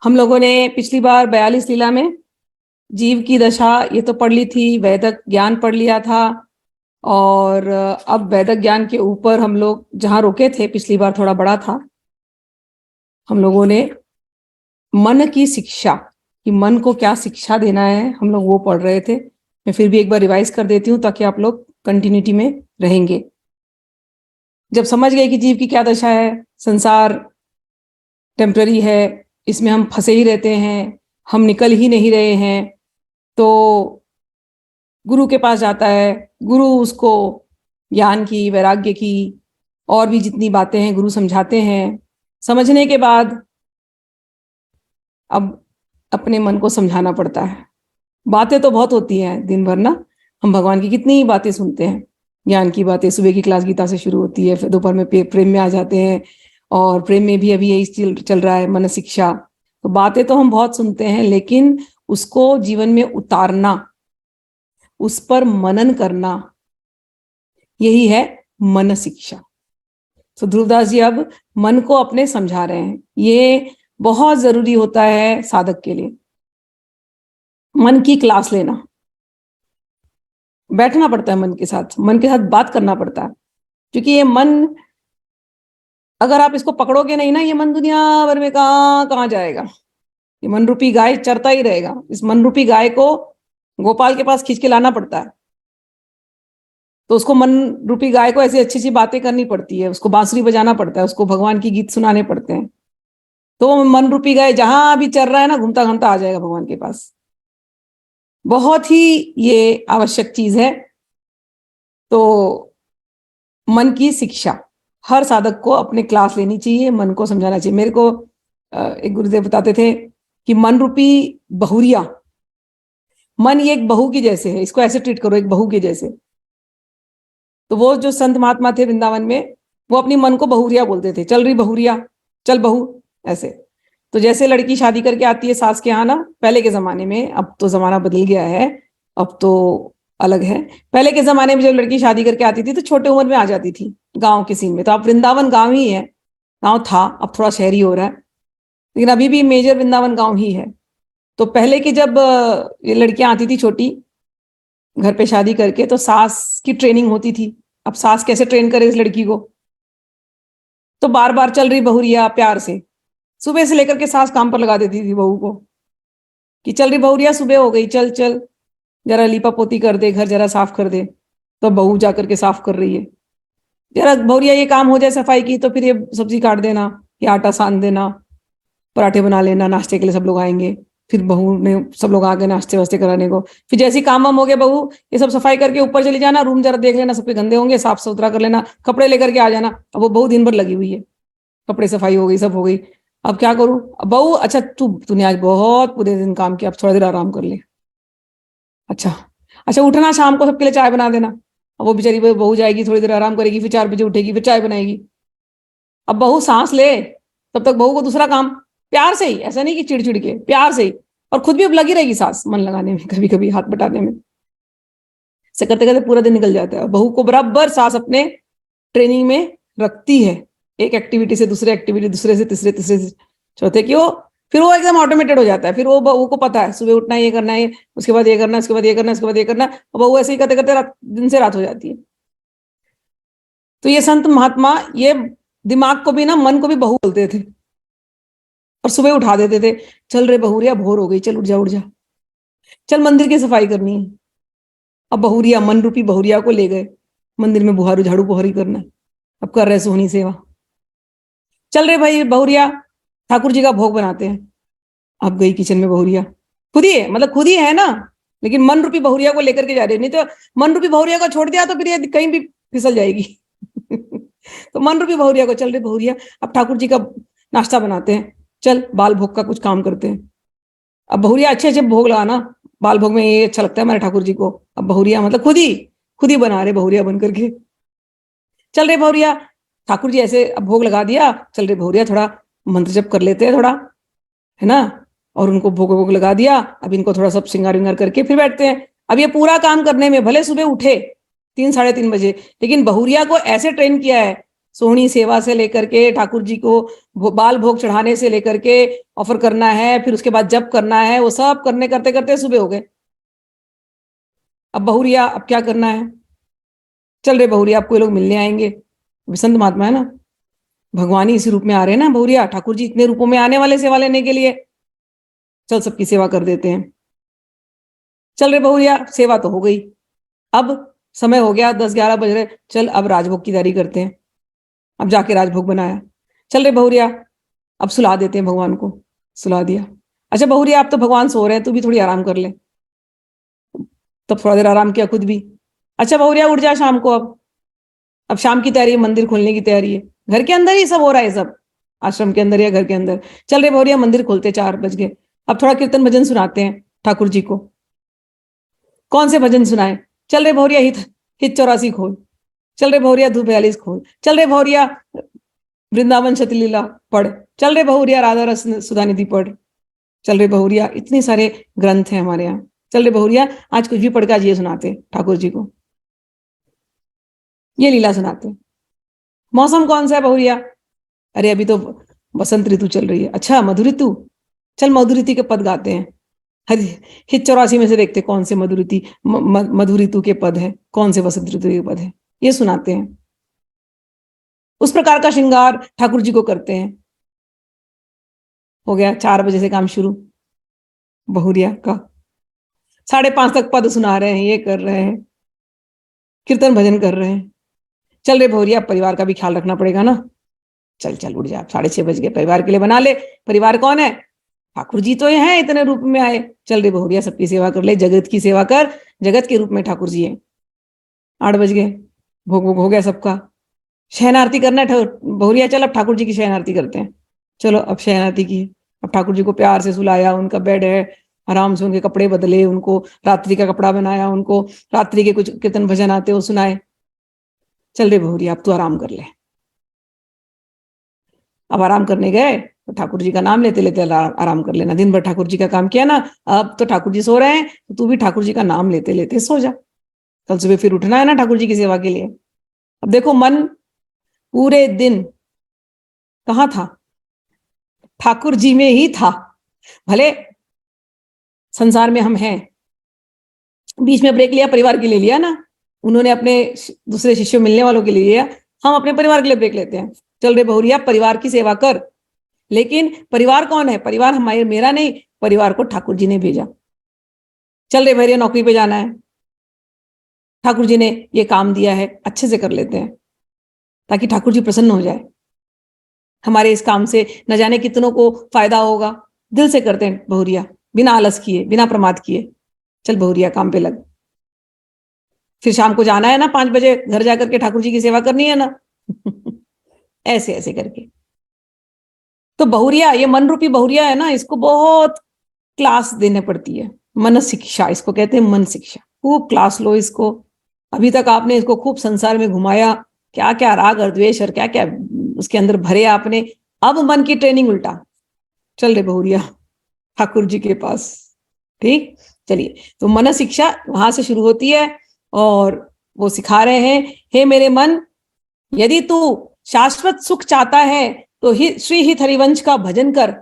हम लोगों ने पिछली बार 42 लीला में जीव की दशा ये तो पढ़ ली थी, वैदिक ज्ञान पढ़ लिया था। और अब वैदिक ज्ञान के ऊपर हम लोग जहां रुके थे पिछली बार थोड़ा बड़ा था। हम लोगों ने मन की शिक्षा, कि मन को क्या शिक्षा देना है, हम लोग वो पढ़ रहे थे। मैं फिर भी एक बार रिवाइज कर देती हूँ ताकि आप लोग कंटिन्यूटी में रहेंगे। जब समझ गए कि जीव की क्या दशा है, संसार टेम्पररी है, इसमें हम फंसे ही रहते हैं, हम निकल ही नहीं रहे हैं, तो गुरु के पास जाता है। गुरु उसको ज्ञान की, वैराग्य की और भी जितनी बातें हैं गुरु समझाते हैं। समझने के बाद अब अपने मन को समझाना पड़ता है। बातें तो बहुत होती हैं दिन भर ना, हम भगवान की कितनी बातें सुनते हैं, ज्ञान की बातें। सुबह की क्लास गीता से शुरू होती है, फिर दोपहर में प्रेम में आ जाते हैं, और प्रेम में भी अभी यही चल रहा है, मन शिक्षा। तो बातें तो हम बहुत सुनते हैं, लेकिन उसको जीवन में उतारना, उस पर मनन करना, यही है मन शिक्षा। तो ध्रुवदास जी अब मन को अपने समझा रहे हैं। ये बहुत जरूरी होता है साधक के लिए, मन की क्लास लेना। बैठना पड़ता है मन के साथ बात करना पड़ता है, क्योंकि ये मन, अगर आप इसको पकड़ोगे नहीं ना, ये मन दुनिया भर में कहाँ कहाँ जाएगा। ये मन रूपी गाय चरता ही रहेगा। इस मन रूपी गाय को गोपाल के पास खींच के लाना पड़ता है। तो उसको मन रूपी गाय को ऐसी अच्छी अच्छी बातें करनी पड़ती है, उसको बांसुरी बजाना पड़ता है, उसको भगवान की गीत सुनाने पड़ते हैं। तो वो मन रूपी गाय जहां भी चल रहा है ना, घूमता घूमता आ जाएगा भगवान के पास। बहुत ही ये आवश्यक चीज है। तो मन की शिक्षा हर साधक को अपने क्लास लेनी चाहिए, मन को समझाना चाहिए। मेरे को एक गुरुदेव बताते थे कि मन रूपी बहुरिया, मन ये एक बहू की जैसे है, इसको ऐसे ट्रीट करो, एक बहू के जैसे। तो वो जो संत महात्मा थे वृंदावन में, वो अपनी मन को बहुरिया बोलते थे। चल रही बहुरिया, चल बहू, ऐसे। तो जैसे लड़की शादी करके आती है सास के यहाँ ना, पहले के जमाने में, अब तो जमाना बदल गया है, अब तो अलग है। पहले के जमाने में जब लड़की शादी करके आती थी तो छोटे उम्र में आ जाती थी गांव के सीन में। तो अब वृंदावन गांव ही है, गांव था, अब थोड़ा शहरी हो रहा है, लेकिन अभी भी मेजर वृंदावन गांव ही है। तो पहले की जब ये लड़कियां आती थी छोटी घर पे शादी करके, तो सास की ट्रेनिंग होती थी। अब सास कैसे ट्रेन करे इस लड़की को, तो बार बार चल रही बहुरिया, प्यार से सुबह से लेकर के सास काम पर लगा देती थी बहू को, कि चल रही बहुरिया, सुबह हो गई, चल चल जरा लीपा पोती कर दे, घर जरा साफ कर दे। तो बहू जा करके साफ कर रही है। जरा बहुरिया ये काम हो जाए सफाई की, तो फिर ये सब्जी काट देना, ये आटा सान देना, पराठे बना लेना, नाश्ते के लिए सब लोग आएंगे। फिर बहू ने सब लोग आ गए नाश्ते वास्ते कराने को। फिर जैसे काम वाम हो गया, बहू ये सब सफाई करके ऊपर चली जाना, रूम जरा देख लेना, सबके गंदे होंगे, साफ सुथरा कर लेना, कपड़े लेकर के आ जाना। अब वो बहू दिन भर लगी हुई है, कपड़े सफाई हो गई, सब हो गई। अब क्या करूं, अब बहू, अच्छा तूने आज बहुत पूरे दिन काम किया, अब थोड़ा देर आराम कर ले। अच्छा, अच्छा उठना, शाम को सबके लिए चाय बना देना। अब वो बेचारी बहू जाएगी, थोड़ी देर आराम करेगी, फिर 4 बजे उठेगी, फिर चाय बनाएगी। अब बहू सांस ले, तब तक बहू को दूसरा काम, प्यार से ही, ऐसा नहीं कि चिड़चिड़ के, प्यार से ही। और खुद भी अब लगी रहेगी सास मन लगाने में, कभी कभी हाथ बटाने में, से करते करते पूरा दिन निकल जाता है। बहू को बराबर सास अपने ट्रेनिंग में रखती है, एक एक्टिविटी से दूसरे एक्टिविटी, दूसरे से तीसरे, तीसरे से चौथे की, वो फिर वो एकदम ऑटोमेटेड हो जाता है। फिर वो बहू को पता है सुबह उठना है, ये करना है, उसके बाद ये करना है, उसके बाद ये करना है, उसके बाद ये करना है। और बहू ऐसे ही करते करते दिन से रात हो जाती है। तो ये संत महात्मा ये दिमाग को भी ना, मन को भी बहू बोलते थे, और सुबह उठा देते थे। चल रे बहुरिया, भोर हो गई, चल उठ जा उठ जा, चल मंदिर की सफाई करनी है। अब बहुरिया, मन रूपी बहुरिया को ले गए मंदिर में, बुहारू झाड़ू बुहारी करना, अब कर रहे सोहनी सेवा। चल रे भाई बहुरिया, ठाकुर जी का भोग बनाते हैं। अब गई किचन में बहुरिया, खुद ही है, मतलब खुद ही है ना, लेकिन मन रूपी बहुरिया को लेकर के जा रही है। नहीं तो मन रूपी बहुरिया को छोड़ दिया तो फिर ये कहीं भी फिसल जाएगी। तो मन रूपी बहुरिया को, चल रही बहुरिया, अब ठाकुर जी का नाश्ता बनाते हैं, चल बाल भोग का कुछ काम करते हैं। अब बहुरिया अच्छे अच्छे भोग लगाना, बाल भोग में ये अच्छा लगता है हमारे ठाकुर जी को। अब बहुरिया मतलब खुद ही बना रहे बहुरिया बन करके। चल रहे बहुरिया, ठाकुर जी ऐसे अब भोग लगा दिया, चल रहे बहुरिया थोड़ा मंत्र जप कर लेते हैं थोड़ा, है ना। और उनको भोग भोग लगा दिया, अब इनको थोड़ा सब श्रृंगार विंगार करके फिर बैठते हैं। अब ये पूरा काम करने में भले सुबह उठे 3 साढ़े 3 बजे, लेकिन बहुरिया को ऐसे ट्रेन किया है, सोहनी सेवा से लेकर के ठाकुर जी को बाल भोग चढ़ाने से लेकर के ऑफर करना है, फिर उसके बाद जप करना है, वो सब करने करते करते सुबह हो गए। अब बहुरिया, अब क्या करना है? चल रे बहुरिया, आपको ये लोग मिलने आएंगे, संत महात्मा है ना, भगवान ही इसी रूप में आ रहे हैं ना। बहुरिया, ठाकुर जी इतने रूपों में आने वाले सेवा लेने के लिए, चल सबकी सेवा कर देते हैं। चल रे बहुरिया, सेवा तो हो गई, अब समय हो गया 10-11 बज रहे, चल अब राजभोग की तैयारी करते हैं। अब जाके राजभोग बनाया। चल रे बहुरिया, अब सुला देते हैं भगवान को। सुला दिया। अच्छा बहुरिया, अब तो भगवान सो रहे हैं, तू भी थोड़ी आराम कर ले। तब थोड़ा देर आराम किया खुद भी। अच्छा बहुरिया, उठ जा शाम को। अब शाम की तैयारी है, मंदिर खोलने की तैयारी है, घर के अंदर ही सब हो रहा है, सब आश्रम के अंदर या घर के अंदर। चल रे बहुरिया, मंदिर खोलते, 4 बज गए। अब थोड़ा कीर्तन भजन सुनाते हैं ठाकुर जी को। कौन से भजन सुनाए? चल रे भौरिया, हित हित 84 खोल। चल रे भौरिया, धूप 42 खोल। चल रे भौरिया, वृंदावन शतलीला पढ़। चल रे भौरिया, राधा रस सुधानिधि पढ़। चल रे भौरिया, इतने सारे ग्रंथ हैं हमारे यहाँ। चल रे भौरिया, आज कुछ भी पढ़ के आज ये सुनाते ठाकुर जी को, ये लीला सुनाते। मौसम कौन सा है भौरिया? अरे अभी तो बसंत ऋतु चल रही है। अच्छा मधु ऋतु, चल मधु ऋतु के पद गाते हैं। हर हित 84 में से देखते कौन से मधु ऋतु के पद है, कौन से वसंत ऋतु के पद है, ये सुनाते हैं। उस प्रकार का श्रृंगार ठाकुर जी को करते हैं। हो गया 4 बजे से काम शुरू बहुरिया का। 5:30 तक पद सुना रहे हैं, ये कर रहे हैं, कीर्तन भजन कर रहे हैं। चल रे बहुरिया, परिवार का भी ख्याल रखना पड़ेगा ना। चल चल उठ जा, 6:30 बज गए, परिवार के लिए बना ले। परिवार कौन है? ठाकुर जी तो ये हैं, इतने रूप में आए। चल रे बहुरिया, सबकी सेवा कर ले, जगत की सेवा कर, जगत के रूप में ठाकुर जी है। 8 बज गए, भोग भोग हो गया सबका। शयन आरती करना है बहुरिया, चल अब ठाकुर जी की शयन आरती करते हैं। चलो अब शयन आरती की। अब ठाकुर जी को प्यार से सुलाया, उनका बेड है, आराम से उनके कपड़े बदले, उनको रात्रि का कपड़ा बनाया, उनको रात्रि के कुछ कीर्तन भजन आते वो सुनाए। चल रे बहुरिया, अब तू आराम कर ले। अब आराम करने गए तो ठाकुर जी का नाम लेते लेते आराम कर लेना। दिन भर ठाकुर जी का काम किया ना, अब तो ठाकुर जी सो रहे हैं, तो तू भी ठाकुर जी का नाम लेते लेते सो जा। कल सुबह फिर उठना है ना ठाकुर जी की सेवा के लिए। अब देखो, मन पूरे दिन कहाँ था? ठाकुर जी में ही था। भले संसार में हम हैं, बीच में ब्रेक लिया, परिवार के लिए लिया ना, उन्होंने अपने दूसरे शिष्यों मिलने वालों के लिए लिया, हम अपने परिवार के लिए ब्रेक लेते हैं। चल रे बहुरिया, परिवार की सेवा कर। लेकिन परिवार कौन है? परिवार हमारे, मेरा नहीं, परिवार को ठाकुर जी ने भेजा। चल रे भैया, नौकरी पे जाना है, ठाकुर जी ने ये काम दिया है, अच्छे से कर लेते हैं ताकि ठाकुर जी प्रसन्न हो जाए। हमारे इस काम से न जाने कितनों को फायदा होगा, दिल से करते हैं बहुरिया, बिना आलस किए, बिना प्रमाद किए। चल बहुरिया, काम पे लग। फिर शाम को जाना है ना, 5 बजे घर जाकर के ठाकुर जी की सेवा करनी है ना। ऐसे ऐसे करके। तो बहुरिया, ये मन रूपी बहुरिया है ना, इसको बहुत क्लास देने पड़ती है। मन शिक्षा इसको कहते हैं, मन शिक्षा। खूब क्लास लो इसको। अभी तक आपने इसको खूब संसार में घुमाया, क्या क्या राग और द्वेष और क्या क्या उसके अंदर भरे आपने। अब मन की ट्रेनिंग उल्टा। चल रे बहुरिया, ठाकुर जी के पास। ठीक, चलिए। तो मन शिक्षा वहां से शुरू होती है और वो सिखा रहे हैं, हे मेरे मन, यदि तू शाश्वत सुख चाहता है तो श्री हित हरिवंश का भजन कर।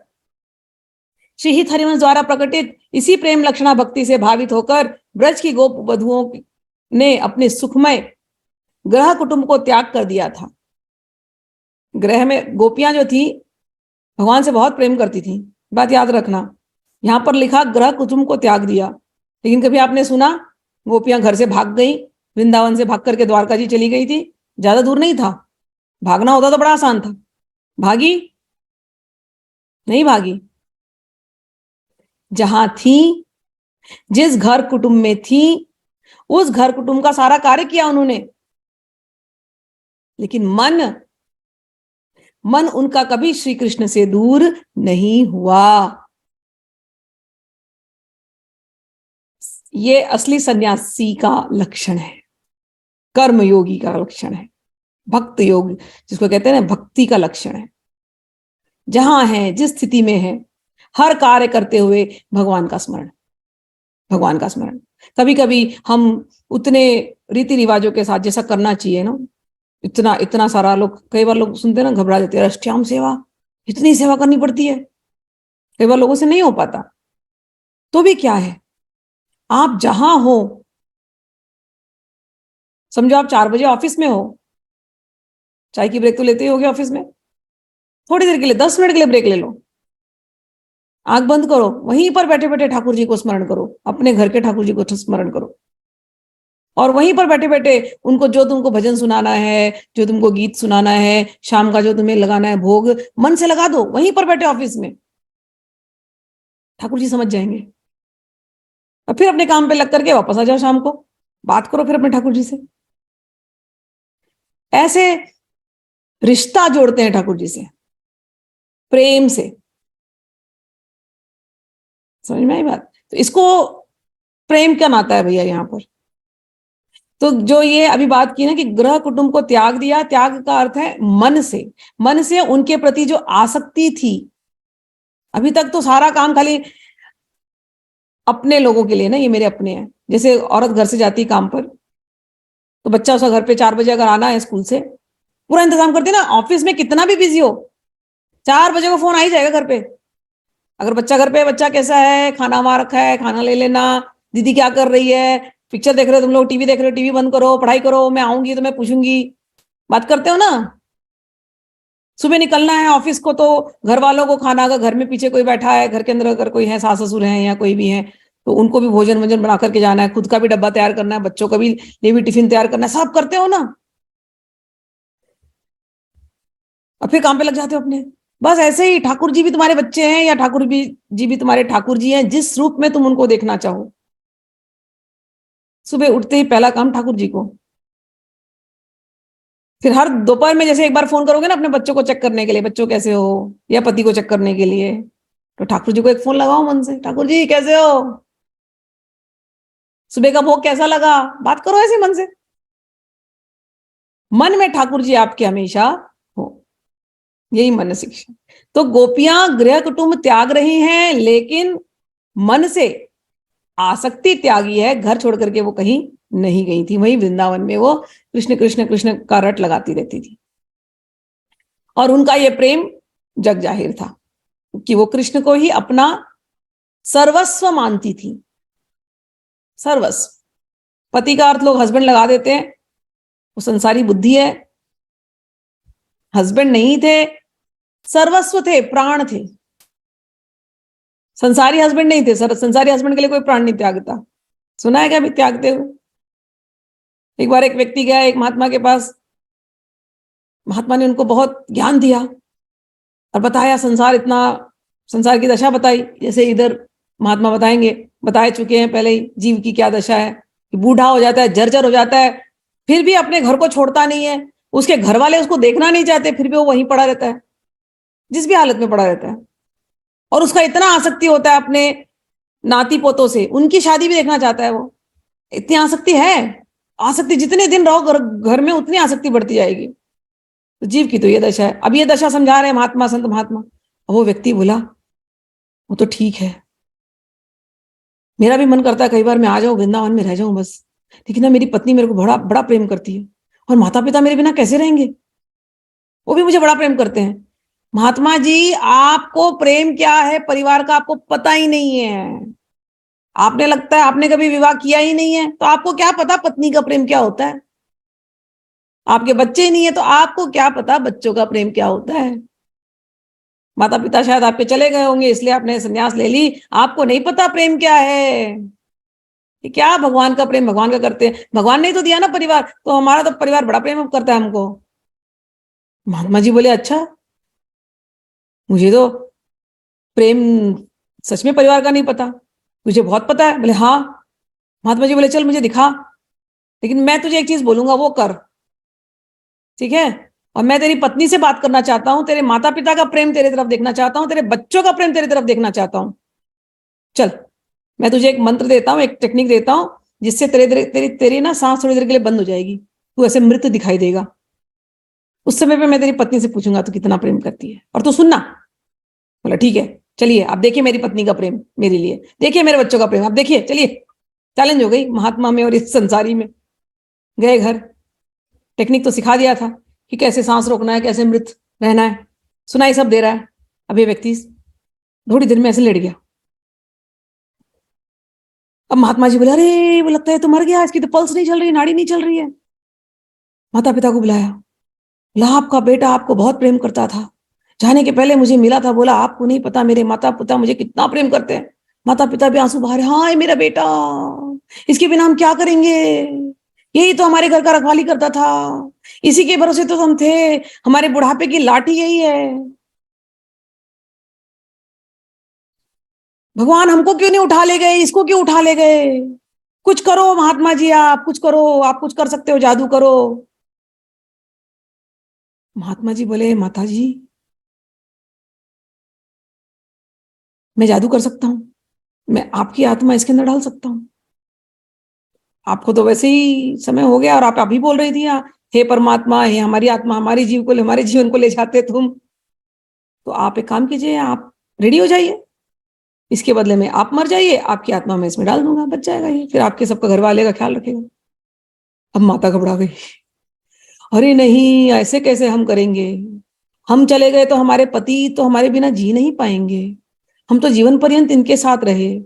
श्री हित हरिवंश द्वारा प्रकटित इसी प्रेम लक्षणा भक्ति से भावित होकर ब्रज की गोप वधुओं ने अपने सुखमय ग्रह कुटुंब को त्याग कर दिया था। ग्रह में गोपियां जो थी भगवान से बहुत प्रेम करती थी, बात याद रखना। यहां पर लिखा ग्रह कुटुंब को त्याग दिया, लेकिन कभी आपने सुना गोपियां घर से भाग गई, वृंदावन से भाग करके द्वारका जी चली गई थी? ज्यादा दूर नहीं था, भागना होता तो बड़ा आसान था। भागी? नहीं भागी। जहां थी, जिस घर कुटुंब में थी, उस घर कुटुंब का सारा कार्य किया उन्होंने। लेकिन मन उनका कभी श्री कृष्ण से दूर नहीं हुआ। ये असली सन्यासी का लक्षण है, कर्म योगी का लक्षण है, भक्त योग जिसको कहते हैं ना, भक्ति का लक्षण है। जहां है, जिस स्थिति में है, हर कार्य करते हुए भगवान का स्मरण, भगवान का स्मरण। कभी कभी हम उतने रीति रिवाजों के साथ जैसा करना चाहिए ना, इतना इतना सारा लोग, कई बार लोग सुनते हैं ना घबरा जाते हैं, अष्टयाम सेवा, इतनी सेवा करनी पड़ती है, कई बार लोगों से नहीं हो पाता। तो भी क्या है, आप जहां हो, समझो आप 4 बजे ऑफिस में हो, चाय की ब्रेक तो लेते ही होगे ऑफिस में, थोड़ी देर के लिए 10 मिनट के लिए ब्रेक ले लो, आंख बंद करो, वहीं पर बैठे बैठे ठाकुर जी को स्मरण करो, अपने घर के ठाकुर जी को स्मरण करो, और वहीं पर बैठे बैठे उनको जो तुमको भजन सुनाना है, जो तुमको गीत सुनाना है, शाम का जो तुम्हें लगाना है भोग, मन से लगा दो वहीं पर बैठे ऑफिस में, ठाकुर जी समझ जाएंगे। और फिर अपने काम पे लग करके वापस आ जाओ, शाम को बात करो फिर अपने ठाकुर जी से। ऐसे रिश्ता जोड़ते हैं ठाकुर जी से, प्रेम से। समझ में आई बात? तो इसको प्रेम क्या नाता है भैया यहां पर? तो जो ये अभी बात की ना कि गृह कुटुंब को त्याग दिया, त्याग का अर्थ है मन से, मन से उनके प्रति जो आसक्ति थी, अभी तक तो सारा काम खाली अपने लोगों के लिए ना, ये मेरे अपने हैं। जैसे औरत घर से जाती है काम पर, तो बच्चा उसका घर पे 4 बजे अगर आना है स्कूल से, पूरा इंतजाम करती है ना, ऑफिस में कितना भी बिजी हो, 4 बजे को फोन आ ही जाएगा घर पे। अगर बच्चा घर पे, बच्चा कैसा है, खाना वहां रखा है, खाना ले लेना, दीदी क्या कर रही है, पिक्चर देख रहे हो तुम लोग, टीवी देख रहे हो, टीवी बंद करो, पढ़ाई करो, मैं आऊंगी तो मैं पूछूंगी, बात करते हो ना। सुबह निकलना है ऑफिस को, तो घर वालों को खाना, अगर घर में पीछे कोई बैठा है, घर के अंदर अगर कोई है, सास ससुर है या कोई भी है, तो उनको भी भोजन वोजन बना करके जाना है, खुद का भी डब्बा तैयार करना है, बच्चों का भी लिए भी टिफिन तैयार करना है, सब करते हो ना, और फिर काम पे लग जाते हो अपने। बस ऐसे ही ठाकुर जी भी तुम्हारे बच्चे हैं, या जी भी तुम्हारे ठाकुर जी हैं, जिस रूप में तुम उनको देखना चाहो। सुबह उठते ही पहला काम ठाकुर जी को, फिर हर दोपहर में जैसे एक बार फोन करोगे ना अपने बच्चों को चेक करने के लिए, बच्चों कैसे हो, या पति को चेक करने के लिए, तो ठाकुर जी को एक फोन लगाओ मन से, ठाकुर जी कैसे हो, सुबह का भोग कैसा लगा, बात करो ऐसे मन से, मन में ठाकुर जी आपके हमेशा हो। यही मन शिक्षा। तो गोपियां गृह कुटुंब त्याग रही हैं, लेकिन मन से आसक्ति त्यागी है, घर छोड़ करके वो कहीं नहीं गई थी, वही वृंदावन में वो कृष्ण कृष्ण कृष्ण का रट लगाती रहती थी। और उनका ये प्रेम जग जाहिर था कि वो कृष्ण को ही अपना सर्वस्व मानती थी। सर्वस्व, पति का अर्थ लोग हस्बैंड लगा देते हैं, वो संसारी बुद्धि है, हस्बैंड नहीं थे, सर्वस्व थे, प्राण थे। संसारी हस्बैंड नहीं थे, संसारी हस्बैंड के लिए कोई प्राण नहीं त्यागता। सुना है क्या अभी त्यागते हुए? एक बार एक व्यक्ति गया एक महात्मा के पास, महात्मा ने उनको बहुत ज्ञान दिया और बताया संसार, इतना संसार की दशा बताई, जैसे इधर महात्मा बताएंगे, बताए चुके हैं पहले ही, जीव की क्या दशा है कि बूढ़ा हो जाता है, जर्जर हो जाता है, फिर भी अपने घर को छोड़ता नहीं है, उसके घर वाले उसको देखना नहीं चाहते, फिर भी वो वहीं पड़ा रहता है, जिस भी हालत में पड़ा रहता है, और उसका इतना आसक्ति होता है अपने नाती पोतों से, उनकी शादी भी देखना चाहता है वो, इतनी आसक्ति है। आसक्ति जितने दिन रहो घर में, उतनी आसक्ति बढ़ती जाएगी। तो जीव की तो ये दशा है। अब ये दशा समझा रहे हैं महात्मा, संत महात्मा। वो व्यक्ति बोला वो तो ठीक है, मेरा भी मन करता है कई बार मैं आ जाऊं वृंदावन में रह जाऊं बस, लेकिन ना मेरी पत्नी मेरे को बड़ा बड़ा प्रेम करती है, और माता पिता मेरे बिना कैसे रहेंगे, वो भी मुझे बड़ा प्रेम करते हैं। महात्मा जी, आपको प्रेम क्या है परिवार का आपको पता ही नहीं है। आपने, लगता है आपने कभी विवाह किया ही नहीं है, तो आपको क्या पता पत्नी का प्रेम क्या होता है। आपके बच्चे ही नहीं है तो आपको क्या पता बच्चों का प्रेम क्या होता है। माता पिता शायद आपके चले गए होंगे, इसलिए आपने संन्यास ले ली, आपको नहीं पता प्रेम क्या है। कि क्या भगवान का प्रेम भगवान का करते हैं, भगवान ने तो दिया ना परिवार, तो हमारा तो परिवार बड़ा प्रेम करता है हमको। महात्मा जी बोले अच्छा, मुझे तो प्रेम सच में परिवार का नहीं पता, तुझे बहुत पता है। बोले हाँ। महात्मा जी बोले चल मुझे दिखा, लेकिन मैं तुझे एक चीज बोलूंगा वो कर, ठीक है? और मैं तेरी पत्नी से बात करना चाहता हूं, तेरे माता पिता का प्रेम तेरे तरफ देखना चाहता हूं, तेरे बच्चों का प्रेम तेरी तरफ देखना चाहता हूं। चल मैं तुझे एक मंत्र देता हूं, एक टेक्निक देता हूं, जिससे तेरे तेरी तेरी ना सांस थोड़ी देर के लिए बंद हो जाएगी, तू ऐसे मृत दिखाई देगा। उस समय पे मैं तेरी पत्नी से पूछूंगा तू कितना प्रेम करती है, और तू सुनना। बोला ठीक है, चलिए आप देखिए मेरी पत्नी का प्रेम मेरे लिए, देखिए मेरे बच्चों का प्रेम, आप देखिए, चलिए। चैलेंज हो गई महात्मा में और इस संसारी में। गए घर, टेक्निक तो सिखा दिया था कि कैसे सांस रोकना है, कैसे मृत रहना है, सुनाई सब दे रहा है। अब ये व्यक्ति थोड़ी देर में ऐसे लेट गया। अब महात्मा जी बोले, अरे वो लगता है तो मर गया, इसकी तो पल्स नहीं चल रही, नाड़ी नहीं चल रही है। माता पिता को बुलाया, बोला आपका बेटा आपको बहुत प्रेम करता था, जाने के पहले मुझे मिला था, बोला आपको नहीं पता मेरे माता पिता मुझे कितना प्रेम करते हैं। माता पिता भी आंसू बहा रहे, हाँ ये मेरा बेटा, इसके बिना हम क्या करेंगे, यही तो हमारे घर का रखवाली करता था, इसी के भरोसे तो हम थे, हमारे बुढ़ापे की लाठी यही है। भगवान हमको क्यों नहीं उठा ले गए, इसको क्यों उठा ले गए, कुछ करो महात्मा जी, आप कुछ करो, आप कुछ कर सकते हो, जादू करो। महात्मा जी बोले, माता जी मैं जादू कर सकता हूं, मैं आपकी आत्मा इसके अंदर डाल सकता हूं। आपको तो वैसे ही समय हो गया और आप अभी बोल रही थी, हे परमात्मा, हे हमारी आत्मा हमारे जीव को, हमारे जीवन को ले जाते तुम, तो आप एक काम कीजिए, आप रेडी हो जाइए, इसके बदले में आप मर जाइए, आपकी आत्मा मैं इसमें डाल दूंगा, बच जाएगा ये, फिर आपके सबका घर वाले का ख्याल रखेगा। अब माता घबरा गई, अरे नहीं ऐसे कैसे हम करेंगे, हम चले गए तो हमारे पति तो हमारे बिना जी नहीं पाएंगे, हम तो जीवन पर्यंत इनके साथ रहे,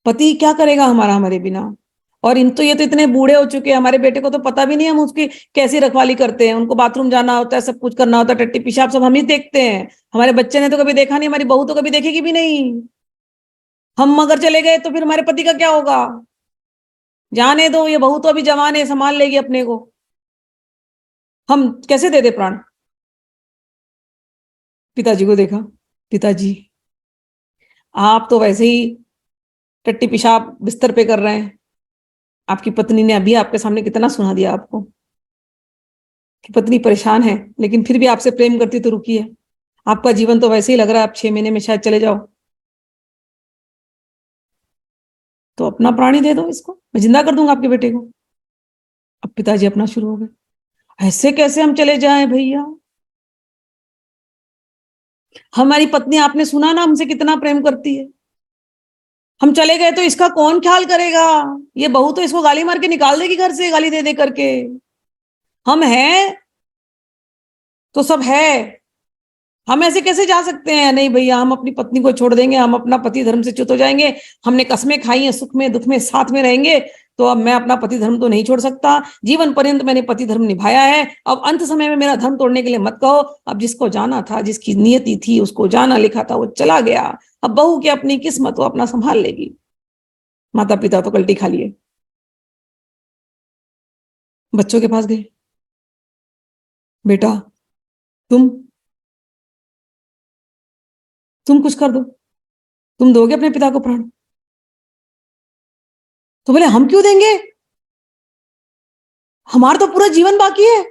पति क्या करेगा हमारा हमारे बिना, और इन तो ये तो इतने बूढ़े हो चुके हैं, हमारे बेटे को तो पता भी नहीं हम उसकी कैसी रखवाली करते हैं, उनको बाथरूम जाना होता है, सब कुछ करना होता है, टट्टी पेशाब सब हम ही देखते हैं, हमारे बच्चे ने तो कभी देखा नहीं, हमारी बहू तो कभी देखेगी भी नहीं, हम अगर चले गए तो फिर हमारे पति का क्या होगा, जाने दो, ये बहू तो अभी जवान है, संभाल लेगी अपने को, हम कैसे दे दे प्राण। पिताजी को देखा, पिताजी आप तो वैसे ही टट्टी पेशाब बिस्तर पे कर रहे हैं, आपकी पत्नी ने अभी आपके सामने कितना सुना दिया आपको कि पत्नी परेशान है, लेकिन फिर भी आपसे प्रेम करती तो रुकी है, आपका जीवन तो वैसे ही लग रहा है आप 6 महीने में शायद चले जाओ, तो अपना प्राणी दे दो इसको, मैं जिंदा कर दूंगा आपके बेटे को। अब पिताजी अपना शुरू हो गए, ऐसे कैसे हम चले जाएं भैया, हमारी पत्नी आपने सुना ना हमसे कितना प्रेम करती है, हम चले गए तो इसका कौन ख्याल करेगा, ये बहू तो इसको गाली मार के निकाल देगी घर से, गाली दे दे करके, हम हैं तो सब है, हम ऐसे कैसे जा सकते हैं, नहीं भैया हम अपनी पत्नी को छोड़ देंगे, हम अपना पति धर्म से च्युत हो जाएंगे, हमने कस्में खाई हैं सुख में दुख में साथ में रहेंगे, तो अब मैं अपना पति धर्म तो नहीं छोड़ सकता, जीवन पर्यंत मैंने पति धर्म निभाया है, अब अंत समय में मेरा धर्म तोड़ने के लिए मत कहो, अब जिसको जाना था, जिसकी नियति थी, उसको जाना लिखा था, वो चला गया, अब बहू की अपनी किस्मत वो अपना संभाल लेगी। माता पिता तो कल्टी खा लिए, बच्चों के पास गए, बेटा तुम तुम कुछ कर दो, तुम दोगे अपने पिता को प्राण, तो बोले हम क्यों देंगे, हमारा तो पूरा जीवन बाकी है,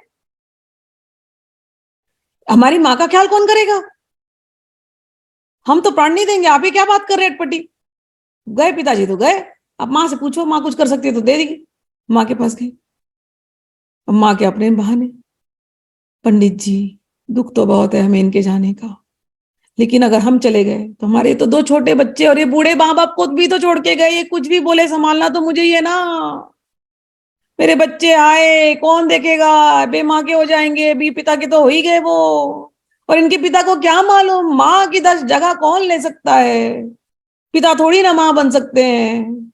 हमारी माँ का ख्याल कौन करेगा, हम तो प्राण नहीं देंगे, आप ही क्या बात कर रहे हैं अटपटी। गए पिताजी तो गए, अब माँ से पूछो, माँ कुछ कर सकती है तो दे देगी, माँ के पास गए, अब माँ के अपने बहाने, पंडित जी दुख तो बहुत है हमें इनके जाने का, लेकिन अगर हम चले गए तो हमारे तो 2 छोटे बच्चे और ये बूढ़े माँ बाप को भी तो छोड़ के गए, ये कुछ भी बोले संभालना तो मुझे ही है ना, मेरे बच्चे आए कौन देखेगा, बेमाँ के हो जाएंगे, बी पिता के तो हो ही गए वो, और इनके पिता को क्या मालूम माँ की 10 जगह कौन ले सकता है, पिता थोड़ी ना माँ बन सकते हैं,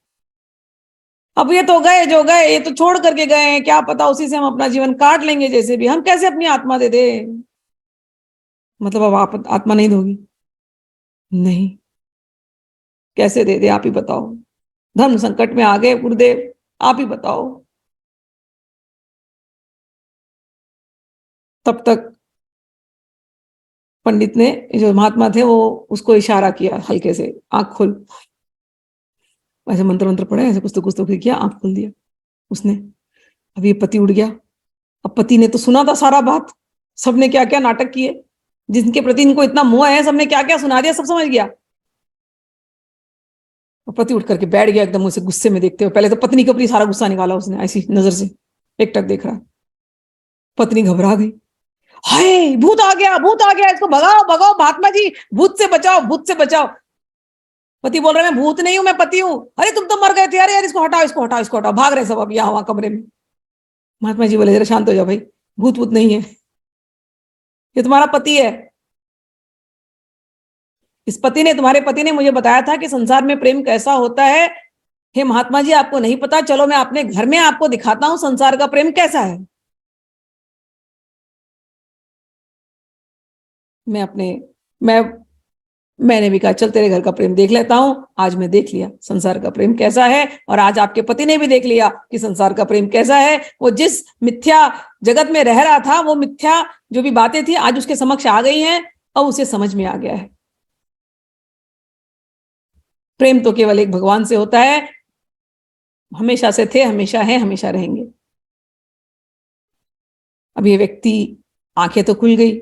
अब ये तो गए जो गए, ये तो छोड़ करके गए हैं, क्या पता उसी से हम अपना जीवन काट लेंगे, जैसे भी हम कैसे अपनी आत्मा दे दे, मतलब अब आप आत्मा नहीं दोगी, नहीं, कैसे दे दे आप ही बताओ, धर्म संकट में आ गए गुरुदेव, आप ही बताओ। तब तक पंडित ने, जो महात्मा थे, वो उसको इशारा किया हल्के से, आंख खोल, ऐसे मंत्र मंत्र पढ़े, ऐसे कुछ तो किया, आंख खोल दिया उसने। अब ये पति उड़ गया, अब पति ने तो सुना था सारा बात, सबने क्या क्या नाटक किए, जिनके प्रति इनको इतना मोह है, सबने क्या क्या सुना दिया, सब समझ गया। पति उठ करके बैठ गया एकदम उसे गुस्से में देखते हुए, पहले तो पत्नी के ऊपर सारा गुस्सा निकाला उसने, ऐसी नजर से एकटक देख रहा है, पत्नी घबरा गई, हाय भूत आ गया, भूत आ गया, इसको भगाओ भगाओ महात्मा जी, भूत से बचाओ, भूत से बचाओ। पति बोल रहा है मैं भूत नहीं हूं, मैं पति हूं, अरे तुम तो मर गए थे, अरे यार इसको हटाओ, इसको हटाओ, इसको हटाओ, भाग रहे सब अब यहाँ वहां कमरे में। महात्मा जी बोले जरा शांत हो जाओ भाई, भूत भूत नहीं है, ये तुम्हारा पति है। इस पति ने, तुम्हारे पति ने मुझे बताया था कि संसार में प्रेम कैसा होता है। हे महात्मा जी, आपको नहीं पता, चलो मैं अपने घर में आपको दिखाता हूं संसार का प्रेम कैसा है। मैं मैंने भी कहा चल तेरे घर का प्रेम देख लेता हूं। आज मैं देख लिया संसार का प्रेम कैसा है, और आज आपके पति ने भी देख लिया कि संसार का प्रेम कैसा है। वो जिस मिथ्या जगत में रह रहा था, वो मिथ्या जो भी बातें थी आज उसके समक्ष आ गई हैं, और उसे समझ में आ गया है प्रेम तो केवल एक भगवान से होता है, हमेशा से थे, हमेशा है, हमेशा रहेंगे। अब ये व्यक्ति, आंखें तो खुल गई।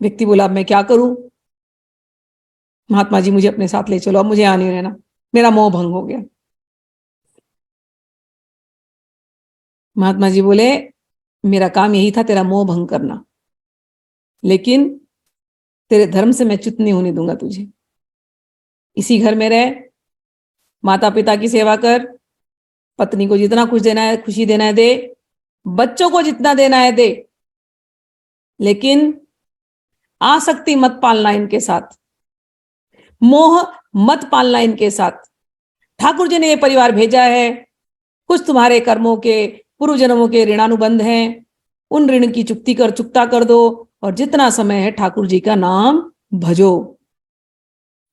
व्यक्ति बोला अब मैं क्या करूं, महात्मा जी मुझे अपने साथ ले चलो, अब मुझे यहाँ नहीं रहना, मेरा मोह भंग हो गया। महात्मा जी बोले मेरा काम यही था तेरा मोह भंग करना, लेकिन तेरे धर्म से मैं च्युत नहीं होने दूंगा तुझे। इसी घर में रह, माता पिता की सेवा कर, पत्नी को जितना खुश देना है, खुशी देना है दे, बच्चों को जितना देना है दे, लेकिन आसक्ति मत पालना इनके साथ, मोह मत पालना इनके साथ। ठाकुर जी ने ये परिवार भेजा है, कुछ तुम्हारे कर्मों के, पूर्व जन्मों के ऋणानुबंध हैं, उन ऋण की चुकता कर दो, और जितना समय है ठाकुर जी का नाम भजो।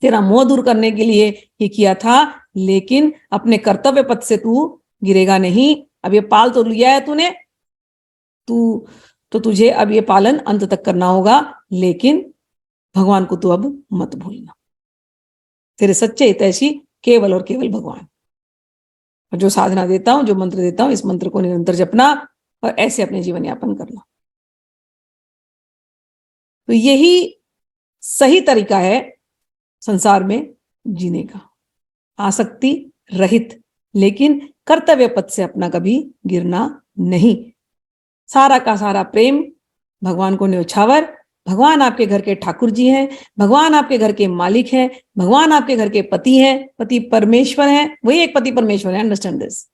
तेरा मोह दूर करने के लिए ये किया था, लेकिन अपने कर्तव्य पथ से तू गिरेगा नहीं। अब ये पाल तो लिया है तूने, तो तुझे अब ये पालन अंत तक करना होगा, लेकिन भगवान को तू अब मत भूलना। तेरे सच्चे हितैषी केवल और केवल भगवान। और जो साधना देता हूं, जो मंत्र देता हूं, इस मंत्र को निरंतर जपना और ऐसे अपने जीवन यापन करना। तो यही सही तरीका है संसार में जीने का, आसक्ति रहित, लेकिन कर्तव्य पथ से अपना कभी गिरना नहीं। सारा का सारा प्रेम भगवान को न्योछावर। भगवान आपके घर के ठाकुर जी हैं, भगवान आपके घर के मालिक हैं, भगवान आपके घर के पति हैं, पति परमेश्वर हैं, वही एक पति परमेश्वर है, अंडरस्टैंड दिस।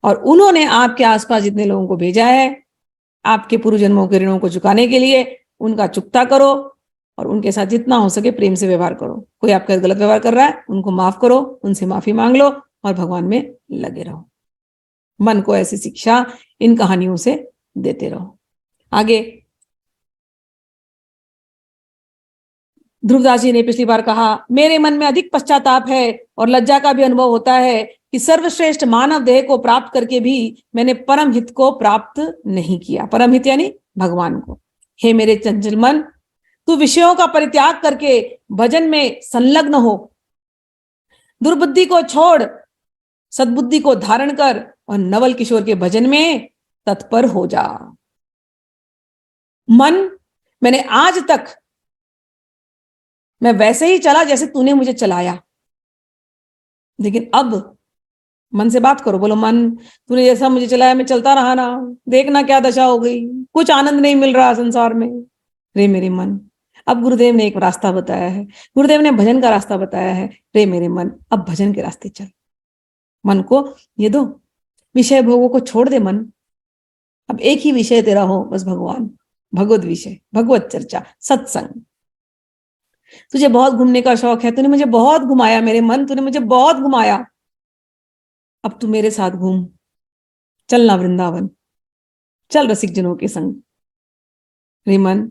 और उन्होंने आपके आसपास जितने लोगों को भेजा है आपके पूर्व जन्मों के ऋणों को चुकाने के लिए, उनका चुकता करो और उनके साथ जितना हो सके प्रेम से व्यवहार करो। कोई आपका गलत व्यवहार कर रहा है, उनको माफ करो, उनसे माफी मांग लो और भगवान में लगे रहो। मन को ऐसी शिक्षा इन कहानियों से देते रहो। आगे ध्रुवदास जी ने पिछली बार कहा, मेरे मन में अधिक पश्चाताप है और लज्जा का भी अनुभव होता है कि सर्वश्रेष्ठ मानव देह को प्राप्त करके भी मैंने परम हित को प्राप्त नहीं किया। परम हित यानी भगवान को। हे मेरे चंचल मन, तू विषयों का परित्याग करके भजन में संलग्न हो, दुर्बुद्धि को छोड़, सद्बुद्धि को धारण कर और नवल किशोर के भजन में तत्पर हो जा। मन, मैंने आज तक मैं वैसे ही चला जैसे तूने मुझे चलाया, लेकिन अब मन से बात करो, बोलो मन, तूने जैसा मुझे चलाया मैं चलता रहा ना, देखना क्या दशा हो गई, कुछ आनंद नहीं मिल रहा संसार में। रे मेरे मन, अब गुरुदेव ने एक रास्ता बताया है, गुरुदेव ने भजन का रास्ता बताया है। रे मेरे मन, अब भजन के रास्ते चल। मन को ये दो, विषय भोगों को छोड़ दे मन। अब एक ही विषय तेरा हो, बस भगवान, भगवत विषय, भगवत चर्चा, सत्संग। तुझे बहुत घूमने का शौक है, तूने मुझे बहुत घुमाया मेरे मन, तूने मुझे बहुत घुमाया, अब तू मेरे साथ घूम, चलना वृंदावन, चल रसिक जनों के संग। रे मन,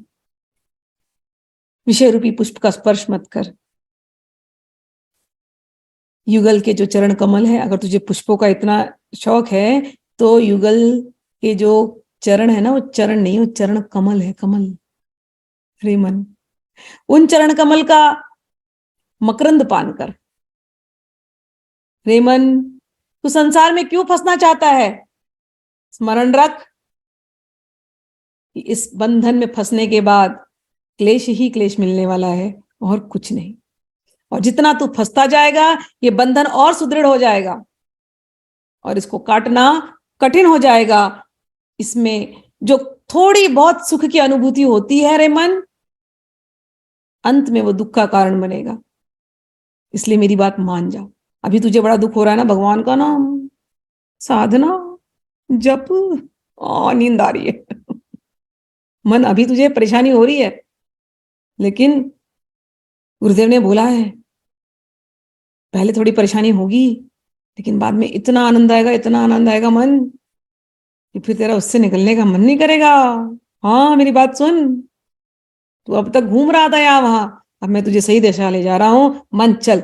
विषय रूपी पुष्प का स्पर्श मत कर। युगल के जो चरण कमल है, अगर तुझे पुष्पों का इतना शौक है तो युगल के जो चरण है ना, वो चरण नहीं, वो चरण कमल है, कमल। रे मन, उन चरण कमल का मकरंद पान कर। रे मन, तू संसार में क्यों फंसना चाहता है? स्मरण रख कि इस बंधन में फंसने के बाद क्लेश ही क्लेश मिलने वाला है और कुछ नहीं। और जितना तू फंसता जाएगा ये बंधन और सुदृढ़ हो जाएगा और इसको काटना कठिन हो जाएगा। इसमें जो थोड़ी बहुत सुख की अनुभूति होती है रे मन, अंत में वो दुख का कारण बनेगा। इसलिए मेरी बात मान जा। अभी तुझे बड़ा दुख हो रहा है ना, भगवान का नाम, साधना, जप, नींद आ रही है। मन अभी तुझे परेशानी हो रही है, लेकिन गुरुदेव ने बोला है पहले थोड़ी परेशानी होगी, लेकिन बाद में इतना आनंद आएगा, इतना आनंद आएगा मन कि फिर तेरा उससे निकलने का मन नहीं करेगा। हाँ मेरी बात सुन, तू अब तक घूम रहा था यहाँ वहां, अब मैं तुझे सही दिशा ले जा रहा हूं। मन चल,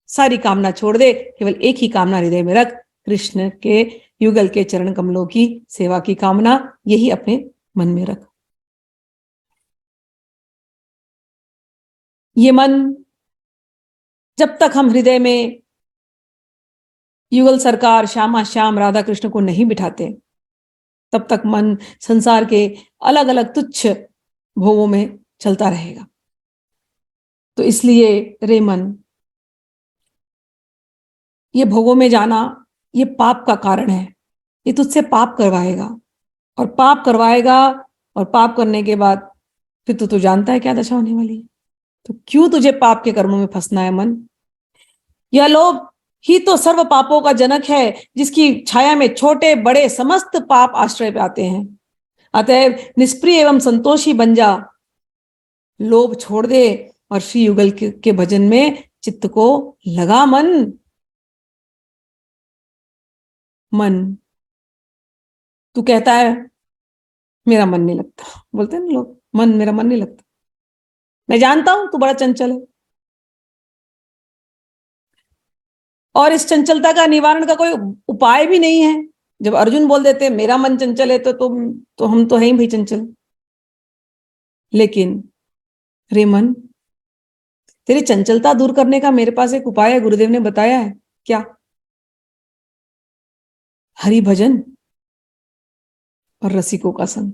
सारी कामना छोड़ दे, केवल एक ही कामना हृदय में रख, कृष्ण के युगल के चरण कमलों की सेवा की कामना, यही अपने मन में रख। ये मन जब तक हम हृदय में युगल सरकार श्यामा श्याम राधा कृष्ण को नहीं बिठाते, तब तक मन संसार के अलग अलग तुच्छ भोगों में चलता रहेगा। तो इसलिए रे मन, ये भोगों में जाना ये पाप का कारण है, ये तुझसे पाप करवाएगा और पाप करवाएगा, और पाप करने के बाद फिर तू जानता है क्या दशा होने वाली है। तो क्यों तुझे पाप के कर्मों में फंसना है मन? यह लोभ ही तो सर्व पापों का जनक है, जिसकी छाया में छोटे बड़े समस्त पाप आश्रय पे आते हैं। अतएव निष्प्रिय एवं संतोषी बन जा, लोभ छोड़ दे और श्री युगल के भजन में चित्त को लगा। मन तू कहता है मेरा मन नहीं लगता, बोलते हैं ना लोग, मन मेरा मन नहीं लगता। मैं जानता हूं तू बड़ा चंचल है, और इस चंचलता का निवारण का कोई उपाय भी नहीं है। जब अर्जुन बोल देते हैं मेरा मन चंचल है, तो हम तो है ही भाई चंचल। लेकिन रे मन, तेरी चंचलता दूर करने का मेरे पास एक उपाय है, गुरुदेव ने बताया है। क्या? हरि भजन और रसिकों का संग।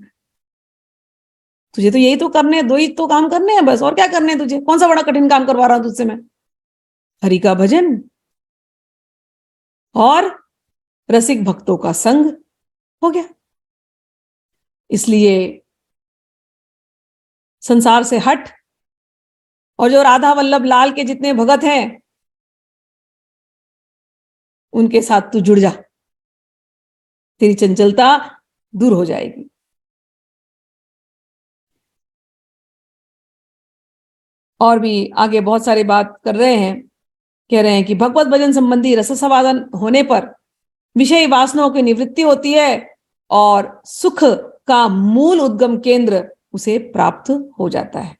तुझे तो यही तो करने हैं, दो ही तो काम करने हैं बस, और क्या करने हैं तुझे? कौन सा बड़ा कठिन काम करवा रहा हूं तुझसे मैं? हरि का भजन और रसिक भक्तों का संग, हो गया। इसलिए संसार से हट, और जो राधा वल्लभ लाल के जितने भगत हैं उनके साथ तू जुड़ जा, तेरी चंचलता दूर हो जाएगी। और भी आगे बहुत सारी बात कर रहे हैं, कह रहे हैं कि भगवत भजन संबंधी रससंवादन होने पर विषय वासनाओं की निवृत्ति होती है और सुख का मूल उद्गम केंद्र उसे प्राप्त हो जाता है।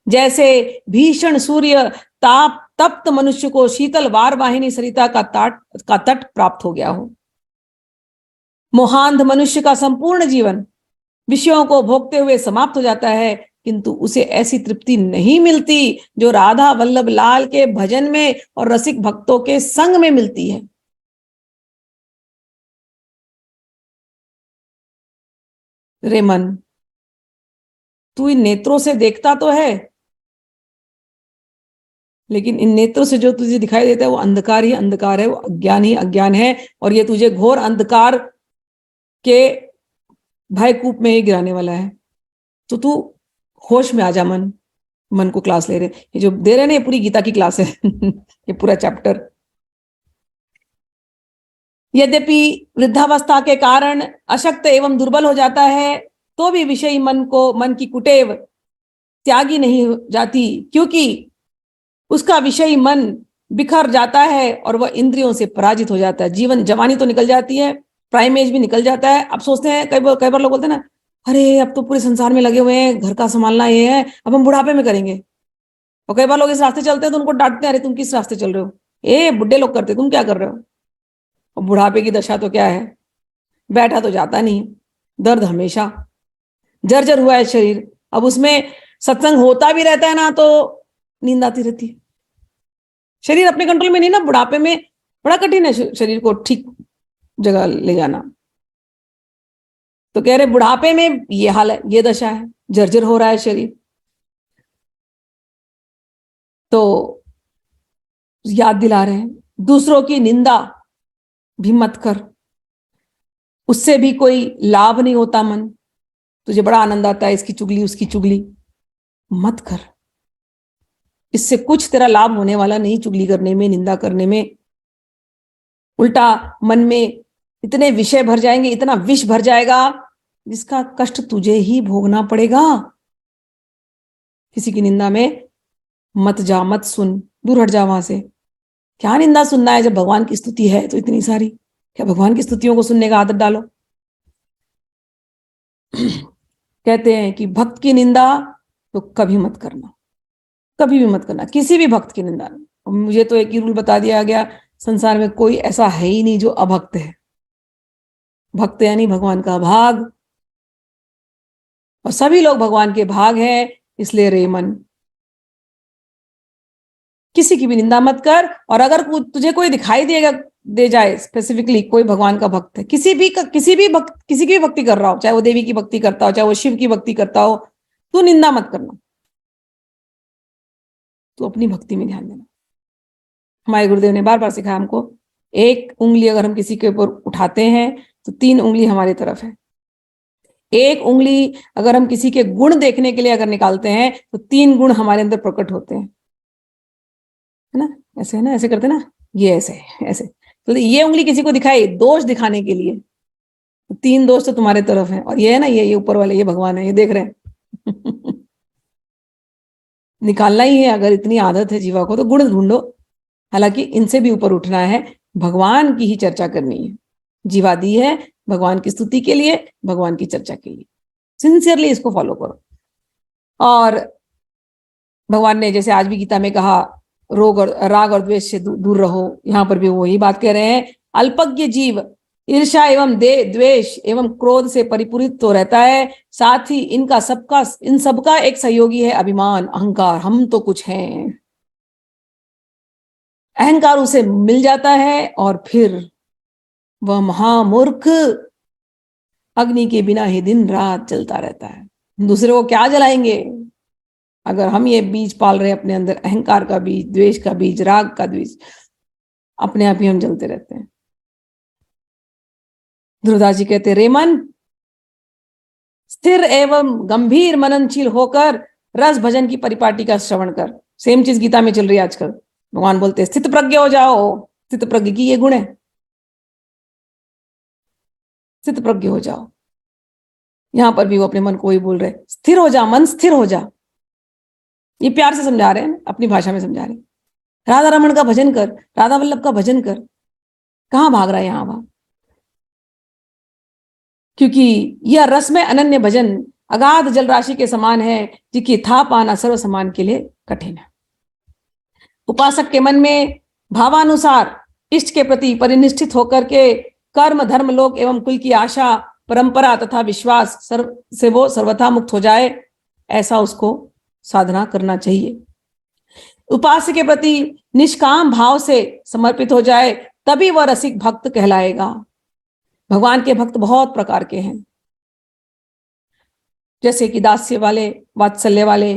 जैसे भीषण सूर्य ताप तप्त मनुष्य को शीतल वारवाहिनी सरिता का तट प्राप्त हो गया हो। मोहांध मनुष्य का संपूर्ण जीवन विषयों को भोगते हुए समाप्त हो जाता है, किंतु उसे ऐसी तृप्ति नहीं मिलती जो राधा वल्लभ लाल के भजन में और रसिक भक्तों के संग में मिलती है। रे मन, तू इन नेत्रों से देखता तो है, लेकिन इन नेत्रों से जो तुझे दिखाई देता है वो अंधकार ही अंधकार है, वो अज्ञान ही अज्ञान है, और ये तुझे घोर अंधकार के भयकूप में ही गिराने वाला है। तो तू होश में आ जा। मन को क्लास ले रहे, ये जो दे रहे ना, ये पूरी गीता की क्लास है। ये पूरा चैप्टर। यद्यपि वृद्धावस्था के कारण अशक्त एवं दुर्बल हो जाता है, तो भी विषयी मन की कुटेव त्यागी नहीं जाती, क्योंकि उसका विषयी मन बिखर जाता है और वह इंद्रियों से पराजित हो जाता है। जीवन जवानी तो निकल जाती है, प्राइम एज भी निकल जाता है। अब सोचते हैं, कई बार लोग बोलते हैं ना, अरे अब तो पूरे संसार में लगे हुए हैं, घर का संभालना ये है, अब हम बुढ़ापे में करेंगे। और कई बार लोग इस रास्ते चलते हैं तो उनको डांटते हैं, अरे तुम किस रास्ते चल रहे हो, ए बुढ़े लोग करते, तुम क्या कर रहे हो? और बुढ़ापे की दशा तो क्या है, बैठा तो जाता नहीं, दर्द हमेशा, जर्जर हुआ है शरीर। अब उसमें सत्संग होता भी रहता है ना, तो नींद आती रहती है। शरीर अपने कंट्रोल में नहीं ना, बुढ़ापे में बड़ा कठिन है शरीर को ठीक जगह ले जाना। तो कह रहे बुढ़ापे में ये हाल है, ये दशा है, जर्जर हो रहा है शरीर। तो याद दिला रहे हैं, दूसरों की निंदा भी मत कर, उससे भी कोई लाभ नहीं होता। मन तुझे बड़ा आनंद आता है इसकी चुगली उसकी चुगली, मत कर, इससे कुछ तेरा लाभ होने वाला नहीं। चुगली करने में, निंदा करने में, उल्टा मन में इतने विषय भर जाएंगे, इतना विष भर जाएगा जिसका कष्ट तुझे ही भोगना पड़ेगा। किसी की निंदा में मत जा, मत सुन, दूर हट जा वहां से। क्या निंदा सुनना है जब भगवान की स्तुति है तो इतनी सारी। क्या भगवान की स्तुतियों को सुनने का आदत डालो। कहते हैं कि भक्त की निंदा तो कभी मत करना, कभी भी मत करना, किसी भी भक्त की निंदा। मुझे तो एक ही रूल बता दिया गया, संसार में कोई ऐसा है ही नहीं जो अभक्त है। भक्त यानी भगवान का भाग, और सभी लोग भगवान के भाग हैं। इसलिए रे मन, किसी की भी निंदा मत कर। और अगर तुझे कोई दिखाई देगा, दे जाए स्पेसिफिकली कोई भगवान का भक्त है, किसी की भी भक्ति कर रहा हो, चाहे वो देवी की भक्ति करता हो, चाहे वो शिव की भक्ति करता हो, तू निंदा मत करना, तू अपनी भक्ति में ध्यान देना। हमारे गुरुदेव ने बार बार सिखाया हमको, एक उंगली अगर हम किसी के ऊपर उठाते हैं तो 3 उंगली हमारी तरफ है। एक उंगली अगर हम किसी के गुण देखने के लिए अगर निकालते हैं तो 3 गुण हमारे अंदर प्रकट होते हैं, है ना? ऐसे है ना, ऐसे करते ना, ये ऐसे ऐसे। तो ये उंगली किसी को दिखाई दोष दिखाने के लिए, तो 3 दोष तो तुम्हारे तरफ है। और ये है ना, ये ऊपर वाले, ये भगवान है, ये देख रहे हैं। निकालना ही है। अगर इतनी आदत है जीवा को तो गुण ढूंढो। हालांकि इनसे भी ऊपर उठना है, भगवान की ही चर्चा करनी है। जीवा दी है भगवान की स्तुति के लिए, भगवान की चर्चा के लिए। सिंसियरली इसको फॉलो करो। और भगवान ने जैसे आज भी गीता में कहा, राग और द्वेष से दूर रहो, यहां पर भी वही बात कह रहे हैं। अल्पज्ञ जीव ईर्ष्या एवं द्वेष एवं क्रोध से परिपूरित तो रहता है, साथ ही इन सबका एक सहयोगी है अभिमान, अहंकार। हम तो कुछ हैं, अहंकार उसे मिल जाता है और फिर वह महामूर्ख अग्नि के बिना ही दिन रात जलता रहता है। दूसरे को क्या जलाएंगे? अगर हम ये बीज पाल रहे हैं अपने अंदर, अहंकार का बीज, द्वेष का बीज, राग का बीज, अपने आप ही हम जलते रहते हैं। ध्रुवदास जी कहते, रे मन, स्थिर एवं गंभीर मननशील होकर रस भजन की परिपाटी का श्रवण कर। सेम चीज गीता में चल रही है आजकल। भगवान बोलते हैं स्थित प्रज्ञ हो जाओ। स्थित प्रज्ञ की ये गुण है, स्थित प्रज्ञ हो जाओ। यहां पर भी वो अपने मन को ही बोल रहे, स्थिर हो जा, मन स्थिर हो जा। ये प्यार से समझा रहे हैं, अपनी भाषा में समझा रहे हैं। राधा रमन का भजन कर, राधा वल्लभ का भजन कर। कहां भाग रहा है यहां वहां? क्योंकि यह रस में अनन्य भजन अगाध जल राशि के समान है, जिसकी था पाना सर्व समान के लिए कठिन है। उपासक के मन में भावानुसार इष्ट के प्रति परिनिष्ठित होकर के कर्म, धर्म, लोक एवं कुल की आशा, परंपरा तथा विश्वास से वो सर्वथा मुक्त हो जाए, ऐसा उसको साधना करना चाहिए। उपास्य के प्रति निष्काम भाव से समर्पित हो जाए, तभी वह रसिक भक्त कहलाएगा। भगवान के भक्त बहुत प्रकार के हैं, जैसे कि दास्य वाले, वात्सल्य वाले,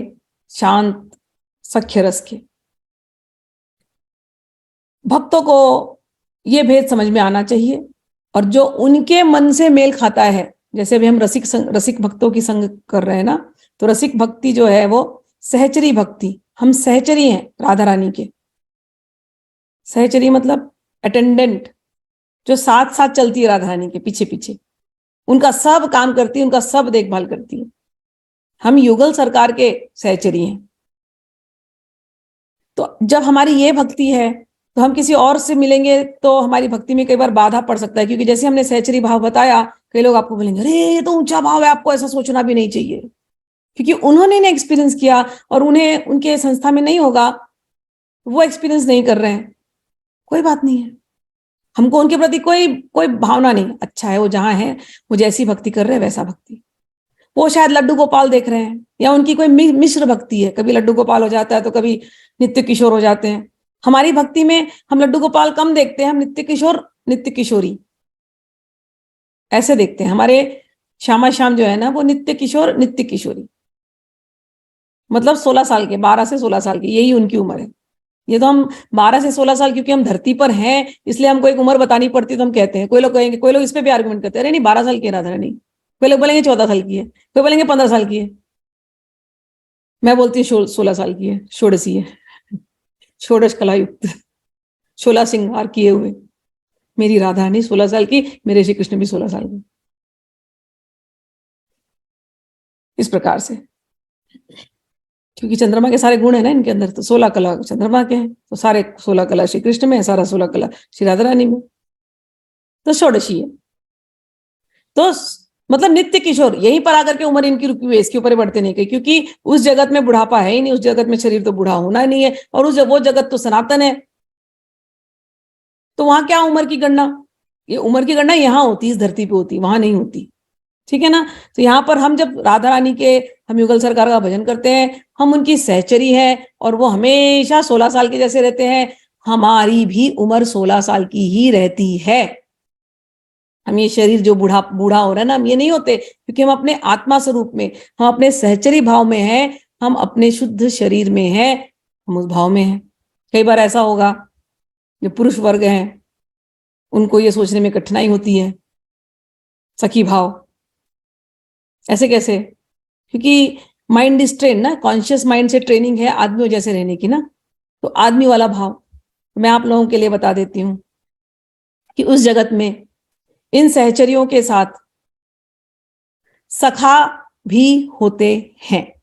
शांत, सख्य रस के। भक्तों को यह भेद समझ में आना चाहिए, और जो उनके मन से मेल खाता है, जैसे अभी हम रसिक भक्तों की संग कर रहे हैं ना, तो रसिक भक्ति जो है वो सहचरी भक्ति। हम सहचरी हैं राधा रानी के। सहचरी मतलब अटेंडेंट, जो साथ साथ चलती है राधा रानी के पीछे पीछे, उनका सब काम करती है, उनका सब देखभाल करती है। हम युगल सरकार के सहचरी हैं। तो जब हमारी ये भक्ति है तो हम किसी और से मिलेंगे तो हमारी भक्ति में कई बार बाधा पड़ सकता है, क्योंकि जैसे हमने सहचरी भाव बताया, कई लोग आपको बोलेंगे अरे ये तो ऊंचा भाव है, आपको ऐसा सोचना भी नहीं चाहिए, क्योंकि उन्होंने ने एक्सपीरियंस किया और उन्हें उनके संस्था में नहीं होगा, वो एक्सपीरियंस नहीं कर रहे हैं। कोई बात नहीं है, हमको उनके प्रति कोई भावना नहीं। अच्छा है वो जहां है, वो जैसी भक्ति कर रहे हैं वैसा भक्ति। वो शायद लड्डू गोपाल देख रहे हैं, या उनकी कोई मिश्र भक्ति है, कभी लड्डू गोपाल हो जाता है तो कभी नित्य किशोर हो जाते हैं। हमारी भक्ति में हम लड्डू गोपाल कम देखते हैं, हम नित्य किशोर, नित्य किशोरी ऐसे देखते हैं। हमारे श्यामा श्याम जो है ना, वो नित्य किशोर, नित्य किशोरी, मतलब 16 साल के, 12 से 16 साल के, यही उनकी उम्र है। ये तो हम 12 से 16 साल, क्योंकि हम धरती पर हैं इसलिए हमको एक उम्र बतानी पड़ती है, तो हम कहते हैं। कोई लोग कहेंगे, कोई लोग इस पे भी आर्गुमेंट करते हैं, अरे नहीं 12 साल की राधा रानी। कोई लोग बोलेंगे 14 साल की है, कोई बोलेंगे 15 साल की है। मैं बोलती हूँ 16 साल की है, षोडशी है, षोडश कला युक्त, 16 श्रृंगार किए हुए। मेरी राधा रानी 16 साल की, मेरे श्री कृष्ण भी 16 साल के। इस प्रकार से, क्योंकि चंद्रमा के सारे गुण है ना इनके अंदर, तो 16 कला चंद्रमा के हैं, तो सारे 16 कला श्री कृष्ण में है, सारा 16 कला श्री राधा रानी में, तो षोडशी है। तो मतलब नित्य किशोर, यहीं पर आकर के उम्र इनकी रुकी हुई है, इसके ऊपर बढ़ते नहीं गई, क्योंकि उस जगत में बुढ़ापा है ही नहीं, उस जगत में शरीर तो बूढ़ा होना नहीं है, और वो जगत तो सनातन है, तो वहां क्या उम्र की गणना, ये उम्र की गणना यहाँ होती, इस धरती पे होती, वहां नहीं होती, ठीक है ना। तो यहाँ पर हम जब राधा रानी के, हम युगल सरकार का भजन करते हैं, हम उनकी सहचरी है, और वो हमेशा 16 साल के जैसे रहते हैं, हमारी भी उम्र 16 साल की ही रहती है। हम ये शरीर जो बूढ़ा बूढ़ा हो रहा है ना, हम ये नहीं होते, क्योंकि हम अपने आत्मा स्वरूप में, हम अपने सहचरी भाव में हैं, हम अपने शुद्ध शरीर में हैं, हम उस भाव में हैं। कई बार ऐसा होगा, जो पुरुष वर्ग हैं उनको ये सोचने में कठिनाई होती है, सखी भाव ऐसे कैसे, क्योंकि माइंड स्ट्रेन ना, कॉन्शियस माइंड से ट्रेनिंग है आदमियों जैसे रहने की ना, तो आदमी वाला भाव मैं आप लोगों के लिए बता देती हूं कि उस जगत में इन सहचरियों के साथ सखा भी होते हैं,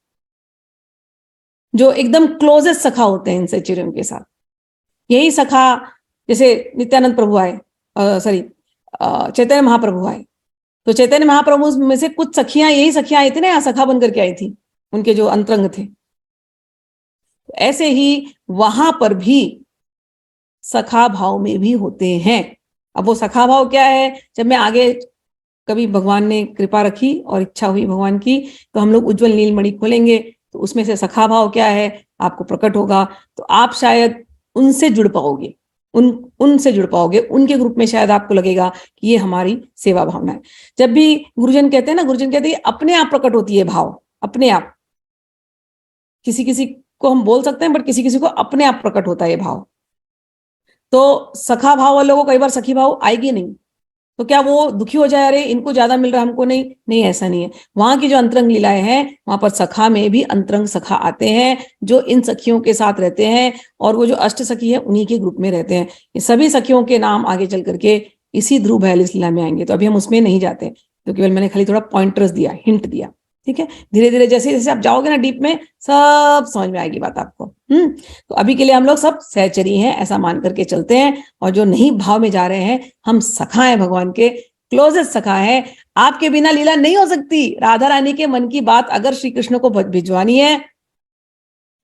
जो एकदम क्लोजेस्ट सखा होते हैं इन सहचरियों के साथ। यही सखा, जैसे नित्यानंद प्रभु आए, सॉरी चैतन्य महाप्रभु आए, तो चैतन्य महाप्रभु में से कुछ सखियां, यही सखियां आई थी ना, यहाँ सखा बनकर के आई थी, उनके जो अंतरंग थे। ऐसे ही वहां पर भी सखा भाव में भी होते हैं। अब वो सखा भाव क्या है, जब मैं आगे कभी भगवान ने कृपा रखी और इच्छा हुई भगवान की, तो हम लोग उज्जवल नीलमणि खोलेंगे, तो उसमें से सखा भाव क्या है आपको प्रकट होगा, तो आप शायद उनसे जुड़ पाओगे, उनसे जुड़ पाओगे, उनके ग्रुप में शायद आपको लगेगा कि ये हमारी सेवा भावना है। जब भी गुरुजन कहते हैं ना, गुरुजन कहते हैं अपने आप प्रकट होती है भाव, अपने आप, किसी किसी को हम बोल सकते हैं, बट किसी किसी को अपने आप प्रकट होता है ये भाव। तो सखा भाव वालों को कई बार सखी भाव आएगी नहीं, तो क्या वो दुखी हो जाए, अरे इनको ज्यादा मिल रहा है हमको नहीं, नहीं ऐसा नहीं है। वहां की जो अंतरंग लीलाएं हैं, वहां पर सखा में भी अंतरंग सखा आते हैं, जो इन सखियों के साथ रहते हैं, और वो जो अष्ट सखी है उन्हीं के ग्रुप में रहते हैं। ये सभी सखियों के नाम आगे चल करके इसी ध्रुव बयालीस लीला में आएंगे, तो अभी हम उसमें नहीं जाते, तो केवल मैंने खाली थोड़ा पॉइंटर्स दिया, हिंट दिया, ठीक है। धीरे धीरे जैसे जैसे आप जाओगे ना डीप में, सब समझ में आएगी बात आपको। तो अभी के लिए हम लोग सब सहचरी हैं ऐसा मान करके चलते हैं, और जो नहीं भाव में जा रहे हैं, हम सखा हैं भगवान के, क्लोजेस्ट सखा है। आपके बिना लीला नहीं हो सकती। राधा रानी के मन की बात अगर श्री कृष्ण को भिजवानी है,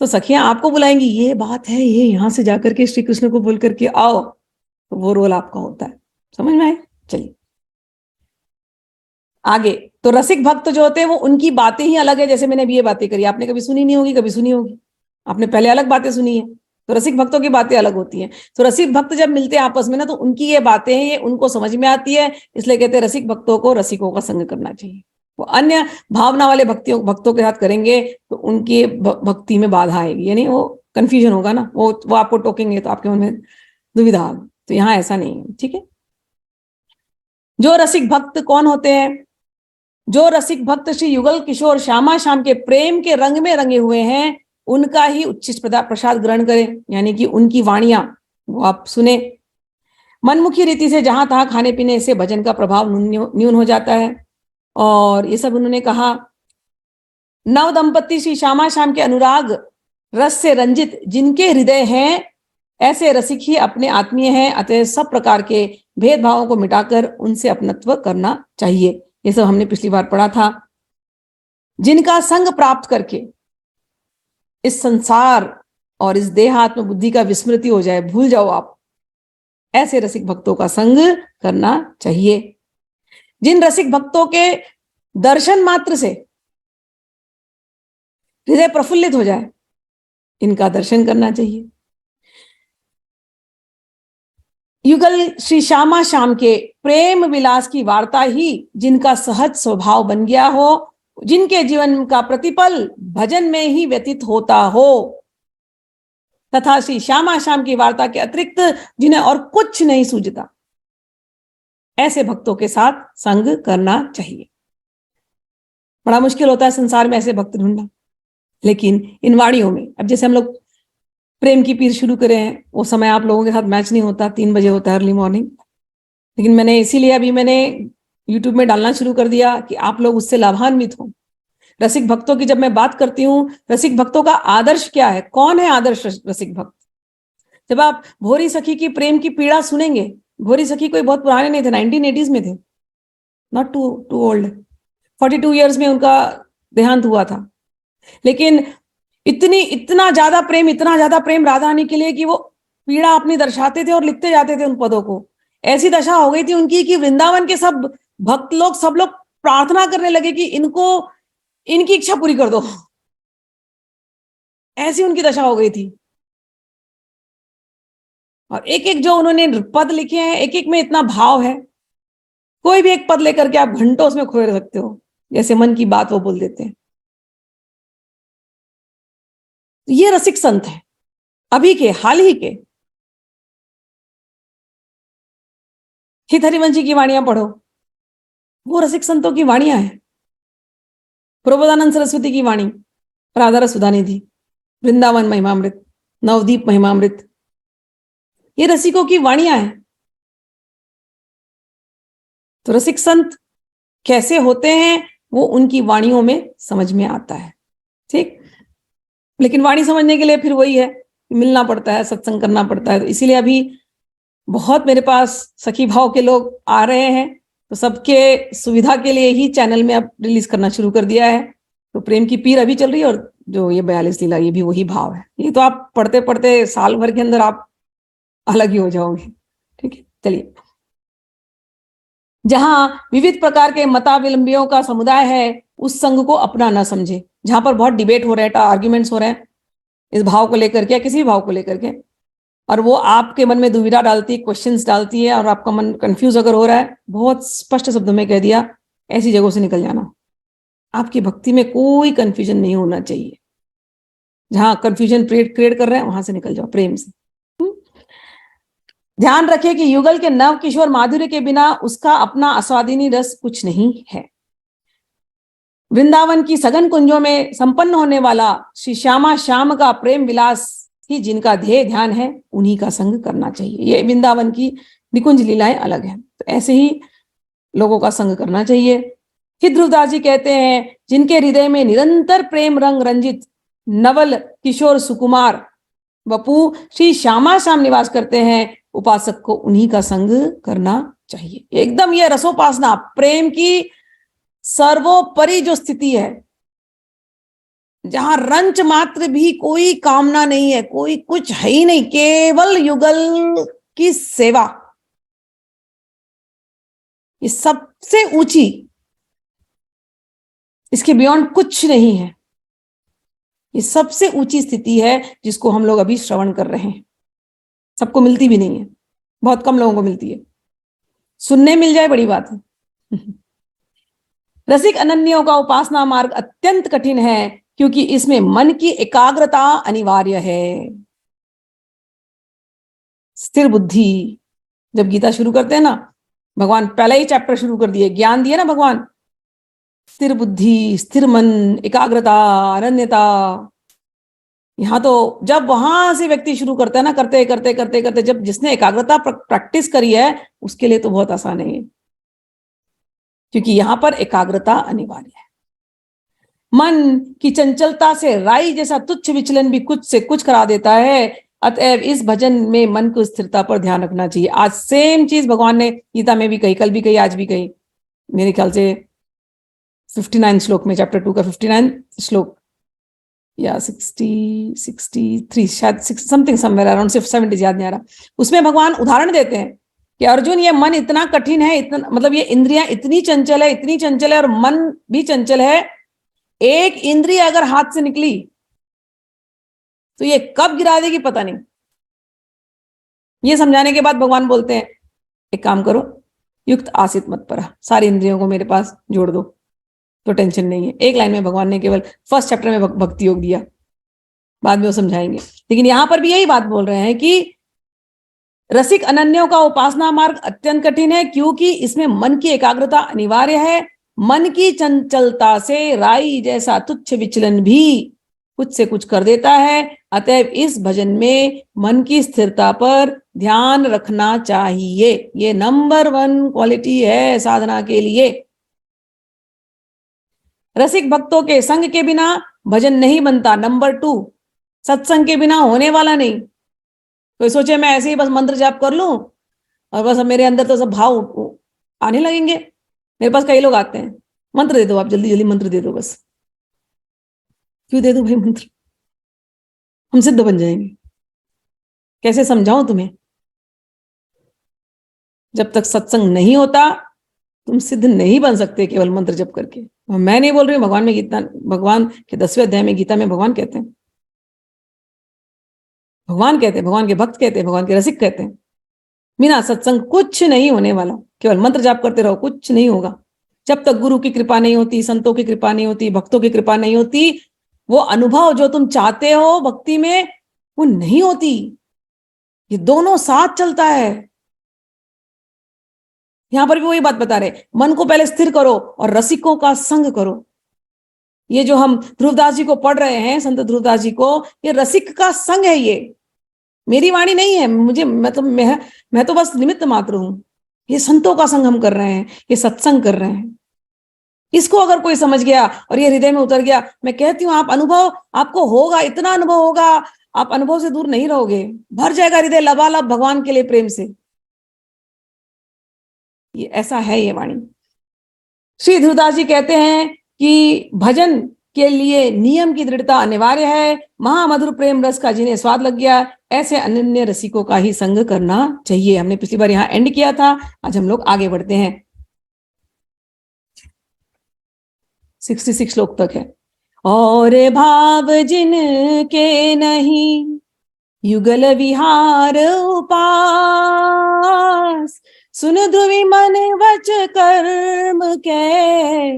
तो सखियां आपको बुलाएंगी, ये बात है, ये यहां से जाकर के श्री कृष्ण को बोल करके आओ, तो वो रोल आपका होता है। समझ में आए? चलिए आगे। तो रसिक भक्त जो होते हैं वो, उनकी बातें ही अलग है। जैसे मैंने अभी ये बातें करी, आपने कभी सुनी नहीं होगी, कभी सुनी होगी, आपने पहले अलग बातें सुनी है, तो रसिक भक्तों की बातें अलग होती हैं। तो रसिक भक्त जब मिलते हैं आपस में ना, तो उनकी ये बातें हैं, ये उनको समझ में आती है, इसलिए कहते हैं रसिक भक्तों को रसिकों का संग करना चाहिए। वो अन्य भावना वाले भक्तों के साथ करेंगे तो उनकी भक्ति में बाधा आएगी, यानी वो कंफ्यूजन होगा ना, वो आपको टोकेंगे तो आपके मन में दुविधा होगी। तो यहाँ ऐसा नहीं है, ठीक है। जो रसिक भक्त कौन होते हैं? जो रसिक भक्त श्री युगल किशोर श्यामा श्याम के प्रेम के रंग में रंगे हुए हैं, उनका ही उच्छिष्ट प्रसाद ग्रहण करें, यानी कि उनकी वाणियां वो आप सुने। मनमुखी रीति से जहां तहां खाने पीने से भजन का प्रभाव न्यून हो जाता है। और ये सब उन्होंने कहा। नव दंपति श्री श्यामा श्याम के अनुराग रस से रंजित जिनके हृदय हैं, ऐसे रसिक ही अपने आत्मीय हैं। अतः सब प्रकार के भेदभावों को मिटाकर उनसे अपनत्व करना चाहिए। ये सब हमने पिछली बार पढ़ा था। जिनका संग प्राप्त करके इस संसार और इस देहात्म बुद्धि का विस्मृति हो जाए, भूल जाओ आप, ऐसे रसिक भक्तों का संग करना चाहिए। जिन रसिक भक्तों के दर्शन मात्र से हृदय प्रफुल्लित हो जाए, इनका दर्शन करना चाहिए। युगल श्री श्यामा श्याम के प्रेम विलास की वार्ता ही जिनका सहज स्वभाव बन गया हो, जिनके जीवन का प्रतिपल भजन में ही व्यतीत होता हो, तथा श्री श्यामा श्याम की वार्ता के अतिरिक्त जिन्हें और कुछ नहीं सूझता, ऐसे भक्तों के साथ संग करना चाहिए। बड़ा मुश्किल होता है संसार में ऐसे भक्त ढूंढना, लेकिन इन वाणियों में, अब जैसे हम लोग प्रेम की पीर शुरू करें हैं, वो समय आप लोगों के साथ मैच नहीं होता, 3 बजे होता है अर्ली मॉर्निंग, लेकिन मैंने इसीलिए अभी मैंने यूट्यूब में डालना शुरू कर दिया कि आप लोग उससे लाभान्वित हो। रसिक भक्तों की जब मैं बात करती हूँ, रसिक भक्तों का आदर्श क्या है, कौन है आदर्श रसिक भक्त? जब आप भोरी सखी की प्रेम की पीड़ा सुनेंगे, भोरी सखी कोई बहुत पुराने नहीं थे, 1980s में थे, नॉट टू ओल्ड, 42 ईयर्स में उनका देहांत हुआ था। लेकिन इतना ज्यादा प्रेम राधा रानी के लिए कि वो पीड़ा अपनी दर्शाते थे और लिखते जाते थे उन पदों को। ऐसी दशा हो गई थी उनकी कि वृंदावन के सब भक्त लोग, सब लोग प्रार्थना करने लगे कि इनको, इनकी इच्छा पूरी कर दो। ऐसी उनकी दशा हो गई थी। और एक एक जो उन्होंने पद लिखे हैं, एक एक में इतना भाव है। कोई भी एक पद लेकर के आप घंटों उसमें खोए रह सकते हो, जैसे मन की बात वो बोल देते हैं। ये रसिक संत है अभी के, हाल ही के। हित हरिवंशी की वाणियां पढ़ो, वो रसिक संतों की वाणियां हैं। प्रबोधानंद सरस्वती की वाणी, राधारस सुधानिधि, वृंदावन महिमामृत, नवदीप महिमामृत, ये रसिकों की वाणियां हैं। तो रसिक संत कैसे होते हैं वो उनकी वाणियों में समझ में आता है। ठीक, लेकिन वाणी समझने के लिए फिर वही है, मिलना पड़ता है, सत्संग करना पड़ता है। तो इसीलिए अभी बहुत मेरे पास सखी भाव के लोग आ रहे हैं, तो सबके सुविधा के लिए ही चैनल में अब रिलीज करना शुरू कर दिया है। तो प्रेम की पीर अभी चल रही है, और जो ये 42 लीला, ये भी वही भाव है। ये तो आप पढ़ते पढ़ते साल भर के अंदर आप अलग ही हो जाओगे। ठीक है, चलिए। जहां विविध प्रकार के मतावलंबियों का समुदाय है, उस संघ को अपना ना समझे। जहां पर बहुत डिबेट हो रहे हैं, आर्ग्यूमेंट्स हो रहे हैं इस भाव को लेकर के या किसी भी भाव को लेकर के, और वो आपके मन में दुविधा डालती है, क्वेश्चंस डालती है, और आपका मन कंफ्यूज अगर हो रहा है, बहुत स्पष्ट शब्दों में कह दिया, ऐसी जगहों से निकल जाना। आपकी भक्ति में कोई कंफ्यूजन नहीं होना चाहिए। जहां कंफ्यूजन क्रिएट कर रहे हैं, वहां से निकल जाओ प्रेम से। ध्यान रखें कि युगल के नव किशोर माधुर्य के बिना उसका अपना आस्वादिनी रस कुछ नहीं है। वृंदावन की सघन कुंजों में संपन्न होने वाला श्री श्यामा श्याम का प्रेम विलास ही जिनका ध्येय ध्यान है, उन्हीं का संग करना चाहिए। ये वृंदावन की निकुंज लीलाएं अलग हैं, तो ऐसे ही लोगों का संग करना चाहिए। फिर ध्रुवदास जी कहते हैं, जिनके हृदय में निरंतर प्रेम रंग रंजित नवल किशोर सुकुमार वपु श्री श्यामा श्याम निवास करते हैं, उपासक को उन्हीं का संग करना चाहिए। एकदम ये रसोपासना, प्रेम की सर्वोपरि जो स्थिति है, जहां रंच मात्र भी कोई कामना नहीं है, कोई कुछ है ही नहीं, केवल युगल की सेवा, ये सबसे ऊंची, इसके बियॉन्ड कुछ नहीं है। ये सबसे ऊंची स्थिति है जिसको हम लोग अभी श्रवण कर रहे हैं। सबको मिलती भी नहीं है, बहुत कम लोगों को मिलती है। सुनने मिल जाए बड़ी बात है। रसिक अनन्यों का उपासना मार्ग अत्यंत कठिन है, क्योंकि इसमें मन की एकाग्रता अनिवार्य है। स्थिर बुद्धि, जब गीता शुरू करते हैं ना, भगवान पहला ही चैप्टर शुरू कर दिए, ज्ञान दिए ना भगवान, स्थिर बुद्धि, स्थिर मन, एकाग्रता, अनन्यता। यहां तो जब वहां से व्यक्ति शुरू करता है ना, करते करते करते करते, जब जिसने एकाग्रता प्रैक्टिस करी है, उसके लिए तो बहुत आसान है, क्योंकि यहां पर एकाग्रता अनिवार्य है। मन की चंचलता से राई जैसा तुच्छ विचलन भी कुछ से कुछ करा देता है। अतएव इस भजन में मन को स्थिरता पर ध्यान रखना चाहिए। आज सेम चीज भगवान ने गीता में भी कही, कल भी कही, आज भी कही। मेरे ख्याल से 59 श्लोक में, चैप्टर 2 का 59 श्लोक या 63 शायद, समथिंग समवेयर अराउंड 70 याद नहीं आ रहा। उसमें भगवान उदाहरण देते हैं कि अर्जुन, ये मन इतना कठिन है, इतना मतलब ये इंद्रियां इतनी चंचल है, इतनी चंचल है, और मन भी चंचल है। एक इंद्रिय अगर हाथ से निकली तो ये कब गिरा देगी पता नहीं। ये समझाने के बाद भगवान बोलते हैं, एक काम करो, युक्त आसित मत पर, सारी इंद्रियों को मेरे पास जोड़ दो तो टेंशन नहीं है। एक लाइन में भगवान ने केवल फर्स्ट चैप्टर में भक्ति योग दिया, बाद में वो समझाएंगे। लेकिन यहां पर भी यही बात बोल रहे हैं कि रसिक अनन्यों का उपासना मार्ग अत्यंत कठिन है, क्योंकि इसमें मन की एकाग्रता अनिवार्य है। मन की चंचलता से राई जैसा तुच्छ विचलन भी कुछ से कुछ कर देता है। अतएव इस भजन में मन की स्थिरता पर ध्यान रखना चाहिए। ये नंबर 1 क्वालिटी है साधना के लिए। रसिक भक्तों के संग के बिना भजन नहीं बनता। नंबर 2, सत्संग के बिना होने वाला नहीं। कोई सोचे मैं ऐसे ही बस मंत्र जाप कर लूं और बस मेरे अंदर तो सब भाव आने लगेंगे। मेरे पास कई लोग आते हैं, मंत्र दे दो आप, जल्दी जल्दी मंत्र दे दो बस। क्यों दे दो भाई मंत्र? हम सिद्ध बन जाएंगे। कैसे समझाऊं तुम्हें? जब तक सत्संग नहीं होता तुम सिद्ध नहीं बन सकते केवल मंत्र जप करके। और मैं नहीं बोल रही हूँ, भगवान में गीता, भगवान के 10वें अध्याय में गीता में भगवान कहते हैं, भगवान के भक्त कहते हैं, भगवान के रसिक कहते हैं, बिना सत्संग कुछ नहीं होने वाला। केवल मंत्र जाप करते रहो, कुछ नहीं होगा। जब तक गुरु की कृपा नहीं होती, संतों की कृपा नहीं होती, भक्तों की कृपा नहीं होती, वो अनुभव जो तुम चाहते हो भक्ति में वो नहीं होती। ये दोनों साथ चलता है। यहां पर भी वही बात बता रहे, मन को पहले स्थिर करो और रसिकों का संग करो। ये जो हम ध्रुवदास जी को पढ़ रहे हैं, संत ध्रुवदास जी को, ये रसिक का संग है। ये मेरी वाणी नहीं है, मैं तो बस निमित्त मात्र हूं। ये संतों का संग हम कर रहे हैं, ये सत्संग कर रहे हैं। इसको अगर कोई समझ गया और ये हृदय में उतर गया, मैं कहती हूँ आप अनुभव आपको होगा, इतना अनुभव होगा, आप अनुभव से दूर नहीं रहोगे। भर जाएगा हृदय लबालब भगवान के लिए प्रेम से। ये ऐसा है ये वाणी। श्री ध्रुवदास जी कहते हैं कि भजन के लिए नियम की दृढ़ता अनिवार्य है। महामधुर प्रेम रस का जिन्हें स्वाद लग गया, ऐसे अनन्य रसिकों का ही संग करना चाहिए। हमने पिछली बार यहां एंड किया था, आज हम लोग आगे बढ़ते हैं। 66 श्लोक तक है। और भाव जिन के नहीं युगल विहार उपास, सुन ध्रुवी मन वच कर्म के,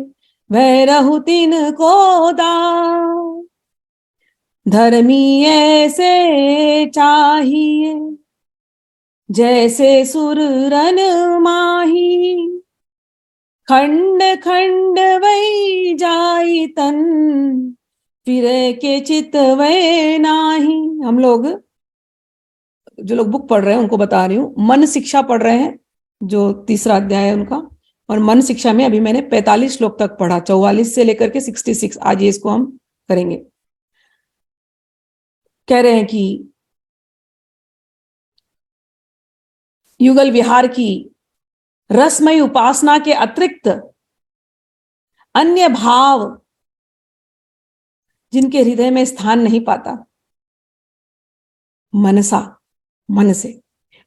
वह रहु तिन को दास। धर्मी ऐसे चाहिए जैसे सुर रन माही, खंड खंड वही जाई तन, फिर के चित वह नाही। हम लोग जो लोग बुक पढ़ रहे हैं उनको बता रही हूँ, मन शिक्षा पढ़ रहे हैं, जो 3रा अध्याय है उनका। और मन शिक्षा में अभी मैंने 45 श्लोक तक पढ़ा, 44 से लेकर के 66। आज ये इसको हम करेंगे। कह रहे हैं कि युगल विहार की रसमयी उपासना के अतिरिक्त अन्य भाव जिनके हृदय में स्थान नहीं पाता, मनसा, मन से,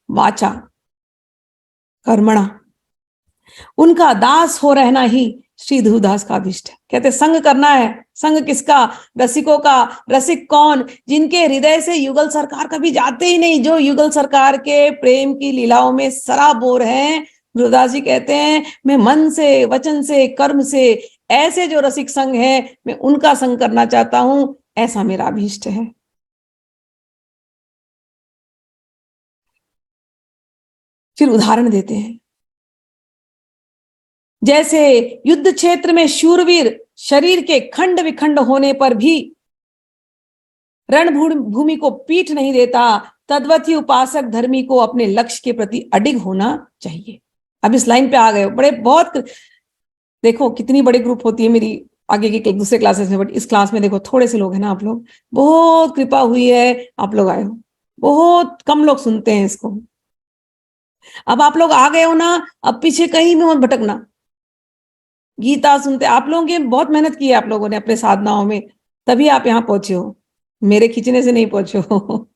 वाचा, कर्मणा, उनका दास हो रहना ही श्री ध्रुवदास का अभिष्ट है। कहते संग करना है। संग किसका? रसिकों का। रसिक कौन? जिनके हृदय से युगल सरकार कभी जाते ही नहीं, जो युगल सरकार के प्रेम की लीलाओं में सराबोर हैं। ध्रुवदास जी कहते हैं मैं मन से, वचन से, कर्म से, ऐसे जो रसिक संग है मैं उनका संग करना चाहता हूं, ऐसा मेरा अभीष्ट है। फिर उदाहरण देते हैं, जैसे युद्ध क्षेत्र में शूरवीर शरीर के खंड विखंड होने पर भी रणभूमि को पीठ नहीं देता, तद्वत ही उपासक धर्मी को अपने लक्ष्य के प्रति अडिग होना चाहिए। अब इस लाइन पे आ गए। बड़े बहुत देखो कितनी बड़ी ग्रुप होती है मेरी आगे की दूसरे क्लासेस में, बट इस क्लास में देखो थोड़े से लोग हैं ना आप लोग। बहुत कृपा हुई है, आप लोग आए हो। बहुत कम लोग सुनते हैं इसको। अब आप लोग आ गए हो ना, अब पीछे कहीं भी मत भटकना। गीता सुनते आप लोगों की बहुत मेहनत की है आप लोगों ने अपने साधनाओं में, तभी आप यहाँ पहुंचे हो, मेरे खींचने से नहीं पहुंचे हो।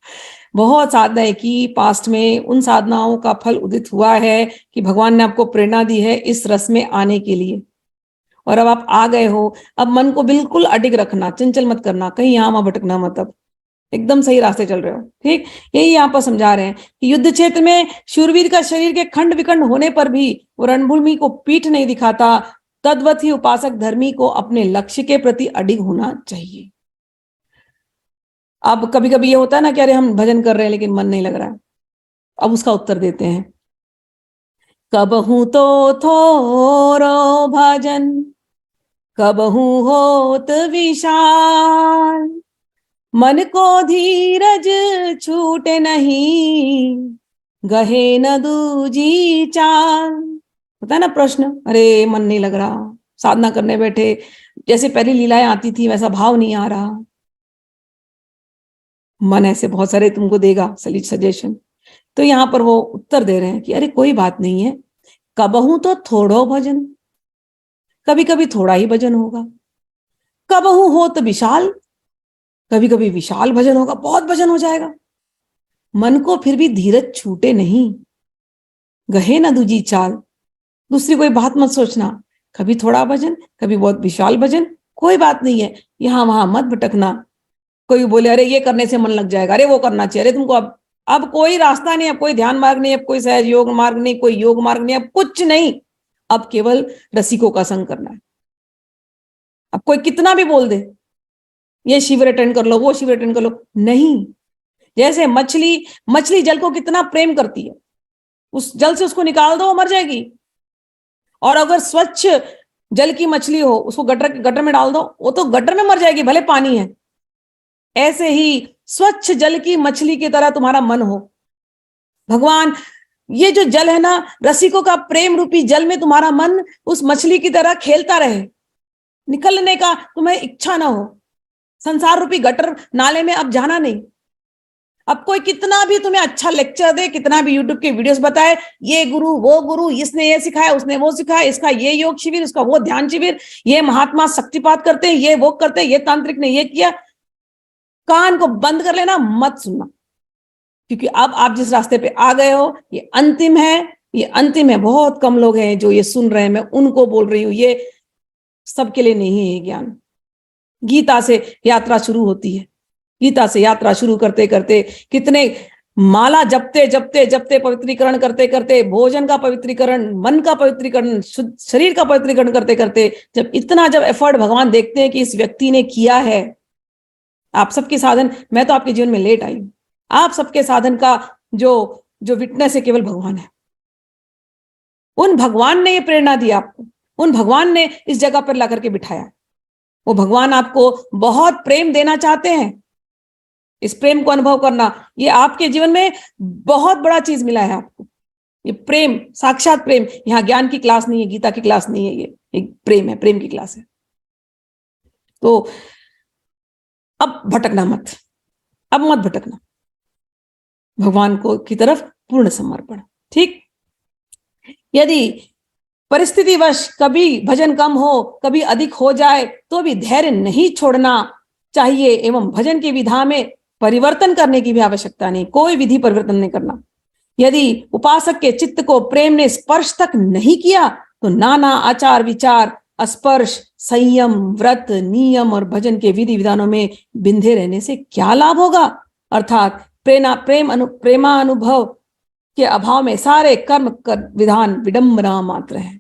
बहुत साधनाएं की पास्ट में, उन साधनाओं का फल उदित हुआ है कि भगवान ने आपको प्रेरणा दी है इस रस में आने के लिए। और अब आप आ गए हो, अब मन को बिल्कुल अडिग रखना, चंचल मत करना, कहीं यहाँ वहां भटकना मत। अब एकदम सही रास्ते चल रहे हो। ठीक, यही यहाँ पर समझा रहे हैं कि युद्ध क्षेत्र में शूरवीर का शरीर के खंड विखंड होने पर भी वो रणभूमि को पीठ नहीं दिखाता, तद्वत ही उपासक धर्मी को अपने लक्ष्य के प्रति अडिग होना चाहिए। अब कभी कभी ये होता है ना कि अरे हम भजन कर रहे हैं लेकिन मन नहीं लग रहा है। अब उसका उत्तर देते हैं, कबहू तो थोरो भजन, कबहू होत विशाल, मन को धीरज छूटे नहीं, गहे न दूजी चाल। होता है ना प्रश्न, अरे मन नहीं लग रहा, साधना करने बैठे, जैसे पहली लीलाएं आती थी वैसा भाव नहीं आ रहा। मन ऐसे बहुत सारे तुमको देगा सजेशन। तो यहां पर वो उत्तर दे रहे हैं कि अरे कोई बात नहीं है, कबहू तो थोड़ो भजन, कभी कभी थोड़ा ही भजन होगा, कबहू हो तो विशाल, कभी कभी विशाल भजन होगा, बहुत भजन हो जाएगा। मन को फिर भी धीरज छूटे नहीं, गहे ना दूजी चाल, दूसरी कोई बात मत सोचना, कभी थोड़ा भजन कभी बहुत विशाल भजन, कोई बात नहीं है, यहां वहां मत भटकना। कोई बोले अरे ये करने से मन लग जाएगा, अरे वो करना चाहिए, अरे तुमको अब कोई रास्ता नहीं, अब कोई ध्यान मार्ग नहीं, अब कोई सहज योग मार्ग नहीं, कोई योग मार्ग नहीं, अब कुछ नहीं, अब केवल रसिकों का संग करना है। अब कोई कितना भी बोल दे ये शिविर अटेंड कर लो, वो शिविर अटेंड कर लो, नहीं। जैसे मछली, मछली जल को कितना प्रेम करती है, उस जल से उसको निकाल दो वो मर जाएगी। और अगर स्वच्छ जल की मछली हो, उसको गटर में डाल दो, वो तो गटर में मर जाएगी भले पानी है। ऐसे ही स्वच्छ जल की मछली की तरह तुम्हारा मन हो। भगवान ये जो जल है ना, रसिकों का प्रेम रूपी जल में तुम्हारा मन उस मछली की तरह खेलता रहे, निकलने का तुम्हें इच्छा ना हो, संसार रूपी गटर नाले में अब जाना नहीं। अब कोई कितना भी तुम्हें अच्छा लेक्चर दे, कितना भी यूट्यूब के वीडियोस बताए, ये गुरु वो गुरु, इसने ये सिखाया उसने वो सिखाया, इसका ये योग शिविर उसका वो ध्यान शिविर, ये महात्मा शक्तिपात करते हैं, ये वो करते हैं, ये तांत्रिक ने ये किया, कान को बंद कर लेना, मत सुनना। क्योंकि अब आप जिस रास्ते पे आ गए हो ये अंतिम है, ये अंतिम है। बहुत कम लोग हैं जो ये सुन रहे हैं, मैं उनको बोल रही हूं, ये सबके लिए नहीं है ये ज्ञान। गीता से यात्रा शुरू होती है, गीता से यात्रा शुरू करते करते कितने माला जपते जपते जपते, पवित्रीकरण करते करते, भोजन का पवित्रीकरण, मन का पवित्रीकरण, शरीर का पवित्रीकरण करते करते, जब इतना जब एफर्ट भगवान देखते हैं कि इस व्यक्ति ने किया है, आप सबके साधन, मैं तो आपके जीवन में लेट आई हूं, आप सबके साधन का जो जो विटनेस है केवल भगवान है। उन भगवान ने ये प्रेरणा दी आपको, उन भगवान ने इस जगह पर ला करके बिठाया। वो भगवान आपको बहुत प्रेम देना चाहते हैं। इस प्रेम को अनुभव करना, ये आपके जीवन में बहुत बड़ा चीज मिला है आपको, ये प्रेम, साक्षात प्रेम। यहाँ ज्ञान की क्लास नहीं है, गीता की क्लास नहीं है, ये एक प्रेम है, प्रेम की क्लास है। तो अब भटकना मत, अब मत भटकना, भगवान को की तरफ पूर्ण समर्पण। ठीक, यदि परिस्थितिवश कभी भजन कम हो, कभी अधिक हो जाए, तो भी धैर्य नहीं छोड़ना चाहिए, एवं भजन की विधा में परिवर्तन करने की भी आवश्यकता नहीं, कोई विधि परिवर्तन नहीं करना। यदि उपासक के चित्त को प्रेम ने स्पर्श तक नहीं किया, तो नाना आचार विचार, स्पर्श, संयम, व्रत, नियम और भजन के विधि विधानों में बिंधे रहने से क्या लाभ होगा। अर्थात प्रेमानुभव के अभाव में सारे कर्म विधान विडंबना मात्र है।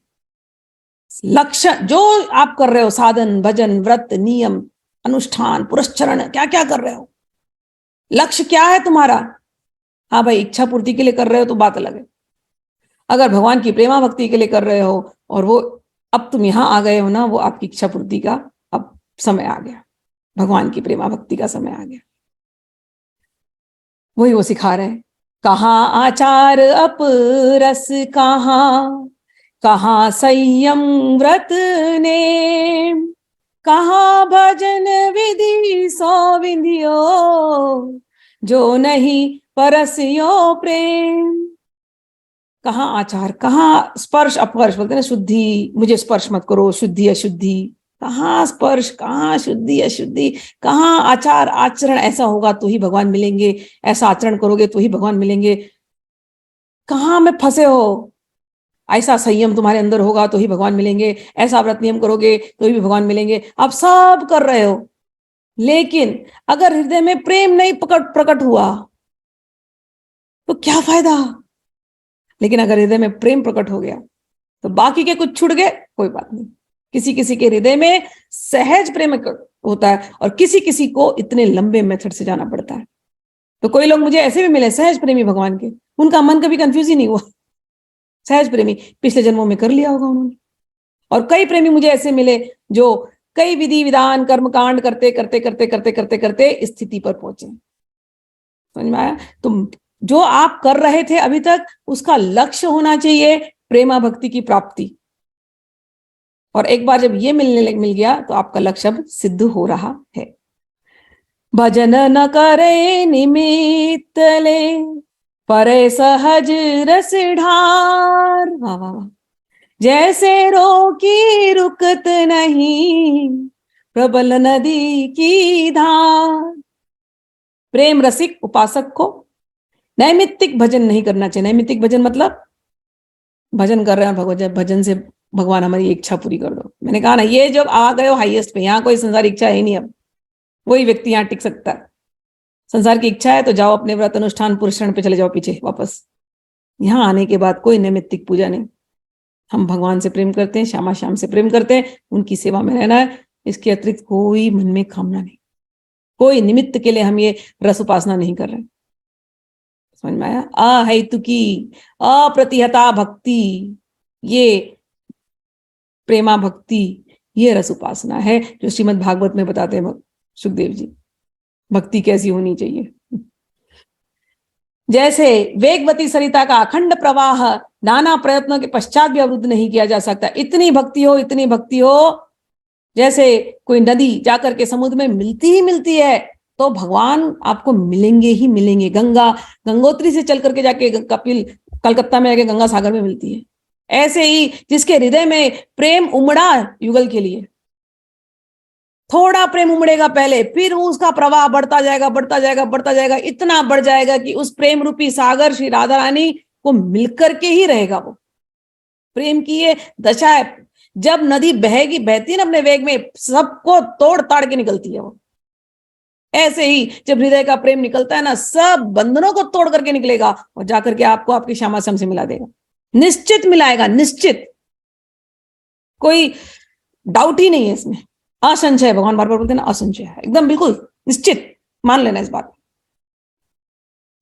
लक्ष्य जो आप कर रहे हो, साधन, भजन, व्रत, नियम, अनुष्ठान, पुरस्चरण, क्या क्या कर रहे हो, लक्ष्य क्या है तुम्हारा। हाँ भाई, इच्छा पूर्ति के लिए कर रहे हो तो बात अलग है। अगर भगवान की प्रेमा भक्ति के लिए कर रहे हो और वो अब तुम यहां आ गए हो ना, वो आपकी इच्छा पूर्ति का अब समय आ गया, भगवान की प्रेमा भक्ति का समय आ गया। वही वो सिखा रहे हैं, कहाँ आचार अपरस, कहाँ संयम व्रत ने, कहाँ भजन विधि सो विधियो, जो नहीं परसियो प्रेम। कहाँ आचार, कहाँ स्पर्श अपवर्श, बोलते ना शुद्धि, मुझे स्पर्श मत करो, शुद्धि अशुद्धि, कहाँ स्पर्श, कहाँ शुद्धि अशुद्धि, कहाँ आचार आचरण, ऐसा होगा तो ही भगवान मिलेंगे, ऐसा आचरण करोगे तो ही भगवान मिलेंगे, कहाँ में फंसे हो, ऐसा संयम तुम्हारे अंदर होगा तो ही भगवान मिलेंगे, ऐसा व्रत नियम करोगे तो ही भी भगवान मिलेंगे। आप सब कर रहे हो, लेकिन अगर हृदय में प्रेम नहीं प्रकट हुआ तो क्या फायदा। लेकिन अगर हृदय में प्रेम प्रकट हो गया तो बाकी के कुछ छूट गए, कोई बात नहीं। किसी किसी के हृदय में सहज प्रेम होता है और किसी किसी को इतने लंबे मेथड से जाना पड़ता है। तो कोई लोग मुझे ऐसे भी मिले सहज प्रेमी भगवान के, उनका मन कभी कंफ्यूज ही नहीं हुआ, सहज प्रेमी, पिछले जन्मों में कर लिया होगा उन्होंने। और कई प्रेमी मुझे ऐसे मिले जो कई विधि विधान कर्म कांड करते करते करते करते करते करते इस स्थिति पर पहुंचे। समझ में आया? तो जो आप कर रहे थे अभी तक, उसका लक्ष्य होना चाहिए प्रेमा भक्ति की प्राप्ति। और एक बार जब ये मिल गया तो आपका लक्ष्य अब सिद्ध हो रहा है। भजन न करे निमित्त ले, परे सहज रस ढार। वाह वाह वाह। जैसे रोकी रुकत नहीं, प्रबल नदी की धार। प्रेम रसिक उपासक को नैमित्तिक भजन नहीं करना चाहिए। नैमित्तिक भजन मतलब भजन कर रहे हैं भगवान, भजन से भगवान हमारी इच्छा पूरी कर दो। मैंने कहा ना, ये जब आ गए हो हाईएस्ट पे, यहाँ कोई संसारिक इच्छा है नहीं, अब वही व्यक्ति यहाँ टिक सकता है। संसार की इच्छा है तो जाओ अपने व्रत अनुष्ठान पुरुषण पे चले जाओ पीछे वापस। यहाँ आने के बाद कोई नैमित्तिक पूजा नहीं। हम भगवान से प्रेम करते हैं, श्यामा श्याम से प्रेम करते हैं, उनकी सेवा में रहना है। इसके अतिरिक्त कोई मन में कामना नहीं, कोई निमित्त के लिए हम ये रस उपासना नहीं कर रहे। समझ में आया? अहेतुकी अप्रतिहता भक्ति, ये प्रेमा भक्ति, ये रस उपासना है जो श्रीमद् भागवत में बताते हैं सुखदेव जी। भक्ति कैसी होनी चाहिए? जैसे वेगवती सरिता का अखंड प्रवाह नाना प्रयत्नों के पश्चात भी अवरुद्ध नहीं किया जा सकता। इतनी भक्ति हो, इतनी भक्ति हो, जैसे कोई नदी जाकर के समुद्र में मिलती ही मिलती है, तो भगवान आपको मिलेंगे ही मिलेंगे। गंगोत्री से चल करके जाके कपिल कलकत्ता में आके गंगा सागर में मिलती है। ऐसे ही जिसके हृदय में प्रेम उमड़ा युगल के लिए, थोड़ा प्रेम उमड़ेगा पहले, फिर उसका प्रवाह बढ़ता जाएगा बढ़ता जाएगा बढ़ता जाएगा, इतना बढ़ जाएगा कि उस प्रेम रूपी सागर श्री राधा रानी को मिलकर के ही रहेगा। वो प्रेम की ये दशा है। जब नदी बहेगी, बहती है ना अपने वेग में, सबको तोड़ ताड़ के निकलती है वो। ऐसे ही जब हृदय का प्रेम निकलता है ना, सब बंधनों को तोड़ करके निकलेगा और जाकर के आपको आपकी श्यामा श्याम से मिला देगा। निश्चित मिलाएगा, निश्चित, कोई डाउट ही नहीं है इसमें। असंशय, भगवान बार बार बोलते हैं ना, असंशय है, एकदम बिल्कुल निश्चित, मान लेना इस बात।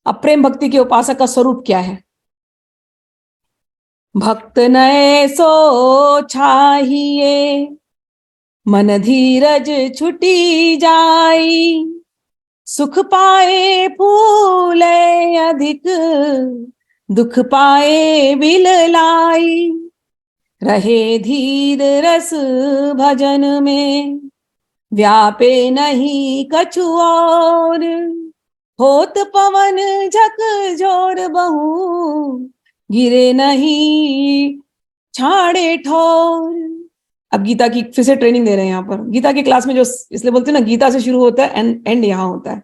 अब प्रेम भक्ति के उपासक का स्वरूप क्या है? भक्त नए सो छाहिए, मन धीरज छुटी जाई, सुख पाए फूले अधिक, दुख पाए बिललाई। रहे धीर रस भजन में, व्यापे नहीं कछु और, होत पवन झक झोर बहु, गिरे नहीं छाड़े ठोर। अब गीता की फिर से ट्रेनिंग दे रहे हैं यहाँ पर। गीता की क्लास में जो इसलिए बोलते हैं ना, गीता से शुरू होता है एंड यहाँ होता है।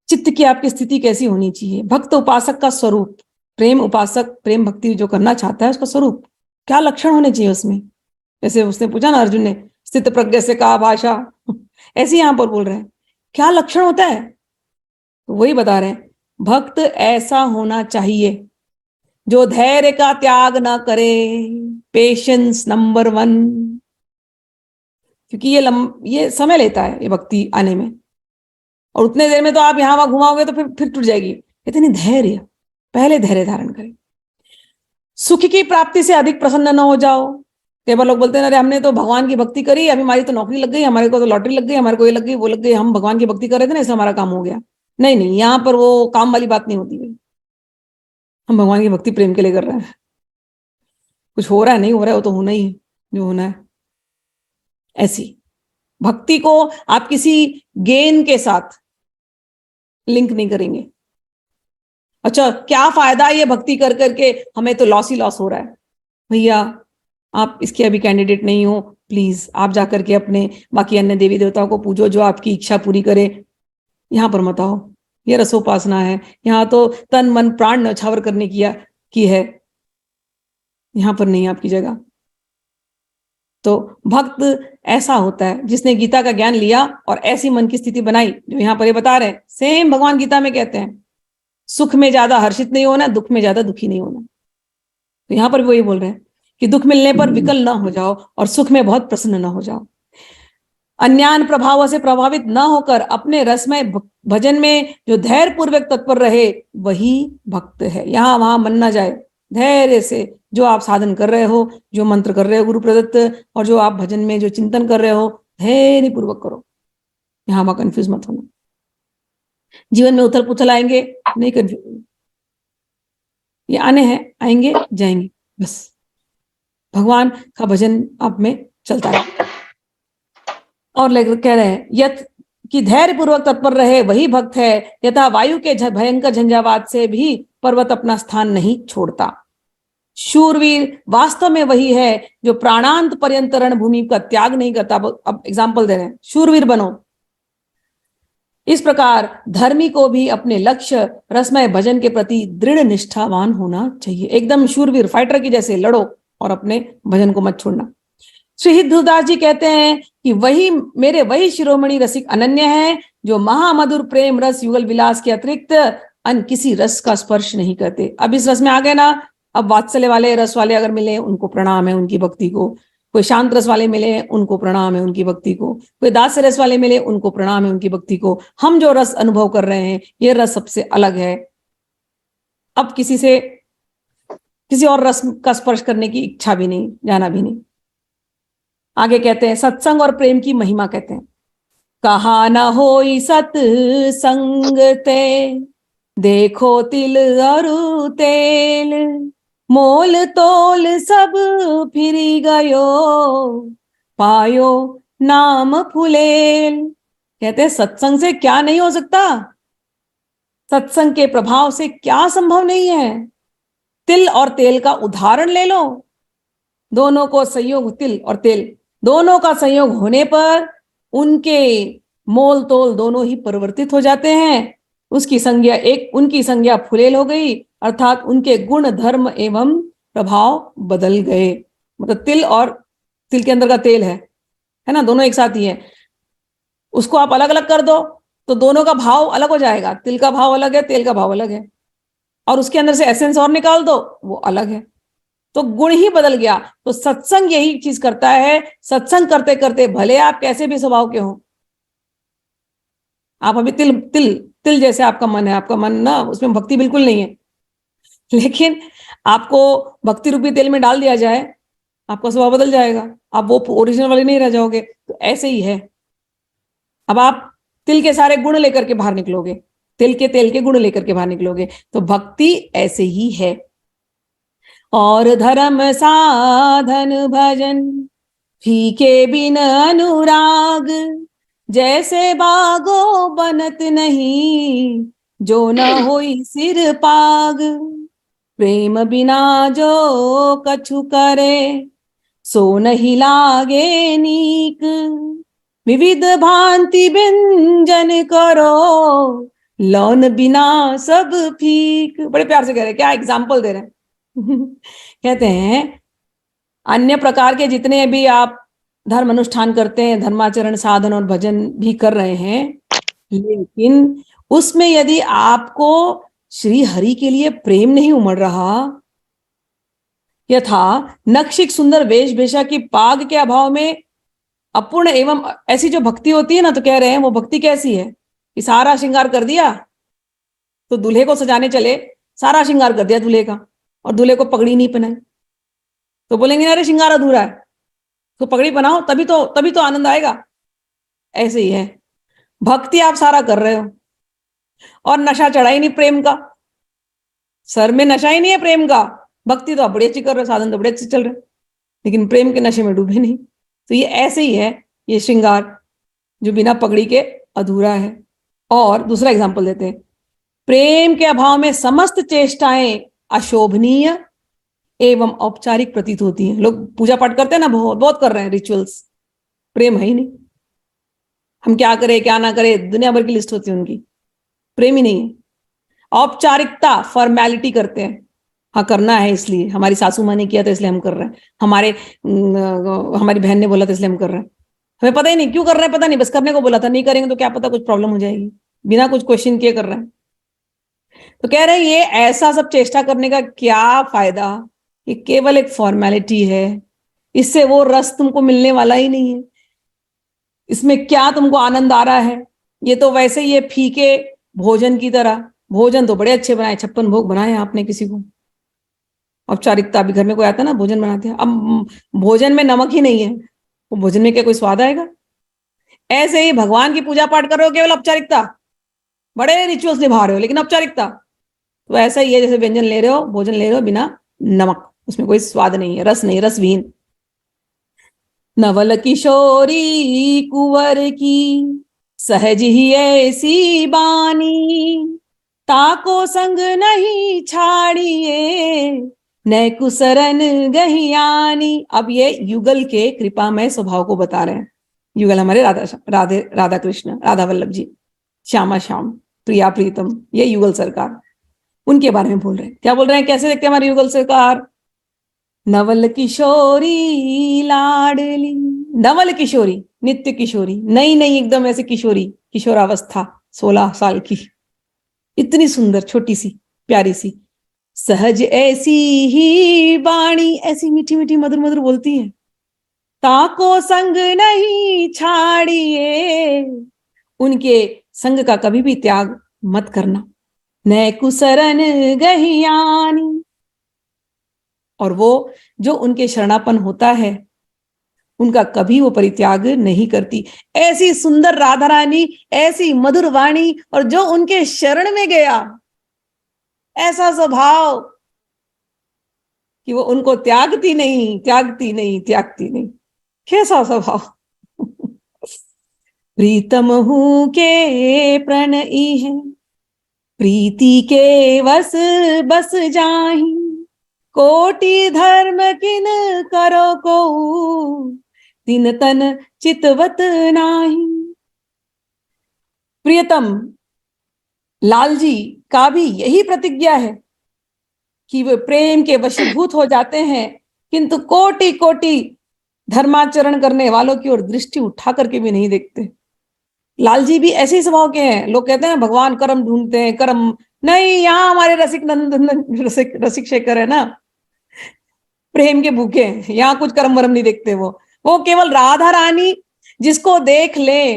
चित्त की आपकी स्थिति कैसी होनी चाहिए? भक्त उपासक का स्वरूप, प्रेम उपासक प्रेम भक्ति जो करना चाहता है उसका स्वरूप क्या, लक्षण होने चाहिए उसमें? जैसे उसने पूछा ना अर्जुन ने, स्थित प्रज्ञ से का भाषा, ऐसे यहां पर बोल रहे हैं क्या लक्षण होता है, तो वही बता रहे हैं। भक्त ऐसा होना चाहिए जो धैर्य का त्याग ना करे, पेशेंस नंबर 1, क्योंकि ये समय लेता है ये भक्ति आने में, और उतने देर में तो आप यहां वहां घुमाओगे तो फिर टूट जाएगी। इतनी धैर्य, पहले धैर्य धारण करें। सुख की प्राप्ति से अधिक प्रसन्न न हो जाओ। कई बार लोग बोलते हैं अरे हमने तो भगवान की भक्ति करी, अभी हमारी तो नौकरी लग गई, हमारे को तो लॉटरी लग गई, हमारे को ये लग गई वो लग गई, हम भगवान की भक्ति कर रहे थे ना इसलिए हमारा काम हो गया। नहीं नहीं, यहाँ पर वो काम वाली बात नहीं होती भाई। हम भगवान की भक्ति प्रेम के लिए कर रहे हैं। कुछ हो रहा है नहीं हो रहा है, वो तो होना ही है जो होना है। ऐसी भक्ति को आप किसी गेन के साथ लिंक नहीं करेंगे। अच्छा क्या फायदा ये भक्ति कर करके, हमें तो लॉस ही लॉस हो रहा है। भैया आप इसके अभी कैंडिडेट नहीं हो, प्लीज आप जाकर के अपने बाकी अन्य देवी देवताओं को पूजो जो आपकी इच्छा पूरी करे। यहां पर मत आओ, ये रसोपासना है, यहाँ तो तन मन प्राण न्यौछावर करने की है, यहां पर नहीं आपकी जगह। तो भक्त ऐसा होता है जिसने गीता का ज्ञान लिया और ऐसी मन की स्थिति बनाई जो यहाँ पर ये बता रहे हैं। सेम भगवान गीता में कहते हैं, सुख में ज्यादा हर्षित नहीं होना, दुख में ज्यादा दुखी नहीं होना। तो यहाँ पर भी वही बोल रहे हैं कि दुख मिलने पर विकल ना हो जाओ और सुख में बहुत प्रसन्न ना हो जाओ। अन्यान प्रभाव से प्रभावित न होकर अपने रसमय भजन में जो धैर्य पूर्वक तत्पर रहे वही भक्त है। यहां वहां मन ना जाए, धैर्य से जो आप साधन कर रहे हो, जो मंत्र कर रहे हो गुरु प्रदत्त, और जो आप भजन में जो चिंतन कर रहे हो, धैर्य पूर्वक करो। यहां वहां कंफ्यूज मत होना। जीवन में उथल पुथल आएंगे, नहीं कंफ्यूज, ये आने हैं, आएंगे जाएंगे, बस भगवान का भजन आप में चलता है। और कह रहे हैं यत कि धैर्य पूर्वक तत्पर रहे वही भक्त है, यथा वायु के भयंकर झंझावात से भी पर्वत अपना स्थान नहीं छोड़ता। शूरवीर वास्तव में वही है जो प्राणांत पर्यंत रणभूमि का त्याग नहीं करता। अब एग्जाम्पल दे रहे हैं, शूरवीर बनो। इस प्रकार धर्मी को भी अपने लक्ष्य रसमय भजन के प्रति दृढ़ निष्ठावान होना चाहिए। एकदम शूरवीर फाइटर की जैसे लड़ो और अपने भजन को मत छोड़ना। श्री हितदास जी कहते हैं कि वही शिरोमणि रसिक अनन्य है जो महामधुर प्रेम रस युगल विलास के अतिरिक्त अन्य किसी रस का स्पर्श नहीं करते। अब इस रस में आ गए ना, अब वात्सल्य वाले रस वाले अगर मिले उनको प्रणाम है उनकी भक्ति को, कोई शांत रस वाले मिले उनको प्रणाम है उनकी भक्ति को, कोई दास्य रस वाले मिले उनको प्रणाम है उनकी भक्ति को। हम जो रस अनुभव कर रहे हैं ये रस सबसे अलग है। अब किसी और रस का स्पर्श करने की इच्छा भी नहीं, जाना भी नहीं। आगे कहते हैं सत्संग और प्रेम की महिमा कहते हैं, कहा न होई सत्संग ते देखो तिल और तेल, मोल तोल सब फिरी गयो पायो नाम फुलेल। कहते हैं सत्संग से क्या नहीं हो सकता, सत्संग के प्रभाव से क्या संभव नहीं है। तिल और तेल का उदाहरण ले लो, दोनों को संयोग, तिल और तेल दोनों का संयोग होने पर उनके मोल तोल दोनों ही परिवर्तित हो जाते हैं। उनकी संज्ञा फुलेल हो गई, अर्थात उनके गुण धर्म एवं प्रभाव बदल गए। मतलब तिल और तिल के अंदर का तेल है ना, दोनों एक साथ ही है। उसको आप अलग अलग कर दो तो दोनों का भाव अलग हो जाएगा, तिल का भाव अलग है, तेल का भाव अलग है, और उसके अंदर से एसेंस और निकाल दो वो अलग है, तो गुण ही बदल गया। तो सत्संग यही चीज करता है। सत्संग करते करते भले आप कैसे भी स्वभाव के हो, आप अभी तिल तिल तिल जैसे आपका मन है, आपका मन ना उसमें भक्ति बिल्कुल नहीं है, लेकिन आपको भक्ति रूपी तेल में डाल दिया जाए आपका स्वभाव बदल जाएगा, आप वो ओरिजिनल वाले नहीं रह जाओगे। तो ऐसे ही है, अब आप तिल के सारे गुण लेकर के बाहर निकलोगे, तेल के गुण लेकर के बाहर निकलोगे। तो भक्ति ऐसे ही है। और धर्म साधन भजन फीके बिन अनुराग, जैसे बागो बनत नहीं जो न होई सिर पाग। प्रेम बिना जो कछु करे सो नहीं लागे नीक, विविध भांति व्यंजन करो लौन बिना सब फीक। बड़े प्यार से कह रहे हैं, क्या एग्जाम्पल दे रहे हैं। कहते हैं अन्य प्रकार के जितने भी आप धर्म अनुष्ठान करते हैं, धर्माचरण साधन और भजन भी कर रहे हैं, लेकिन उसमें यदि आपको श्री हरि के लिए प्रेम नहीं उमड़ रहा, यथा नक्षिक सुंदर वेशभूषा की पाग के अभाव में अपूर्ण एवं ऐसी जो भक्ति होती है ना, तो कह रहे हैं वो भक्ति कैसी है कि सारा श्रृंगार कर दिया, तो दूल्हे को सजाने चले, सारा श्रृंगार कर दिया दूल्हे का और दूल्हे को पगड़ी नहीं पहनाई, तो बोलेंगे अरे श्रृंगार अधूरा है, तो पगड़ी पहनाओ तभी तो आनंद आएगा। ऐसे ही है, भक्ति आप सारा कर रहे हो और नशा चढ़ा ही नहीं प्रेम का, सर में नशा ही नहीं है प्रेम का। भक्ति तो आप बड़ी अच्छी कर रहे हो, साधन तो बड़े अच्छे चल रहे, लेकिन प्रेम के नशे में डूबे नहीं। तो ये ऐसे ही है, ये श्रृंगार जो बिना पगड़ी के अधूरा है। और दूसरा एग्जाम्पल देते हैं, प्रेम के अभाव में समस्त चेष्टाएं अशोभनीय एवं औपचारिक प्रतीत होती हैं। लोग पूजा पाठ करते हैं ना, बहुत कर रहे हैं रिचुअल्स, प्रेम है ही नहीं। हम क्या करें क्या ना करें दुनिया भर की लिस्ट होती है उनकी, प्रेम ही नहीं है। औपचारिकता, फॉर्मेलिटी करते हैं, हाँ करना है इसलिए, हमारी सासू माँ ने किया तो इसलिए हम कर रहे हैं, हमारी बहन ने बोला तो इसलिए हम कर रहे हैं। हमें पता ही नहीं क्यों कर रहे हैं, पता नहीं, बस करने को बोला था, नहीं करेंगे तो क्या पता कुछ प्रॉब्लम हो जाएगी, बिना कुछ क्वेश्चन किए कर रहे हैं। तो कह रहे हैं ये ऐसा सब चेष्टा करने का क्या फायदा, ये केवल एक फॉर्मेलिटी है, इससे वो रस तुमको मिलने वाला ही नहीं है, इसमें क्या तुमको आनंद आ रहा है। ये तो वैसे ही ये फीके भोजन की तरह, भोजन तो बड़े अच्छे बनाए, 56 भोग बनाए आपने किसी को, औपचारिकता। अभी घर में कोई आता है ना, भोजन बनाते हैं, अब भोजन में नमक ही नहीं है, वो भोजन में क्या कोई स्वाद आएगा? ऐसे ही भगवान की पूजा पाठ कर रहे हो केवल औपचारिकता, बड़े रिचुअल्स निभा रहे हो लेकिन औपचारिकता। तो ऐसा ही है जैसे व्यंजन ले रहे हो, भोजन ले रहे हो बिना नमक, उसमें कोई स्वाद नहीं है, रस नहीं, रसविहीन। नवल किशोरी कुंवर की सहज ही ऐसी बानी, ताको संग नहीं छाड़िए नय कुसरन गहियानी। अब ये युगल के कृपामय स्वभाव को बता रहे हैं। युगल हमारे राधा कृष्ण, राधा वल्लभ जी, श्यामा श्याम, प्रिया प्रीतम, ये युगल सरकार, उनके बारे में बोल रहे हैं। क्या बोल रहे हैं, कैसे देखते हैं हमारे युगल सरकार? नवल किशोरी लाडली, नवल किशोरी, नित्य किशोरी, नई नई एकदम ऐसे किशोरी, किशोरावस्था, 16 साल की, इतनी सुंदर, छोटी सी, प्यारी सी, सहज ऐसी ही वाणी, ऐसी मीठी मीठी मधुर मधुर बोलती है। ताको संग नहीं छाड़िए, उनके संग का कभी भी त्याग मत करना। नय कुसरन गहियानी, और वो जो उनके शरणापन होता है उनका कभी वो परित्याग नहीं करती। ऐसी सुंदर राधा रानी, ऐसी मधुर वाणी, और जो उनके शरण में गया, ऐसा स्वभाव कि वो उनको त्यागती नहीं, त्यागती नहीं, त्यागती नहीं। कैसा स्वभाव! प्रीतम हूं के प्रणयी है, प्रीति के वस बस जाही, कोटि धर्म किन करो को, दिन तन चितवत नाही। प्रियतम लाल जी का भी यही प्रतिज्ञा है कि वे प्रेम के वशीभूत हो जाते हैं, किंतु कोटि कोटि धर्माचरण करने वालों की ओर दृष्टि उठा करके भी नहीं देखते। लाल जी भी ऐसे ही स्वभाव के हैं। लोग कहते हैं भगवान कर्म ढूंढते हैं, कर्म नहीं, यहाँ हमारे रसिक नंदन, रसिक शेखर है ना, प्रेम के भूखे हैं, यहाँ कुछ कर्म वरम नहीं देखते। वो केवल राधा रानी जिसको देख ले,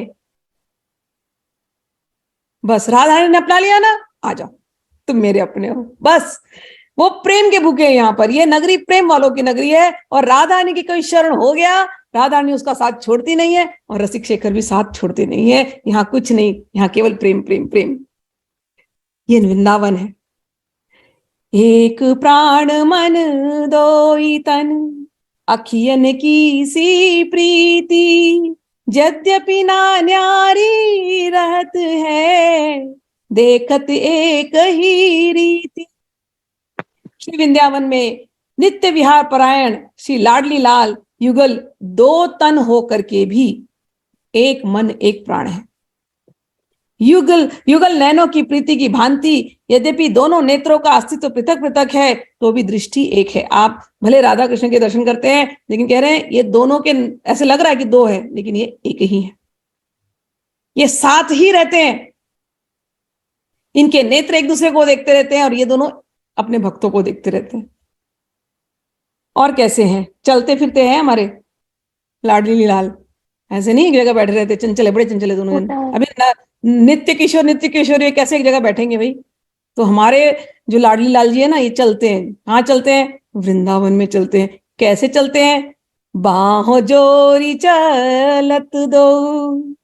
बस राधा रानी ने अपना लिया ना, आ जाओ तुम मेरे अपने हो, बस। वो प्रेम के भूखे हैं यहाँ पर। ये नगरी प्रेम वालों की नगरी है, और राधा रानी की कोई शरण हो गया, राधा रानी उसका साथ छोड़ती नहीं है, और रसिक शेखर भी साथ छोड़ते नहीं है। यहाँ कुछ नहीं, यहाँ केवल प्रेम प्रेम प्रेम। ये वृंदावन है। एक प्राण मन दोई तन, अखियन की सी प्रीति, यद्यपि ना न्यारी रहत है, देखत एक ही रीति। श्री वृंदावन में नित्य विहार परायण श्री लाडली लाल युगल 2 तन हो करके भी एक मन एक प्राण है। युगल युगल नैनों की प्रीति की भांति, यद्यपि दोनों नेत्रों का अस्तित्व पृथक पृथक है, तो भी दृष्टि एक है। आप भले राधा कृष्ण के दर्शन करते हैं, लेकिन कह रहे हैं ये दोनों के, ऐसे लग रहा है कि 2 है, लेकिन ये एक ही है, ये साथ ही रहते हैं। इनके नेत्र एक दूसरे को देखते रहते हैं, और ये दोनों अपने भक्तों को देखते रहते हैं। और कैसे हैं, चलते फिरते हैं हमारे लाडली लाल, ऐसे नहीं एक जगह बैठे रहते, चंचले, बड़े चंचले दोनों जन। अभी नित्य किशोर, नित्य किशोर ये कैसे एक जगह बैठेंगे भाई? तो हमारे जो लाडली लाल जी है ना, ये चलते हैं। कहाँ चलते हैं? वृंदावन में चलते हैं। कैसे चलते हैं? बाहों जोरी चलत दो,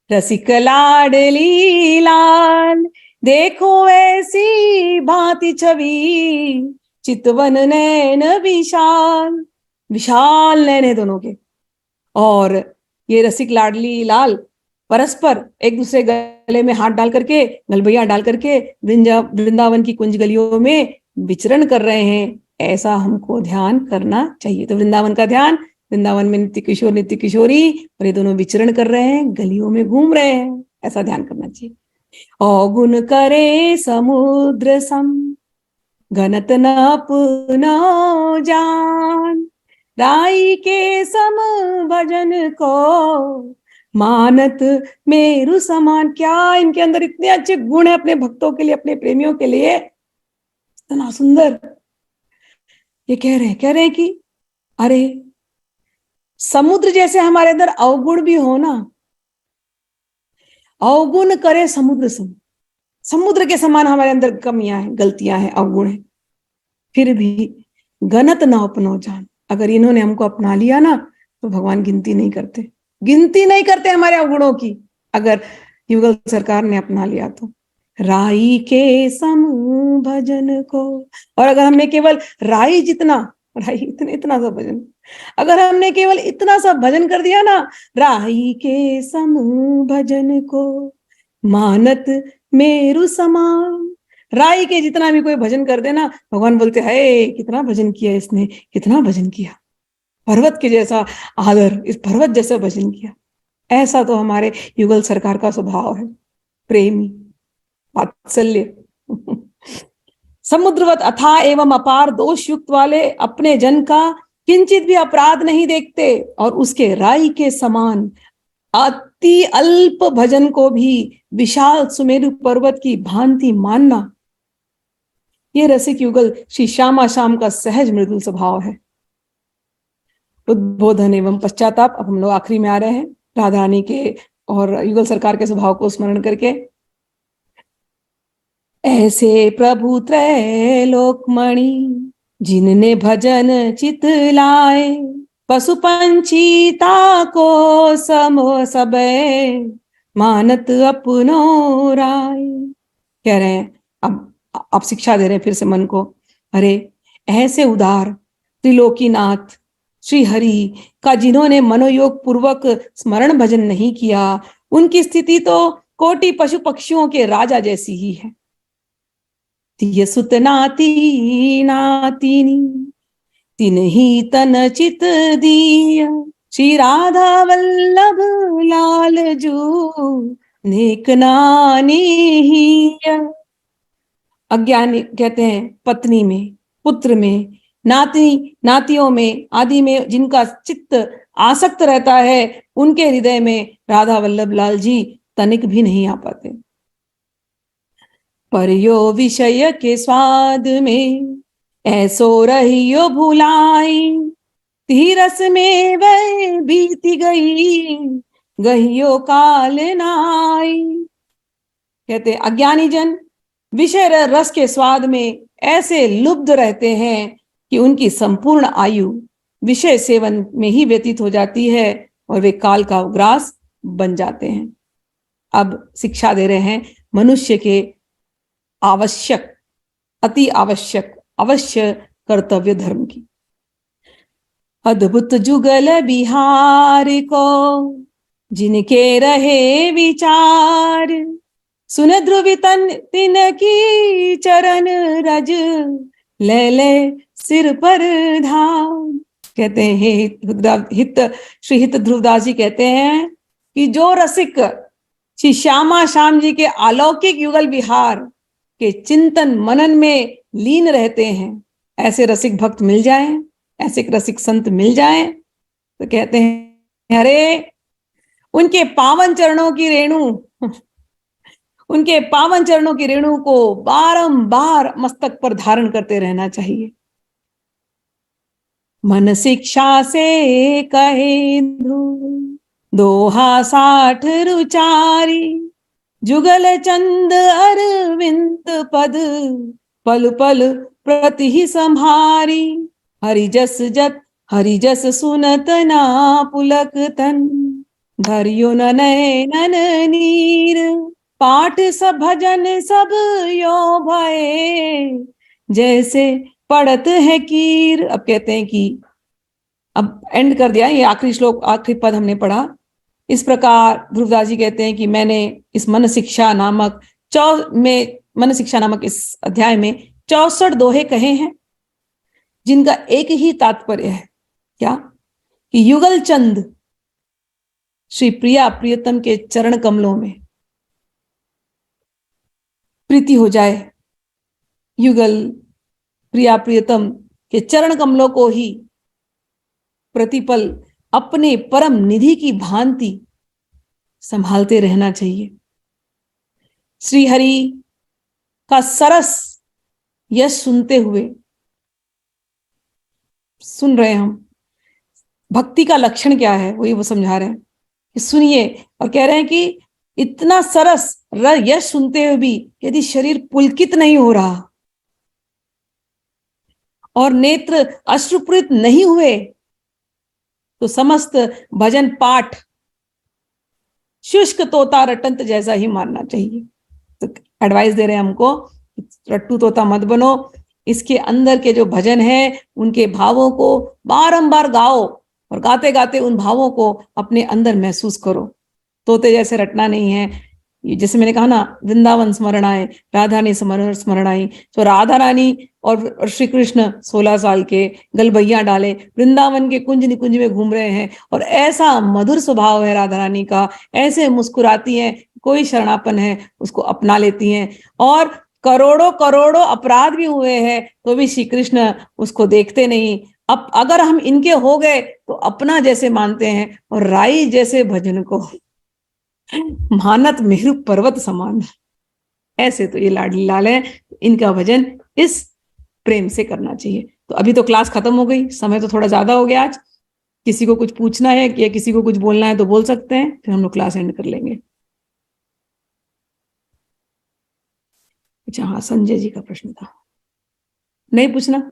रसिक लाडली लाल, देखो ऐसी भांति छवि, चितवन नैन विशाल। विशाल नैन है दोनों के। और ये रसिक लाडली लाल परस्पर एक दूसरे गले में हाथ डाल करके, गलबैया डाल करके वृंदावन की कुंज गलियों में विचरण कर रहे हैं। ऐसा हमको ध्यान करना चाहिए। तो वृंदावन का ध्यान, वृंदावन में नित्य किशोर नित्य किशोरी, और ये दोनों विचरण कर रहे हैं, गलियों में घूम रहे हैं, ऐसा ध्यान करना चाहिए। अवगुण करे समुद्र सम, घनत न पुनः जान, राई के सम भजन को, मानत मेरु समान। क्या इनके अंदर इतने अच्छे गुण है अपने भक्तों के लिए, अपने प्रेमियों के लिए, इतना सुंदर। ये कह रहे हैं कि अरे समुद्र जैसे हमारे अंदर अवगुण भी हो ना, अवगुण करे समुद्र सम, समुद्र के समान हमारे अंदर कमियां हैं, गलतियां हैं, अवगुण है, फिर भी गनत न अपनो जान। अगर इन्होंने हमको अपना लिया ना तो भगवान गिनती नहीं करते, गिनती नहीं करते हमारे अवगुणों की। अगर युगल सरकार ने अपना लिया तो राई के सम भजन को, और अगर हमने केवल राई जितना, राई इतना सा भजन, अगर हमने केवल इतना सा भजन कर दिया ना, राई के सम भजन को मानत मेरु समान, राई के जितना भी कोई भजन कर देना, भगवान बोलते हैं कितना भजन किया इसने, कितना भजन किया, पर्वत के जैसा आदर, इस पर्वत जैसा भजन किया। ऐसा तो हमारे युगल सरकार का स्वभाव है, प्रेमी, वात्सल्य। समुद्रवत अथाह एवं अपार दोष युक्त वाले अपने जन का किंचित भी अपराध नहीं देखते, और उसके राई के समान अति अल्प भजन को भी विशाल सुमेरु पर्वत की भांति मानना, ये रसिक युगल श्री श्यामा श्याम का सहज मृदुल स्वभाव है। उद्बोधन एवं पश्चाताप। अब हम लोग आखिरी में आ रहे हैं, राधा रानी के और युगल सरकार के स्वभाव को स्मरण करके। ऐसे प्रभु त्रैलोकमणि जिनने भजन चित लाए, पशु पंछी ताको समो सबे मानत अपनो राय। कह रहे हैं, अब आप शिक्षा दे रहे हैं फिर से मन को, अरे ऐसे उदार त्रिलोकीनाथ श्री हरि का जिन्होंने मनोयोग पूर्वक स्मरण भजन नहीं किया, उनकी स्थिति तो कोटि पशु पक्षियों के राजा जैसी ही है। तिय सुत नाती नातिनी तिन्ही तन चित दिया, श्री राधा वल्लभ लाल जू नेक नानी हिया। अज्ञानी कहते हैं पत्नी में, पुत्र में, नाती नातियों में आदि में जिनका चित्त आसक्त रहता है, उनके हृदय में राधा वल्लभ लाल जी तनिक भी नहीं आ पाते। पर यो विषय के स्वाद में ऐसो रहियो भुलाई, धीरस में वह बीती गई गहियो काल नाई। कहते अज्ञानी जन विषय रस के स्वाद में ऐसे लुब्ध रहते हैं कि उनकी संपूर्ण आयु विषय सेवन में ही व्यतीत हो जाती है और वे काल का ग्रास बन जाते हैं। अब शिक्षा दे रहे हैं मनुष्य के आवश्यक, अति आवश्यक, अवश्य कर्तव्य धर्म की। अद्भुत जुगल बिहार को जिनके रहे विचार, सुन ध्रुवी तन तिन की चरण रज ले ले सिर पर धाम। कहते हैं हित श्री हित ध्रुवदास जी कहते हैं कि जो रसिक श्री श्यामा श्याम जी के अलौकिक युगल विहार के चिंतन मनन में लीन रहते हैं, ऐसे रसिक भक्त मिल जाएं, ऐसे रसिक संत मिल जाएं, तो कहते हैं अरे उनके पावन चरणों की रेणु, उनके पावन चरणों की रेणु को बारंबार मस्तक पर धारण करते रहना चाहिए। मन शिक्षा से कहे ध्रुव दोहा 60 रुचारी, जुगल चंद अरविंद पद पल पल प्रति ही संहारी, हरिजस जत हरिजस सुनत ना पुलक तन, धरियो नयन नीर, पाठ सब भजन सब यो भये, जैसे पढ़त है कीर। अब कहते हैं कि अब एंड कर दिया, ये आखिरी श्लोक, आखिरी पद हमने पढ़ा। इस प्रकार ध्रुवदास जी कहते हैं कि मैंने इस मन शिक्षा नामक मन शिक्षा नामक इस अध्याय में 64 दोहे कहे हैं, जिनका एक ही तात्पर्य है, क्या कि युगल चंद श्री प्रिया प्रियतम के चरण कमलों में प्रीति हो जाए, युगल प्रिया प्रियतम के चरण कमलों को ही प्रतिपल अपने परम निधि की भांति संभालते रहना चाहिए। श्री हरि का सरस यश सुनते हुए, सुन रहे हैं हम, भक्ति का लक्षण क्या है वो समझा रहे हैं कि सुनिए, और कह रहे हैं कि इतना सरस यश सुनते हुए भी यदि शरीर पुलकित नहीं हो रहा और नेत्र अश्रुपूरित नहीं हुए तो समस्त भजन पाठ शुष्क तोता रटंत जैसा ही मानना चाहिए। तो एडवाइस दे रहे हैं हमको, रट्टू तोता मत बनो, इसके अंदर के जो भजन है उनके भावों को बारंबार गाओ और गाते गाते उन भावों को अपने अंदर महसूस करो। तोते जैसे रटना नहीं है। जैसे मैंने कहा ना, वृंदावन स्मरण आए, राधा रानी स्मरण आई, तो राधा रानी और श्री कृष्ण 16 साल के गलबैया डाले वृंदावन के कुंज निकुंज में घूम रहे हैं और ऐसा मधुर स्वभाव है राधा रानी का, ऐसे मुस्कुराती हैं, कोई शरणापन है उसको अपना लेती हैं और करोड़ों करोड़ों अपराध भी हुए हैं तो भी श्री कृष्ण उसको देखते नहीं। अब अगर हम इनके हो गए तो अपना जैसे मानते हैं और राई जैसे भजन को मानत मेरु पर्वत समान। ऐसे तो ये लाडली लाल है, इनका भजन इस प्रेम से करना चाहिए। तो अभी तो क्लास खत्म हो गई, समय तो थोड़ा ज्यादा हो गया आज। किसी को कुछ पूछना है या किसी को कुछ बोलना है तो बोल सकते हैं, फिर हम लोग क्लास एंड कर लेंगे। अच्छा हाँ, संजय जी का प्रश्न था, नहीं पूछना?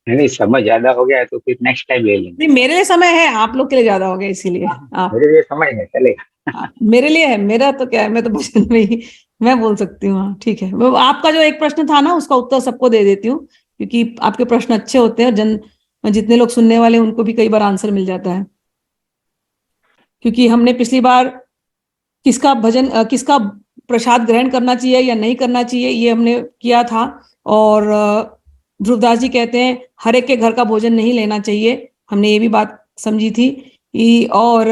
नहीं, समय ज्यादा हो गया है तो फिर नेक्स्ट टाइम ले लेंगे। नहीं, मेरे लिए समय है, आप लोग के लिए ज्यादा हो गया इसीलिए। आप मेरे लिए समय है, चलेगा। मेरे लिए है, मेरा तो क्या है, मैं तो भजन में ही मैं बोल सकती हूँ। हाँ ठीक है। आपका जो एक प्रश्न था ना उसका उत्तर सबको दे देती हूँ, क्योंकि आपके प्रश्न अच्छे होते हैं, जितने लोग सुनने वाले हैं उनको भी कई बार आंसर मिल जाता है। क्योंकि हमने पिछली बार किसका प्रसाद ग्रहण करना चाहिए या नहीं करना चाहिए ये हमने किया था, और ध्रुवदास जी कहते हैं हर एक के घर का भोजन नहीं लेना चाहिए, हमने ये भी बात समझी थी। और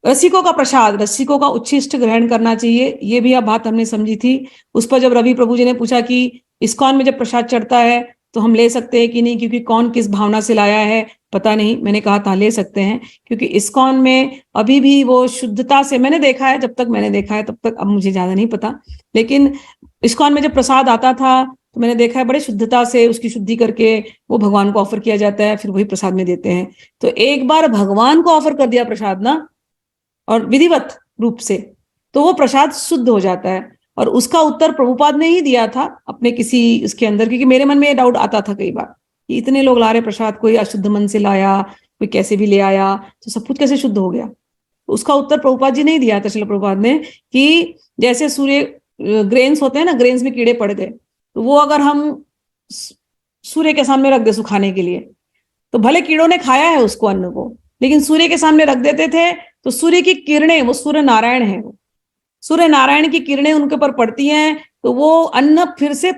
रसिकों का प्रसाद, रसिकों का उच्छिष्ट ग्रहण करना चाहिए, ये भी अब बात हमने समझी थी। उस पर जब रवि प्रभु जी ने पूछा कि इस्कॉन में जब प्रसाद चढ़ता है तो हम ले सकते हैं कि नहीं, क्योंकि कौन किस भावना से लाया है पता नहीं, मैंने कहा था ले सकते हैं, क्योंकि इस्कॉन में अभी भी वो शुद्धता से, मैंने देखा है, जब तक मैंने देखा है तब तक, अब मुझे ज्यादा नहीं पता, लेकिन इस्कॉन में जब प्रसाद आता था तो मैंने देखा है बड़े शुद्धता से उसकी शुद्धि करके वो भगवान को ऑफर किया जाता है, फिर वही प्रसाद में देते हैं। तो एक बार भगवान को ऑफर कर दिया प्रसाद ना, और विधिवत रूप से, तो वो प्रसाद शुद्ध हो जाता है। और उसका उत्तर प्रभुपाद ने ही दिया था अपने किसी उसके अंदर, क्योंकि मेरे मन में ये डाउट आता था कई बार कि इतने लोग ला रहे प्रसाद, कोई अशुद्ध मन से लाया, कोई कैसे भी ले आया, तो सब कुछ कैसे शुद्ध हो गया? तो उसका उत्तर प्रभुपाद जी ने ही दिया था, श्रील प्रभुपाद ने, कि जैसे ग्रेन्स होते हैं ना, ग्रेन्स में कीड़े पड़ गए तो वो अगर हम सूर्य के सामने रख दे सुखाने के लिए, तो भले कीड़ों ने खाया है उसको अन्न को, लेकिन सूर्य के सामने रख देते थे तो सूर्य की किरणें, वो सूर्य नारायण है, वो सूर्य नारायण की किरणें उनके ऊपर पड़ती हैं तो वो अन्न फिर से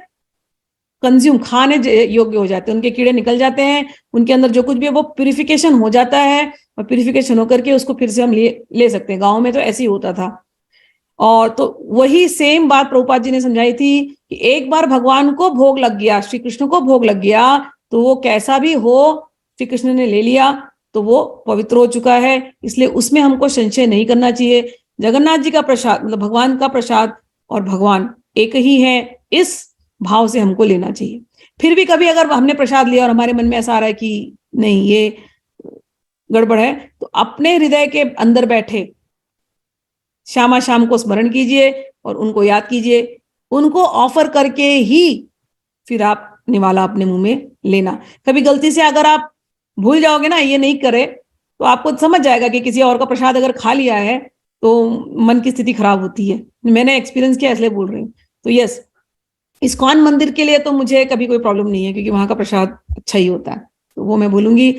कंज्यूम, खाने योग्य हो जाते हैं, उनके कीड़े निकल जाते हैं, उनके अंदर जो कुछ भी है वो प्यूरिफिकेशन हो जाता है, और प्यूरिफिकेशन होकर के उसको फिर से हम ले सकते हैं। गाँव में तो ऐसे ही होता था। और तो वही सेम बात प्रभुपाद जी ने समझाई थी कि एक बार भगवान को भोग लग गया, श्री कृष्ण को भोग लग गया, तो वो कैसा भी हो, श्री कृष्ण ने ले लिया तो वो पवित्र हो चुका है, इसलिए उसमें हमको संशय नहीं करना चाहिए। जगन्नाथ जी का प्रसाद, मतलब भगवान का प्रसाद और भगवान एक ही है, इस भाव से हमको लेना चाहिए। फिर भी कभी अगर हमने प्रसाद लिया और हमारे मन में ऐसा आ रहा है कि नहीं ये गड़बड़ है, तो अपने हृदय के अंदर बैठे श्यामा श्याम को स्मरण कीजिए और उनको याद कीजिए, उनको ऑफर करके ही फिर आप निवाला अपने मुंह में लेना। कभी गलती से अगर आप भूल जाओगे ना, ये नहीं करे, तो आपको समझ जाएगा कि किसी और का प्रसाद अगर खा लिया है तो मन की स्थिति खराब होती है। मैंने एक्सपीरियंस किया, इसलिए बोल रही हूँ। तो यस, इस्कॉन मंदिर के लिए तो मुझे कभी कोई प्रॉब्लम नहीं है, क्योंकि वहां का प्रसाद अच्छा ही होता है, तो वो मैं बोलूंगी।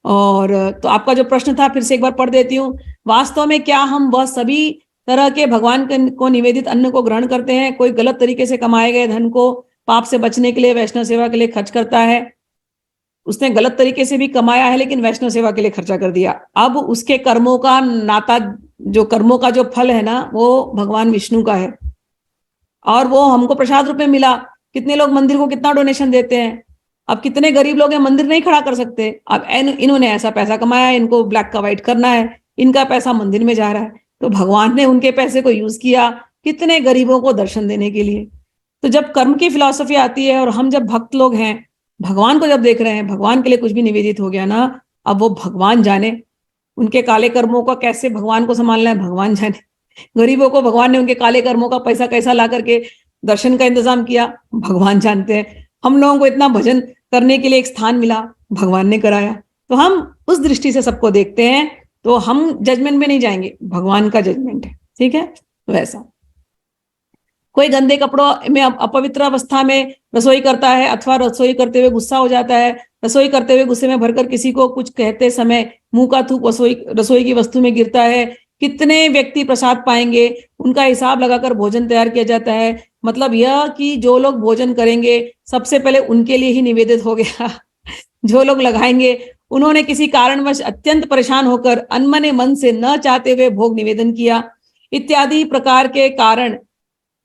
और तो आपका जो प्रश्न था फिर से एक बार पढ़ देती हूँ। वास्तव में क्या हम वह सभी तरह के भगवान को निवेदित अन्न को ग्रहण करते हैं? कोई गलत तरीके से कमाए गए धन को पाप से बचने के लिए वैष्णव सेवा के लिए खर्च करता है, उसने गलत तरीके से भी कमाया है लेकिन वैष्णव सेवा के लिए खर्चा कर दिया, अब उसके कर्मों का नाता, जो कर्मों का जो फल है ना, वो भगवान विष्णु का है, और वो हमको प्रसाद रूप में मिला। कितने लोग मंदिर को कितना डोनेशन देते हैं, अब कितने गरीब लोग हैं मंदिर नहीं खड़ा कर सकते, अब इन्होंने ऐसा पैसा कमाया, इनको ब्लैक का व्हाइट करना है, इनका पैसा मंदिर में जा रहा है, तो भगवान ने उनके पैसे को यूज किया कितने गरीबों को दर्शन देने के लिए। तो जब कर्म की फिलॉसफी आती है और हम जब भक्त लोग हैं, भगवान को जब देख रहे हैं, भगवान के लिए कुछ भी निवेदित हो गया ना, अब वो भगवान जाने उनके काले कर्मों का कैसे भगवान को संभालना है, भगवान जाने। गरीबों को भगवान ने उनके काले कर्मों का पैसा कैसा ला करके दर्शन का इंतजाम किया, भगवान जानते हैं। हम लोगों को इतना भजन करने के लिए एक स्थान मिला, भगवान ने कराया। तो हम उस दृष्टि से सबको देखते हैं, तो हम जजमेंट में नहीं जाएंगे, भगवान का जजमेंट है, ठीक है। तो ऐसा कोई गंदे कपड़ों में अपवित्र अवस्था में रसोई करता है, अथवा रसोई करते हुए गुस्सा हो जाता है, रसोई करते हुए गुस्से में भरकर किसी को कुछ कहते समय मुंह का थूक रसोई की वस्तु में गिरता है, कितने व्यक्ति प्रसाद पाएंगे, उनका हिसाब लगाकर भोजन तैयार किया जाता है। मतलब यह कि जो लोग भोजन करेंगे सबसे पहले उनके लिए ही निवेदित हो गया। जो लोग लगाएंगे उन्होंने किसी कारणवश अत्यंत परेशान होकर अनमने मन से न चाहते हुए भोग निवेदन किया, इत्यादि प्रकार के कारण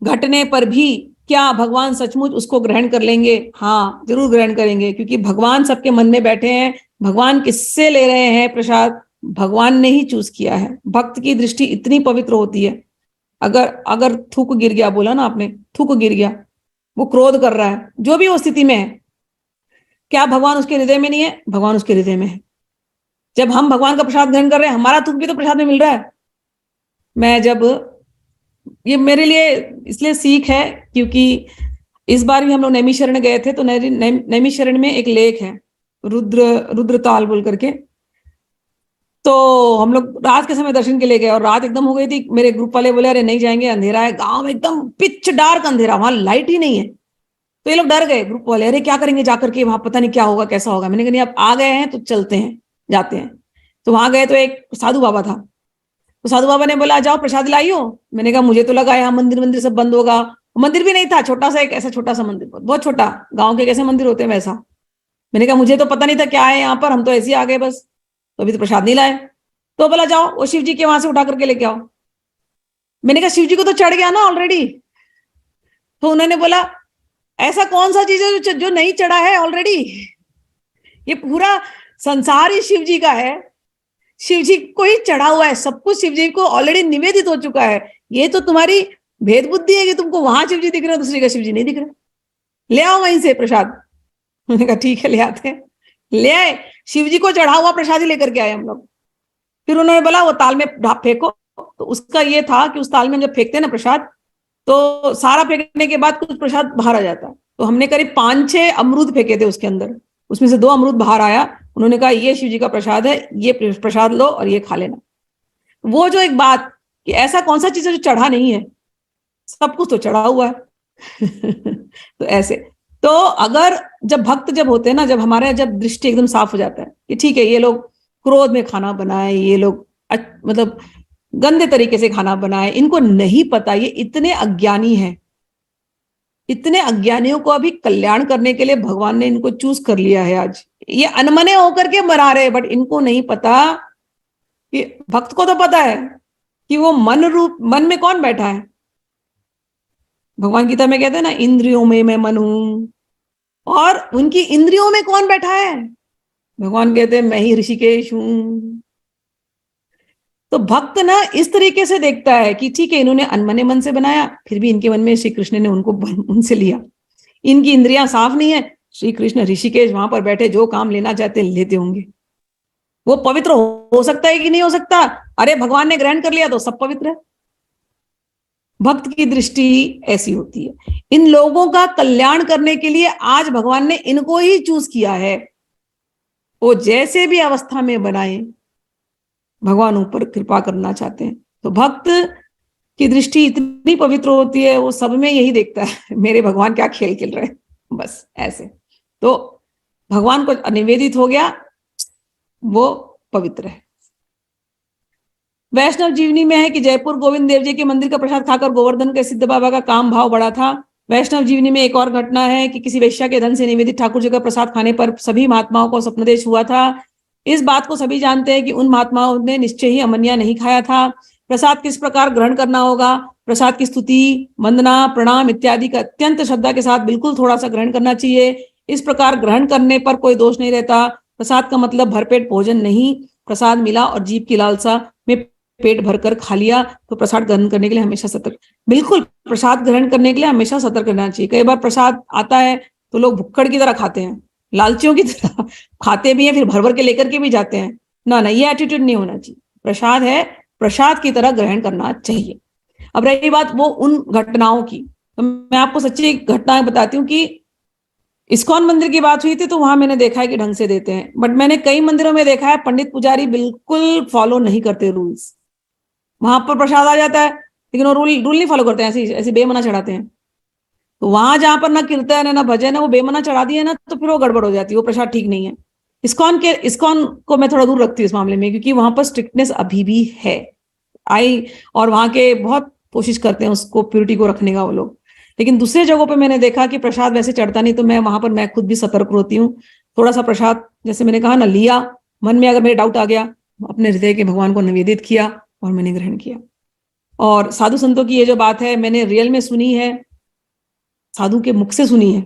घटने पर भी क्या भगवान सचमुच उसको ग्रहण कर लेंगे? हाँ, जरूर ग्रहण करेंगे, क्योंकि भगवान सबके मन में बैठे हैं। भगवान किससे ले रहे हैं प्रसाद? भगवान ने ही चूज किया है। भक्त की दृष्टि इतनी पवित्र होती है। अगर थूक गिर गया, बोला ना आपने, थूक गिर गया, वो क्रोध कर रहा है, जो भी वो स्थिति में है, क्या भगवान उसके हृदय में नहीं है? भगवान उसके हृदय में है। जब हम भगवान का प्रसाद ग्रहण कर रहे हैं, हमारा थूक भी तो प्रसाद में मिल रहा है। मैं जब ये मेरे लिए इसलिए सीख है क्योंकि इस बार भी हम लोग नैमिषारण्य गए थे, तो नैमिषारण्य में एक लेक है, रुद्रताल बोल करके। तो हम लोग रात के समय दर्शन के लिए गए और रात एकदम हो गई थी। मेरे ग्रुप वाले बोले अरे नहीं जाएंगे, अंधेरा है, गांव में एकदम पिच डार्क अंधेरा, वहां लाइट ही नहीं है। तो ये लोग डर गए ग्रुप वाले, अरे क्या करेंगे जाकर के वहां, पता नहीं क्या होगा कैसा होगा। मैंने कहा नहीं, आप आ गए हैं तो चलते हैं, जाते हैं। तो वहां गए तो एक साधु बाबा था, तो साधु बाबा ने बोला जाओ प्रसाद लाइयो। मैंने कहा मुझे तो लगा यहाँ मंदिर सब बंद होगा। मंदिर भी नहीं था, छोटा सा एक ऐसा छोटा सा मंदिर, बहुत छोटा, गांव के कैसे मंदिर होते हैं वैसा। मैंने कहा मुझे तो पता नहीं था क्या है यहाँ पर, हम तो ऐसे ही आ गए बस, तो अभी तो प्रसाद नहीं लाए। तो बोला जाओ वो शिव जी के वहां से उठा करके लेके आओ। मैंने कहा शिव जी को तो चढ़ गया ना ऑलरेडी। तो उन्होंने बोला ऐसा कौन सा चीज है जो नहीं चढ़ा है ऑलरेडी? ये पूरा संसार ही शिव जी का है, शिव जी को ही चढ़ा हुआ है, सब कुछ शिव जी को ऑलरेडी निवेदित हो चुका है। ये तो तुम्हारी भेद बुद्धि है कि तुमको वहां शिव जी दिख रहे हैं, दूसरी का शिव जी नहीं दिख रहा, ले आओ वहीं से प्रसाद। मैंने कहा ठीक है ले आते हैं। ले आए, शिव जी को चढ़ा हुआ प्रसाद ही लेकर के आए हम लोग। फिर उन्होंने बोला वो ताल में फेंको। तो उसका ये था कि उस ताल में जब फेंकते हैं ना प्रसाद, तो सारा फेंकने के बाद कुछ प्रसाद बाहर आ जाता है। तो हमने करीब 5-6 अमरूद फेंके थे उसके अंदर, उसमें से 2 अमरूद बाहर आया। उन्होंने कहा ये शिव जी का प्रसाद है, ये प्रसाद लो और ये खा लेना। वो जो एक बात कि ऐसा कौन सा चीज है जो चढ़ा नहीं है, सब कुछ तो चढ़ा हुआ है। तो ऐसे, तो अगर जब भक्त जब होते हैं ना, जब हमारे जब दृष्टि एकदम साफ हो जाता है कि ठीक है ये लोग क्रोध में खाना बनाए, ये लोग मतलब गंदे तरीके से खाना बनाए, इनको नहीं पता, ये इतने अज्ञानी है, इतने अज्ञानियों को अभी कल्याण करने के लिए भगवान ने इनको चूज कर लिया है। आज ये अनमने होकर के मरा रहे, बट इनको नहीं पता कि भक्त को तो पता है कि वो मन में कौन बैठा है। भगवान गीता में कहते हैं ना इंद्रियों में मैं मन हूं, और उनकी इंद्रियों में कौन बैठा है? भगवान कहते हैं मैं ही ऋषिकेश हूं। तो भक्त ना इस तरीके से देखता है कि ठीक है इन्होंने अनमने मन से बनाया, फिर भी इनके मन में श्री कृष्ण ने उनको उनसे लिया, इनकी इंद्रियां साफ नहीं है, श्री कृष्ण ऋषिकेश वहां पर बैठे जो काम लेना चाहते लेते होंगे। वो पवित्र हो सकता है कि नहीं हो सकता? अरे भगवान ने ग्रहण कर लिया तो सब पवित्र है। भक्त की दृष्टि ऐसी होती है। इन लोगों का कल्याण करने के लिए आज भगवान ने इनको ही चूज किया है। वो जैसे भी अवस्था में बनाए, भगवान ऊपर कृपा करना चाहते हैं। तो भक्त की दृष्टि इतनी पवित्र होती है, वो सब में यही देखता है मेरे भगवान क्या खेल खेल रहे हैं, बस ऐसे। तो भगवान को निवेदित हो गया, वो पवित्र है। वैष्णव जीवनी में है कि जयपुर गोविंद देव जी के मंदिर का प्रसाद खाकर गोवर्धन के सिद्ध बाबा का काम भाव बढ़ा था। वैष्णव जीवनी में एक और घटना है कि किसी वेश्या के धन से निवेदित ठाकुर जी का प्रसाद खाने पर सभी महात्माओं को स्वप्नदेश हुआ था। इस बात को सभी जानते हैं कि उन महात्माओं ने निश्चय ही अमनिया नहीं खाया था। प्रसाद किस प्रकार ग्रहण करना होगा, प्रसाद की स्तुति, वंदना, प्रणाम इत्यादि का अत्यंत श्रद्धा के साथ बिल्कुल थोड़ा सा ग्रहण करना चाहिए। इस प्रकार ग्रहण करने पर कोई दोष नहीं रहता। प्रसाद का मतलब भरपेट भोजन नहीं, प्रसाद मिला और जीभ की लालसा में पेट भरकर खा लिया तो प्रसाद ग्रहण करने के लिए हमेशा सतर्क, बिल्कुल प्रसाद ग्रहण करने के लिए हमेशा सतर्क रहना चाहिए। कई बार प्रसाद आता है तो लोग भुक्कड़ की तरह खाते हैं, लालचियों की तरह खाते भी हैं, फिर भर भर के लेकर के भी जाते हैं। ना ना, ये एटीट्यूड नहीं होना चाहिए। प्रसाद है, प्रसाद की तरह ग्रहण करना चाहिए। अब रही बात वो उन घटनाओं की, तो मैं आपको सच्ची घटनाएं बताती हूँ कि इस्कॉन मंदिर की बात हुई थी तो वहां मैंने देखा है कि ढंग से देते हैं, बट मैंने कई मंदिरों में देखा है पंडित पुजारी बिल्कुल फॉलो नहीं करते रूल्स। वहां पर प्रसाद आ जाता है लेकिन वो रूल रूल नहीं फॉलो करते हैं, ऐसे ऐसे बेमना चढ़ाते हैं। तो वहां जहां पर ना कीर्तन है ना भजन है, वो बेमना चढ़ा दिए ना, तो फिर वो गड़बड़ हो जाती है, वो प्रसाद ठीक नहीं है। इस्कॉन को मैं थोड़ा दूर रखती हूँ इस मामले में, क्योंकि वहां पर स्ट्रिक्टनेस अभी भी है। आई और वहां के बहुत कोशिश करते हैं उसको प्योरिटी को रखने का वो लोग। लेकिन दूसरे जगहों पे मैंने देखा कि प्रसाद वैसे चढ़ता नहीं, तो मैं वहां पर मैं खुद भी सतर्क होती हूँ। थोड़ा सा प्रसाद जैसे मैंने कहा ना, लिया, मन में अगर मेरे डाउट आ गया, अपने हृदय के भगवान को निवेदित किया और मैंने ग्रहण किया। और साधु संतों की ये जो बात है मैंने रियल में सुनी है, साधु के मुख से सुनी है,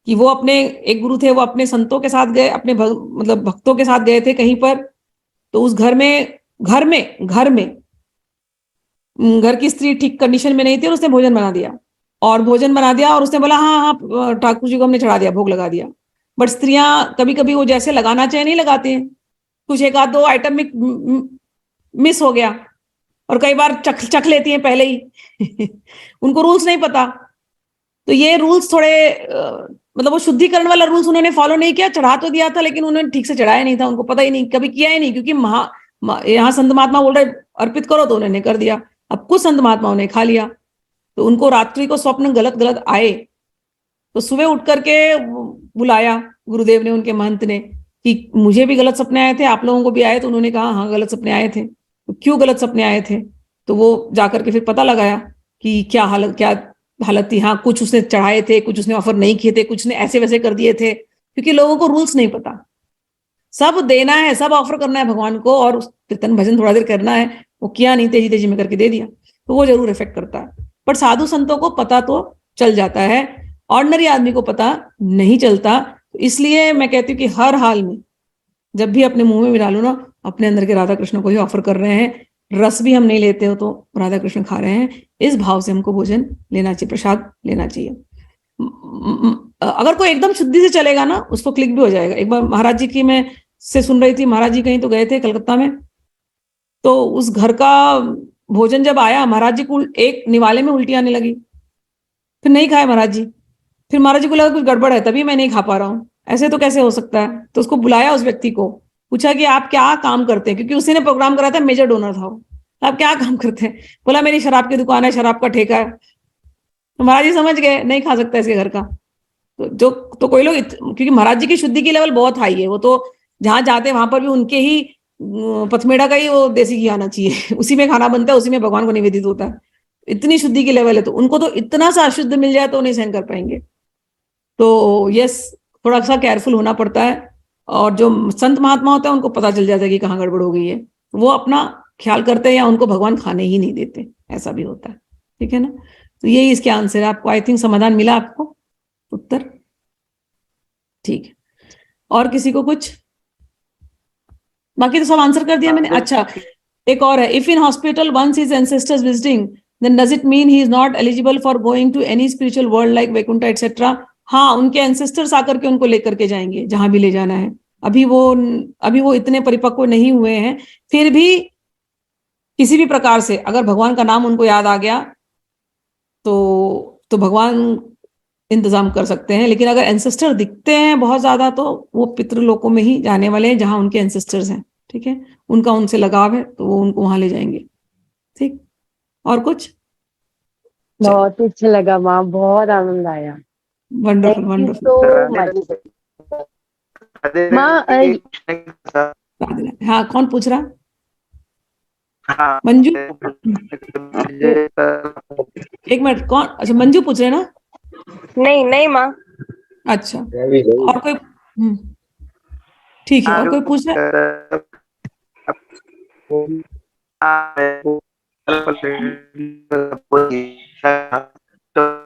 कि वो अपने एक गुरु थे, वो अपने संतों के साथ गए, अपने मतलब भक्तों के साथ गए थे कहीं पर। तो उस घर की स्त्री ठीक कंडीशन में नहीं थी और उसने भोजन बना दिया, और उसने बोला हाँ हाँ ठाकुर जी को हमने चढ़ा दिया, भोग लगा दिया। बट स्त्रियां कभी कभी वो जैसे लगाना चाहिए नहीं लगाती हैं, कुछ एक आध दो आइटम में मिस हो गया, और कई बार चख चख लेती हैं पहले ही उनको रूल्स नहीं पता। तो ये रूल्स थोड़े मतलब वो शुद्धिकरण वाला रूल्स उन्होंने फॉलो नहीं किया, चढ़ा तो दिया था लेकिन उन्होंने ठीक से चढ़ाया नहीं था, उनको पता ही नहीं, कभी किया ही नहीं, क्योंकि यहाँ संत महात्मा बोल रहे अर्पित करो, तो उन्होंने कर दिया। अब कुछ संत महात्माओं ने खा लिया, तो उनको रात्रि को स्वप्न गलत गलत आए, तो सुबह उठ करके बुलाया गुरुदेव ने, उनके महंत ने, कि मुझे भी गलत सपने आए थे, आप लोगों को भी आए? तो उन्होंने कहा हाँ गलत सपने आए थे। तो क्यों गलत सपने आए थे? तो वो जाकर के फिर पता लगाया कि क्या हालत थी। हाँ, कुछ उसने चढ़ाए थे, कुछ उसने ऑफर नहीं किए थे, कुछ ने ऐसे वैसे कर दिए थे, क्योंकि लोगों को रूल्स नहीं पता। सब देना है, सब ऑफर करना है भगवान को, और कीर्तन भजन थोड़ा देर करना है, वो किया नहीं, तेजी तेजी में करके दे दिया, तो वो जरूर इफेक्ट करता है। पर साधु संतों को पता तो चल जाता है, ऑर्डिनरी आदमी को पता नहीं चलता। तो इसलिए मैं कहती हूँ कि हर हाल में जब भी अपने मुंह में मिला लो ना, अपने अंदर के राधा कृष्ण को ही ऑफर कर रहे हैं, रस भी हम नहीं लेते हो तो राधा कृष्ण खा रहे हैं, इस भाव से हमको भोजन लेना चाहिए, प्रसाद लेना चाहिए। अगर कोई एकदम शुद्धि से चलेगा ना, उसको क्लिक भी हो जाएगा। एक बार महाराज जी की मैं से सुन रही थी, महाराज जी कहीं तो गए थे कलकत्ता में, तो उस घर का भोजन जब आया, महाराज जी को एक निवाले में उल्टी आने लगी, फिर नहीं खाए महाराज जी। फिर महाराज जी को लगा कुछ गड़बड़ है, तभी मैं नहीं खा पा रहा हूँ, ऐसे तो कैसे हो सकता है? तो उसको बुलाया, उस व्यक्ति को पूछा कि आप क्या काम करते हैं, क्योंकि उसी ने प्रोग्राम करा था, मेजर डोनर था वो। आप क्या काम करते हैं? बोला मेरी शराब की दुकान है, शराब का ठेका है। तो महाराज जी समझ गए नहीं खा सकता इसके घर का। तो कोई लोग क्योंकि महाराज जी की शुद्धि की लेवल बहुत हाई है, वो तो जहां जाते हैं वहां पर भी उनके ही पथमेड़ा का ही वो देसी घी आना चाहिए उसी में खाना बनता है, उसी में भगवान को निवेदित होता है। इतनी शुद्धि की लेवल है, तो उनको तो इतना सा अशुद्ध मिल जाए तो नहीं सहन कर पाएंगे। तो यस, थोड़ा सा केयरफुल होना पड़ता है। और जो संत महात्मा होते हैं उनको पता चल जाता है कि कहाँ गड़बड़ हो गई है, वो अपना ख्याल करते हैं, या उनको भगवान खाने ही नहीं देते, ऐसा भी होता है। ठीक है ना? तो यही इसके आंसर है। आपको आई थिंक समाधान मिला, आपको उत्तर? ठीक है। और किसी को कुछ? बाकी तो सब आंसर कर दिया मैंने। अच्छा, एक और है, if in hospital once his ancestors visiting then does it mean he is not eligible for going to any spiritual world like Vaikuntha etcetera? हाँ, उनके एंसेस्टर्स आकर के उनको लेकर के जाएंगे जहां भी ले जाना है। अभी वो इतने परिपक्व नहीं हुए हैं, फिर भी किसी भी प्रकार से अगर भगवान का नाम उनको याद आ गया तो भगवान इंतजाम कर सकते हैं। लेकिन अगर एंसेस्टर दिखते हैं बहुत ज्यादा, तो वो पितृलोकों में ही जाने वाले हैं जहां उनके एंसेस्टर्स हैं। ठीक है, उनका उनसे लगाव है, तो वो उनको वहां ले जाएंगे। ठीक, और कुछ? बहुत अच्छा लगा माँ, बहुत आनंद आया। Wonderful thank you wonderful. So much माँ। हाँ, कौन पूछ रहा? हाँ, मंजू? एक मिनट, कौन? अच्छा, मंजू पूछ रहे ना? नहीं नहीं माँ। अच्छा, और कोई? ठीक है, और कोई पूछ रहा है?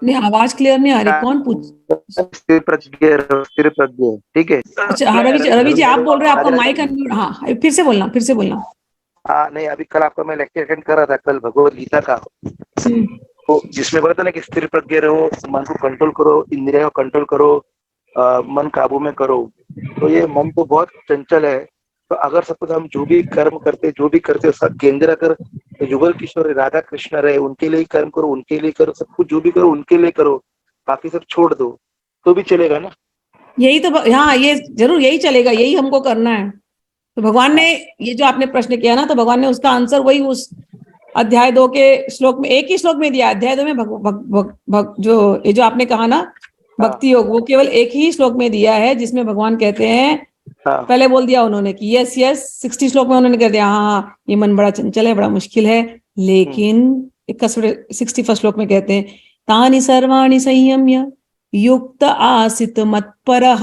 नहीं, आवाज क्लियर नहीं आ रही, कौन पूछ? स्थिर प्रज्ञ, ठीक है। अच्छा, हाँ, रवि जी आप बोल रहे हैं, आपका माइक अनम्यूट। हाँ, फिर से बोलना। हाँ नहीं, अभी कल आपका मैं लेक्चर अटेंड कर रहा था, कल भगवत गीता का, तो जिसमें बोला था ना कि स्थिर प्रज्ञ रहो, मन को कंट्रोल करो, इंद्रियों को कंट्रोल करो, मन काबू में करो। तो ये मन तो बहुत चंचल है, तो अगर सपोज हम जो भी कर्म करते, जो भी करते सब केंद्र कर युगल किशोर राधा कृष्ण रहे, उनके लिए कर्म करो, उनके लिए करो, सब कुछ जो भी करो उनके लिए करो, बाकी सब छोड़ दो, तो भी चलेगा ना। यही तो हाँ, ये जरूर यही चलेगा, यही हमको करना है। तो भगवान ने ये जो आपने प्रश्न किया ना, तो भगवान ने उसका आंसर वही उस अध्याय 2 के श्लोक में, एक ही श्लोक में दिया। अध्याय 2 में जो ये जो आपने कहा ना भक्ति योग, वो केवल एक ही श्लोक में दिया है, जिसमें भगवान कहते हैं, हाँ पहले बोल दिया उन्होंने कि यस यस, 60 श्लोक में उन्होंने कह दिया हाँ हाँ ये मन बड़ा चंचल है, बड़ा मुश्किल है, लेकिन 61 श्लोक में कहते हैं तानि सर्वाणि संयम्य युक्त आसित मत्परः,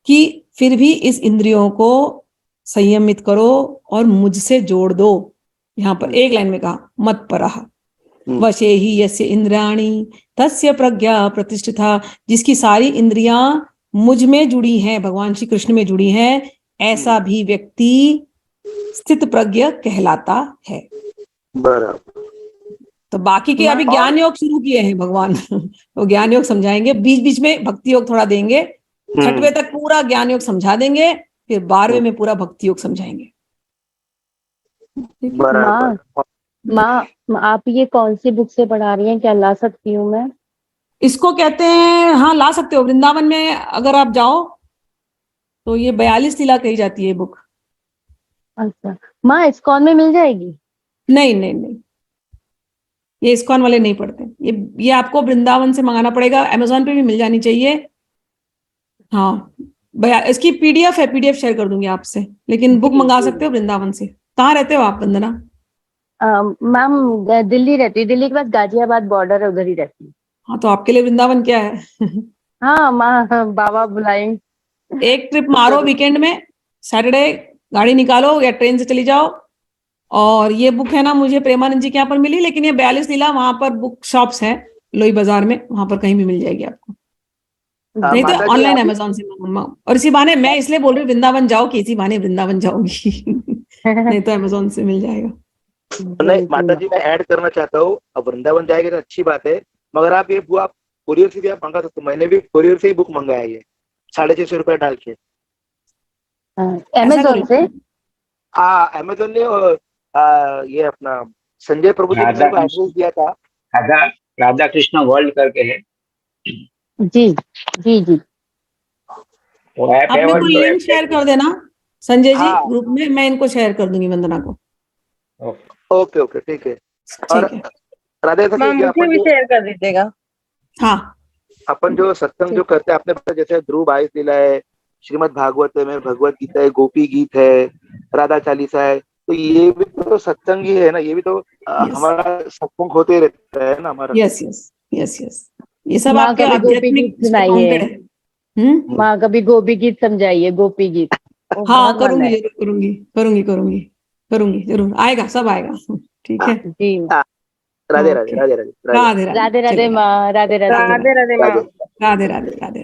कि फिर भी इस इंद्रियों को संयमित करो और मुझसे जोड़ दो। यहाँ पर एक लाइन में कहा मत्परः वशे ही यस्य इंद्रियाणि तस्य प्रज्ञा प्रतिष्ठिता, जिसकी सारी इंद्रियां मुझ में जुड़ी हैं, भगवान श्री कृष्ण में जुड़ी हैं, ऐसा भी व्यक्ति स्थित प्रज्ञ कहलाता है। बराबर। तो बाकी के अभी ज्ञान योग शुरू किए हैं भगवान तो ज्ञान योग समझाएंगे, बीच बीच में भक्ति योग थोड़ा देंगे, 6वें तक पूरा ज्ञान योग समझा देंगे, फिर 12वें में पूरा भक्ति योग समझाएंगे। बराबर। माँ आप ये कौन सी बुक से पढ़ा रही हैं, क्या ला सकती हूँ मैं? इसको कहते हैं, हाँ ला सकते हो, वृंदावन में अगर आप जाओ तो ये 42 लीला कही जाती है बुक। अच्छा माँ, इस्कॉन में मिल जाएगी? नहीं नहीं नहीं, ये इस्कॉन वाले नहीं पढ़ते, ये आपको वृंदावन से मंगाना पड़ेगा, अमेजोन पे भी मिल जानी चाहिए। हाँ इसकी पीडीएफ है, पीडीएफ शेयर कर दूंगी आपसे, लेकिन बुक मंगा सकते हो वृंदावन से। कहाँ रहते हो आप वंदना? मैम दिल्ली रहती है, दिल्ली के पास गाजियाबाद बॉर्डर है, उधर ही रहती है। हाँ तो आपके लिए वृंदावन क्या है हाँ माँ, बाबा बुलाएंगे। एक ट्रिप मारो वीकेंड में, सैटरडे गाड़ी निकालो या ट्रेन से चली जाओ। और ये बुक है ना, मुझे प्रेमानंद जी के यहाँ पर मिली, लेकिन ये 42 लीला वहां पर बुक शॉप्स हैं लोई बाजार में, वहां पर कहीं भी मिल जाएगी आपको, नहीं तो ऑनलाइन अमेजोन से मंगाओ। और इसी बहाने मैं इसलिए बोल रही हूँ वृंदावन जाओ, कि इसी बहाने वृंदावन जाओगी नहीं तो अमेजोन से मिल जाएगा। नहीं माता जी, मैं ऐड करना चाहता हूँ, अब वृंदावन जाएंगे तो अच्छी बात है, मगर आप ये बुक आप कुरियर से भी आप मंगा सकते हो। मैंने भी कुरियर से ही बुक मंगाया है, 650 रुपए डाल के। अमेजोन से? हाँ अमेजोन ने, और ये अपना संजय प्रभु जी ने मेरे को एड्रेस दिया था, राधा कृष्ण वर्ल्ड करके है। जी जी जी, वो ऐप आप है। मेरे को और लिंक शेयर कर देना संजय जी हाँ। ग्रुप में, मैं इनको शेयर कर दूंगी वंदना को। ओके ओके ठीक है। और ठीक है, राधे मुझे भी शेयर कर दीजिएगा। हाँ अपन जो सत्संग जो करते हैं, आपने बताया जैसे ध्रुव 22 लीला है, श्रीमद् भागवत में भगवत गीता है, गोपी गीत है, राधा चालीसा है, तो ये भी तो सत्संग ही है ना, ये भी तो हमारा सत्संग होते रहता है ना हमारा। यस यस यस यस, ये सब माँ आपके कभी गोपी आध्यात्मिक गीत सुनाइए, माँ कभी गोपी गीत समझाइए, गोपी गीत। हाँ करूंगी, जरूर करूंगी करूंगी करूंगी करूंगी, जरूर आएगा, सब आएगा ठीक है जी। राधे राधे राधे राधे राधे राधे राधे माँ, राधे राधे, राधे राधे राधे राधे।